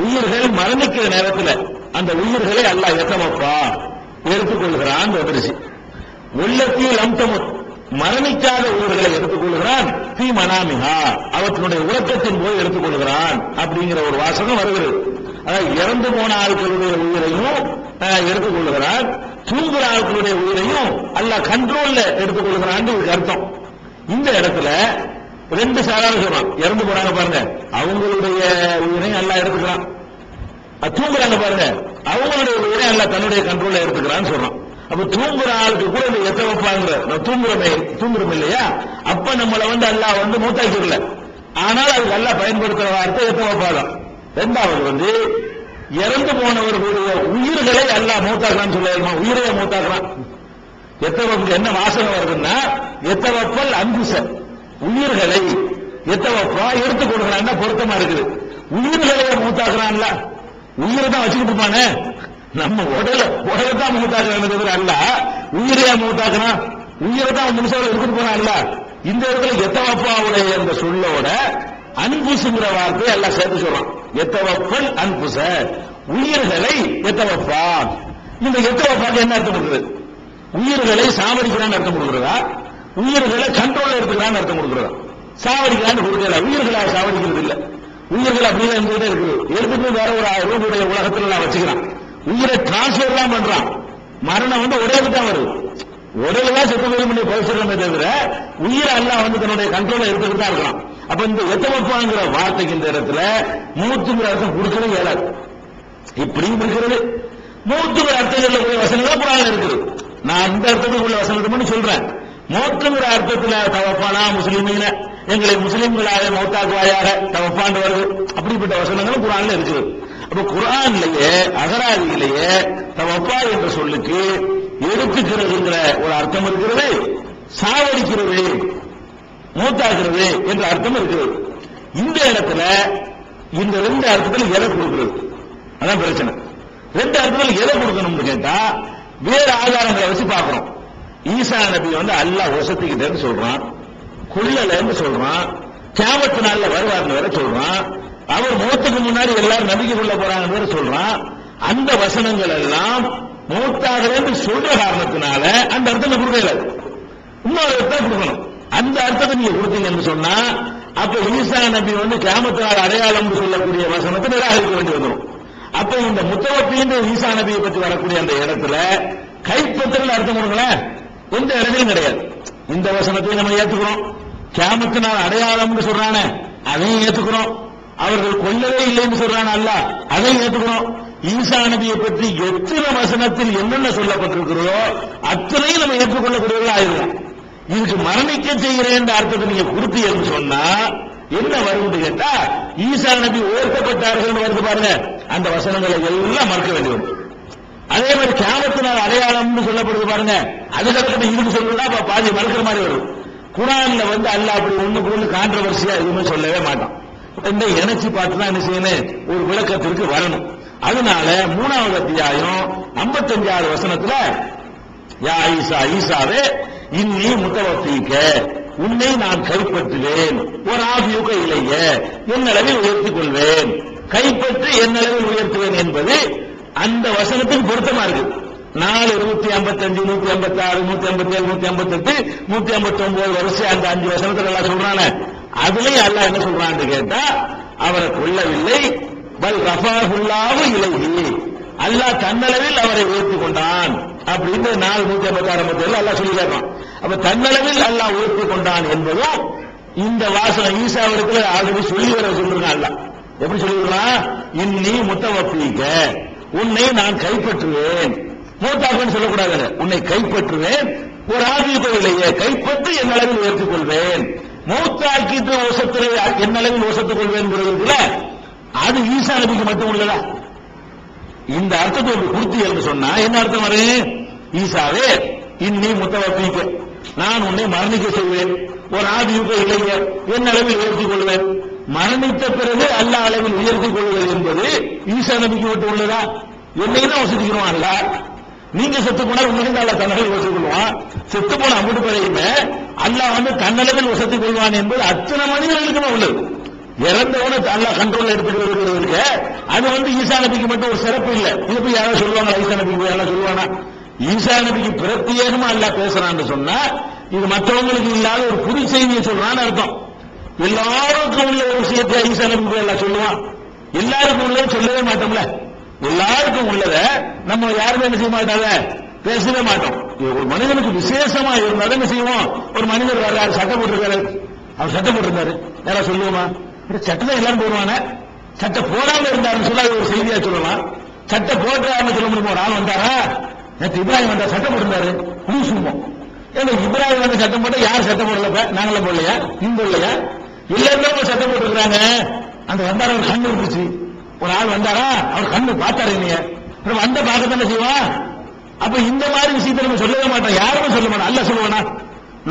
உயிர்கள் மரணிக்கிற நேரத்தில் அந்த உயிர்களை அல்லாஹ் எத்தவஃபா எடுத்துக்கொள்கிறான் வந்துருச்சு. உள்ளத்தி லம் தமுத், மரணிக்காத உயிர்களை எடுத்துக்கொள்கிறான். ஃபீ மனாமிஹா, அவற்றுடைய உறக்கத்தின் போது எடுத்துக்கொள்கிறான் அப்படிங்கிற ஒரு வாசகம் வருகிறது. அதாவது இறந்து போன ஆட்களுடைய உயிரையும் எடுத்துக்கொள்கிறான், தூங்குற ஆட்களுடைய உயிரையும் அல்லாஹ் கண்ட்ரோல்ல எடுத்துக்கொள்கிறான் அர்த்தம். இந்த இடத்துல ரெண்டு சாதாரண சொல்றான். இறந்து போறாங்க பாருங்க, அவங்களுடைய உயிரையும் அல்லாஹ் எடுத்துக்கிறான். தூங்குறாங்க பாருங்க, அவங்களுடைய உயிரை அல்லாஹ் தன்னுடைய கண்ட்ரோல்ல எடுத்துக்கிறான்னு சொல்றான். அப்ப தூங்குற ஆளுக்கு கூட இந்த எத்தவஃபாங்கிற தூங்குறோம் இல்லையா, அப்ப நம்மளை அல்லாஹ் மூத்தாக்கிடல. ஆனால் அதுக்கு அல்லாஹ் பயன்படுத்துற வார்த்தை எத்தவஃபா தான். ரெண்டாவது இறந்து போனவர்களுடைய உயிர்களை அல்லாஹ் மூத்தாக்குறான்னு சொல்ல, உயிரைய மூத்தாக்குறான். எத்தவஃபுக்கு என்ன வாசகம் வருதுன்னா, எத்தவஃபல் அன்ஃபுஸ, உயிர்களை எத்தவஃபா எடுத்துக் கொடுக்கிறான் பொருத்தமா இருக்குது. உயிர்களை மூத்தாக்குறான்ல, உயிரை தான் வச்சுக்கிட்டு இருப்பானே, நம்ம உடலைத்தான் மூத்தாக்குறான் தவிர அல்ல உயிரையா மூத்தாக்குறான், உயிரை தான் முழுசாக எடுத்துட்டு போறான் அல்ல. இந்த இடத்துல எத்தவஃபாவுடைய இந்த சொல்லோட அன்புசுங்கிற வார்த்தை எல்லாம் சேர்த்து சொல்றான். எத்தவஃபல் அன்புச, உயிர்களை எத்தவஃபா. இந்த எத்தவஃபாக்கு என்ன அர்த்தம் கொடுக்குறது? உயிர்களை சாவடிக்கிறான்னு அர்த்தம் கொடுக்குறதா, உயிர்களை கண்ட்ரோல் எடுத்துக்கிறான்னு அர்த்தம் கொடுக்குறதா? சாவடிக்கிறான்னு கொடுக்கல, உயிர்களை சாவடிக்கிறது இல்ல. உயிர்கள் அப்படிதான் இருந்துகிட்டே இருக்குது. எடுத்துட்டு வேற ஒரு ரூபுடைய உலகத்துல நான் வச்சுக்கிறான். உயிரை டிரான்ஸ்பர் தான் பண்றான். மரணம் உடலுக்கு தான் வருது. உடல் தான் செத்து பண்ணி பரிசுரமே தவிர உயிரை அல்லாஹ் தன்னுடைய கண்ட்ரோல எடுத்துக்கிட்டு தான் இருக்கலாம். அப்ப இந்த எத்தவஃபாங்கிற வார்த்தைக்கு இந்த இடத்துல மூத்துங்கிற அர்த்தம் கொடுக்கவே இயலாது. இப்படியும் இருக்கிறது, மூத்துங்கிற அர்த்தங்கள்ல உள்ள வசனங்கள் குர்ஆன்ல இருக்குது. நான் இந்த அர்த்தத்துக்கு உள்ள வசனத்தை மட்டும் சொல்றேன். மௌத்துங்கிற அர்த்தத்துல தவஃபானா முஸ்லிமீன, எங்களை முஸ்லிம்களாக மௌத்தாக்குவாயாக தவஃபான் வருது. அப்படிப்பட்ட வசனங்களும் குர்ஆன்ல இருக்குது. அப்ப குர்ஆன்லயே அகராதியிலேயே தவஃபா என்ற சொல்லுக்கு எடுத்துக்கிறதுங்கிற ஒரு அர்த்தம் இருக்கிறது, சாவடிக்கிறது மூத்தாக்குறது என்ற அர்த்தம் இருக்கிறது. இந்த இடத்துல இந்த ரெண்டு அர்த்தத்தில் எதை கொடுக்கிறது? அதான் பிரச்சனை. ரெண்டு அர்த்தத்தில் எதை கொடுக்கணும்னு கேட்டா வேற ஆதாரங்களை வச்சு பார்க்கிறோம். ஈசா நபி அல்லாஹ் வசத்திக்கிட்டேன்னு சொல்றான், கொல்லலன்னு சொல்றான், கியாமத் நாள்ல வருவார்னு வேற சொல்றான், அவர் மௌத்துக்கு முன்னாடி எல்லாரும் நம்பிக்கை கொள்ள போறாங்கன்னு வேற சொல்றான். அந்த வசனங்கள் எல்லாம் மௌத்தாகிறேன்னு சொல்ற காரணத்தினால அந்த அர்த்தத்தை கொடுக்கல, இன்னொரு அர்த்தம் கொடுக்கணும். அந்த அர்த்தத்தை நீங்க கொடுத்தீங்கன்னு சொன்னா அப்ப ஈசா நபி கியாமத் நாள் அடையாளம் சொல்லக்கூடிய வசனத்தை நிராகரிக்க வேண்டி வந்துடும். அப்ப இந்த முத்தவஃபீன்ற ஈசா நபியை பற்றி வரக்கூடிய அந்த இடத்துல கைப்பற்றல் அர்த்தம் கொடுங்களேன், எந்த இடத்திலும் கிடையாது. இந்த வசனத்தையும் நம்ம ஏத்துக்கிறோம், கியாமத் நாள் அடையாளம் சொல்றானே அதையும் ஏத்துக்கிறோம், அவர்கள் கொல்லவே இல்லைன்னு சொல்றான் அல்லாஹ் அதையும் ஏத்துக்கிறோம். ஈசா நபியை பற்றி எத்தனை வசனத்தில் என்னென்ன சொல்லப்பட்டிருக்கிறதோ அத்தனையும் நம்ம ஏற்றுக்கொள்ளக்கூடியவர்கள் ஆயிரும். இதுக்கு மரணிக்க செய்கிறேன் என்ற அர்த்தத்தை நீங்க கொடுத்தீங்கன்னு சொன்னா என்ன வரும் கேட்டா, ஈசா நபி உயர்த்தப்பட்டார்கள் வருது பாருங்க, அந்த வசனங்களை எல்லாம் மறுக்க வேண்டி வரும். அதே மாதிரி கியாமத் நாள் அடையாளம்னு சொல்லப்படுது பாருங்க, அதுக்கப்புறம் இதுக்கு சொல்றதா பாதி மறுக்கிற மாதிரி வரும். குர்ஆன்ல அல்லாஹ் அப்படி ஒண்ணுக்கு ஒண்ணு கான்ட்ரவர்சியா எதுவுமே சொல்லவே மாட்டான். இந்த இணைச்சி பார்த்து தான் என்ன செய்யணும், ஒரு விளக்கத்திற்கு வரணும். அதனால 3வது அத்தியாயம் 55வது வசனத்துல யா ஈசா, ஈசாவே இன்னி முத்தவஃபீக, உன்னை நான் கைப்பற்றுவேன், ஒரு ஆபியுக இலைய, என்னளவில் உயர்த்திக் கொள்வேன், கைப்பற்றி என்னளவில் உயர்த்துவேன் என்பது அந்த வசனத்துக்கு பொருத்தமா இருக்கு. 4, 155, 156, 157, 158, 159 வரிசை அந்த 5 வசனத்துல எல்லாம் சொல்றானே, அதுலயும் அல்லாஹ் என்ன சொல்றான்னு கேட்டா, அவரை கொல்லவில்லை, பல் ரஃபாஹுல்லாஹு இலைஹி, அல்லாஹ் தன்னளவில் அவரை உயர்த்தி கொண்டான் அப்படின்னு 4, 156 அல்லாஹ் சொல்லி கேட்பான். அப்ப தன்னளவில் அல்லாஹ் உயர்த்தி கொண்டான் என்பதும் இந்த வாசகம் ஈசாவிற்கு ஆல்ரெடி சொல்லி வர சொல்றான். அல்லாஹ் எப்படி சொல்லிருக்கான், இன்னி முத்தவஃபீக, உன்னை நான் கைப்பற்றுவேன், மூத்தாக்குன்னு சொல்லக்கூடாது, உன்னை கைப்பற்றுவேன், ஒரு ஆபியுக இலைய, கைப்பற்றி என் அளவில் உயர்த்திக் கொள்வேன், மூத்தாக்கிட்டு என்னளவில் வசத்துக் கொள்வேன், அது ஈசா நபிக்கு மட்டும் உள்ளதா? இந்த அர்த்தத்தை கொடுத்தீங்கன்னு சொன்னா என்ன அர்த்தம் வரும்? ஈசாவே இன்னி முத்தவப்பீக்க, நான் உன்னை மரணிக்க செய்வேன், ஒரு ஆதியுக இளைஞர் என் அளவில் உயர்த்திக் கொள்வேன். மரணித்த பிறகு அல்ல அளவில் உயர்த்திக் கொள்வது என்பது ஈசா நபிக்கு விட்டு உள்ளதா? என்னைதான் வசதிக்கிறோம் அல்ல. நீங்க செத்து போனா உண்மையில அல்ல தன்னளவில் வசதி கொள்வான். செத்து போன அம்புட்டு பிறகுமே அல்லாஹ் தன்னளவில் வசதி கொள்வான் என்பது அத்தனை மனிதர்களுக்குமே உள்ளது. இறந்தவன அல்லாஹ் கண்ட்ரோல் எடுத்துட்டு வருகிறது. அது ஈசா நபிக்கு மட்டும் ஒரு சிறப்பு இல்லை. இது போய் யாரும் சொல்லுவாங்க? ஈசா நபிக்கு யாரும் சொல்லுவானா? ஈசா நபிக்கு பிரத்யேகமா அல்லாஹ் பேசுறான்னு சொன்னா இது மற்றவங்களுக்கு இல்லாத ஒரு புது செய்தியை சொல்றான்னு அர்த்தம். எல்லாருக்கும் உள்ள ஒரு விஷயத்தை ஈசா நபிக்கு எல்லாம் சொல்லுவான். எல்லாருக்கும் உள்ளதை சொல்லவே மாட்டோம்ல. எல்லாருக்கும் உள்ளத நம்ம யாருமே என்ன செய்ய மாட்டாங்க, பேசவே மாட்டோம். ஒரு மனிதனுக்கு விசேஷமா இருந்தாலும் என்ன செய்வோம்? ஒரு மனிதர் வர்றாரு, சட்டம் போட்டிருக்காரு, அவர் சட்டம் போட்டிருந்தாரு, யாராவது சொல்லுவோமா? சட்டத்தை எல்லாரும் போடுவாங்க. சட்டம் போடாம இருந்தாருன்னு சொல்ல ஒரு செய்தியா சொல்லலாம். சட்டம் போட்டாருன்னு சொல்ல முடியுமா? ஒரு ஆள் வந்தாரா, நேற்று இப்ராஹிம் வந்தா சட்டம் போட்டிருந்தாரு, சொல்லுவோம். ஏன்னா இப்ராஹிம் வந்து சட்டம் போட்டா யார் சட்டம் போடல? நாங்களும் போடலையா? நீங்க போடலையா? எல்லாருமே சட்டம் போட்டிருக்கிறாங்க. அந்த வந்தார ஒரு கண்ணு இருந்துச்சு, ஒரு ஆள் வந்தாரா, அவர் கண்ணு பார்த்தாரு, நீங்க வந்த பார்க்கத்தானே செய்வான். அப்ப இந்த மாதிரி விஷயத்தை நம்ம சொல்லவே மாட்டோம், யாருமே சொல்ல மாட்டோம். அல்ல சொல்லுவானா?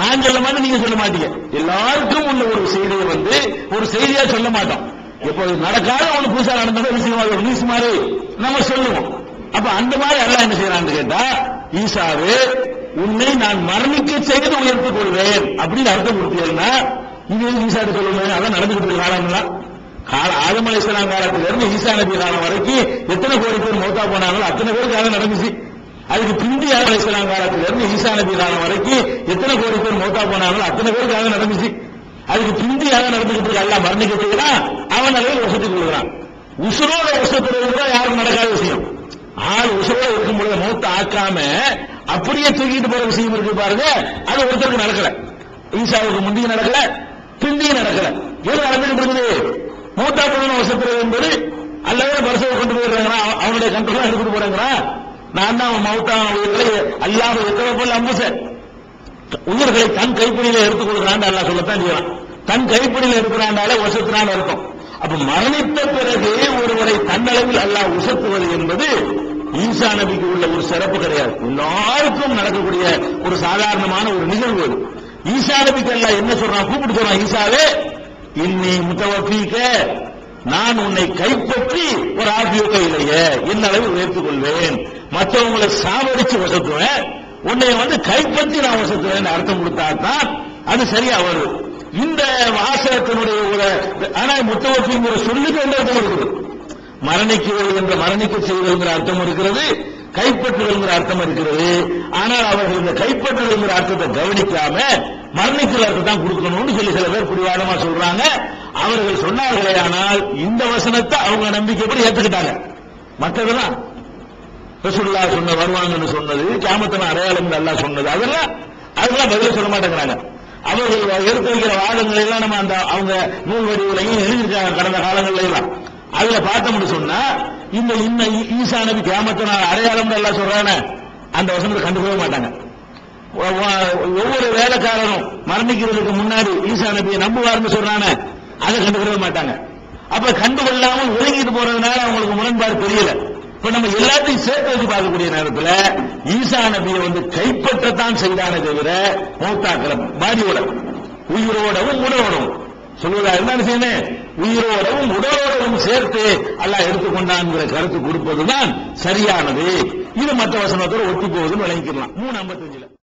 நான் சொல்ல மாட்டேன், நீங்க சொல்ல மாட்டீங்க. எல்லாருக்கும் உள்ள ஒரு செய்தியை ஒரு செய்தியா சொல்ல மாட்டோம். இப்போ நடக்காத ஒண்ணு புதுசா நடந்தது விஷயமா ஒரு நியூஸ் மாதிரி நம்ம சொல்லுவோம். அப்ப அந்த மாதிரி அல்லாஹ் என்ன செய்யறான்னு கேட்டா, ஈசாவே உன்னை நான் மரணிக்க செய்து உயர்த்திக் கொள்வேன் அப்படின்னு அர்த்தம் கொடுத்தீங்கன்னா இது ஈசாட்டு சொல்லணும். அதான் நடந்துகிட்டு இருக்க காலம்லாம் ஆதம் அலைஹிஸ்ஸலாம் காலத்துல இருந்து ஈசா நபி காலம் வரைக்கும் எத்தனை கோடி பேர் மௌத்தா போனாங்களோ அத்தனை பேருக்கு அதை நடந்துச்சு. அதுக்கு பிந்தி ஆதம் அலைஹிஸ்ஸலாம் காலத்துல இருந்து ஈசா நபி காலம் வரைக்கும் எத்தனை கோடி பேர் மௌத்தா போனாங்களோ அத்தனை பேருக்கு அதை நடந்துச்சு. அதுக்கு பிந்தி அதை நடந்துகிட்டு எல்லாம் மரணிக்க செய்யறான். அவன் அளவில் வசத்துக் கொள்கிறான். உசுரோட வசத்துறது கூட யாருக்கும் நடக்காத விஷயம். ஆள் உசுரோட இருக்கும் பொழுது மௌத்த ஆக்காம அப்படியே தூக்கிட்டு போற விஷயம் இருக்கு பாருங்க, அது ஒருத்தருக்கு நடக்கல. ஈசாவுக்கு முந்தைய நடக்கல, பிந்தியும் நடக்கல. எது நடந்துகிட்டு இருக்குது? மூத்தா பொண்ணு வசத்துறது என்பது அல்லவே பரிசவை கொண்டு போயிடுறாங்களா, அவனுடைய கண்ட்ரோல் எடுத்துட்டு போறாங்களா? நான் தான் மௌத்தா உயிர்களை அல்லாஹ் எத்தனை போல அம்புச உயிர்களை தன் கைப்பிடியில எடுத்துக் கொள்கிறான் அல்லாஹ் சொல்லத்தான் செய்யலாம். தன் கைப்பிடியில இருக்கிறாண்டாலே வசத்தினான் இருக்கும். அப்ப மரணித்த பிறகு ஒருவரை தன்னளவில் அல்லாஹ் உசத்துவது என்பது ஈசா நபிக்கு உள்ள ஒரு சிறப்பு கிடையாது. எல்லாருக்கும் நடக்கக்கூடிய ஒரு சாதாரணமான ஒரு நிகழ்வு அது. ஈசா நபிக்கு அல்லாஹ் என்ன சொல்றான்? கூப்பிட்டு சொல்றான், ஈசாவே இன்னி முத்தவஃபீக, நான் உன்னை கைப்பற்றி ஒரு ஆபியோக இல்லையே என் அளவு உயர்த்திக் கொள்வேன். மற்றவங்களை சாவடிச்சு வசத்துவேன், உன்னை கைப்பற்றி நான் வசத்துவேன் அர்த்தம் கொடுத்தாதான் அது சரியா வரும். இந்த வாசகத்தினுடைய ஒரு ஆனா முத்தவஃபீங்கிற சொல்லுக்கு எந்த அர்த்தம் இருக்குது? மரணிக்குவது என்ற மரணிக்க செய்வதுங்கிற அர்த்தம் இருக்கிறது, கைப்பற்றுவதுங்கிற அர்த்தம் இருக்கிறது. ஆனால் அவர்கள் இந்த கைப்பற்றுவதுங்கிற அர்த்தத்தை கவனிக்காம மரணிக்கிற அர்த்தம் தான் கொடுக்கணும்னு சொல்லி சில பேர் பிடிவாதமா சொல்றாங்க. அவர்கள் சொன்னார்களே, ஆனால் இந்த வசனத்தை அவங்க நம்பிக்கைப்படி ஏற்றுக்கிட்டாங்க. மற்றதெல்லாம் ரசூலுல்லாஹ் சொன்ன வருவாங்கன்னு சொன்னது, கியாமத்தின் அடையாளம் அல்லாஹ் சொன்னது, அதெல்லாம் பதில சொல்ல மாட்டேங்கிறாங்க. அவர்கள் எடுத்து வைக்கிற வாதங்களை எல்லாம் நம்ம அந்த அவங்க நூல் வடிவுலையும் எழுதியிருக்காங்க கடந்த காலங்கள்ல எல்லாம். அதுல பார்த்தோம்னு சொன்னா இந்த ஈசா நபி கியாமத்தின் அடையாளம் எல்லாம் சொல்றானே, அந்த வசனத்தை கண்டுக்கவே மாட்டாங்க. ஒவ்வொரு வேலைக்காரரும் மரணிக்கிறதுக்கு முன்னாடி ஈசா நபியை நம்புவார்னு சொல்றானே, அதை கண்டுக்கவே மாட்டாங்க. அப்ப கண்டுகொள்ளாமல் ஒதுங்கிட்டு போறதுனால அவங்களுக்கு முரண்பாடு தெரியல. இப்ப நம்ம எல்லாத்தையும் சேர்த்து வச்சு பார்க்கக்கூடிய நேரத்தில் ஈசா நபியை கைப்பற்றத்தான் செய்தானே தவிர மௌத்தாக்கிற பாடியோட உயிரோடவும் உடலோடவும் சொல்வதா என்ன செய்யணும்? உயிரோடவும் உடலோடவும் சேர்த்து அல்லாஹ் எடுத்துக்கொண்டான்ங்கிற கருத்து கொடுப்பதுதான் சரியானது. இது மற்ற வசனத்தோடு ஒட்டி போவதுன்னு விளங்கிக்கலாம். 3:55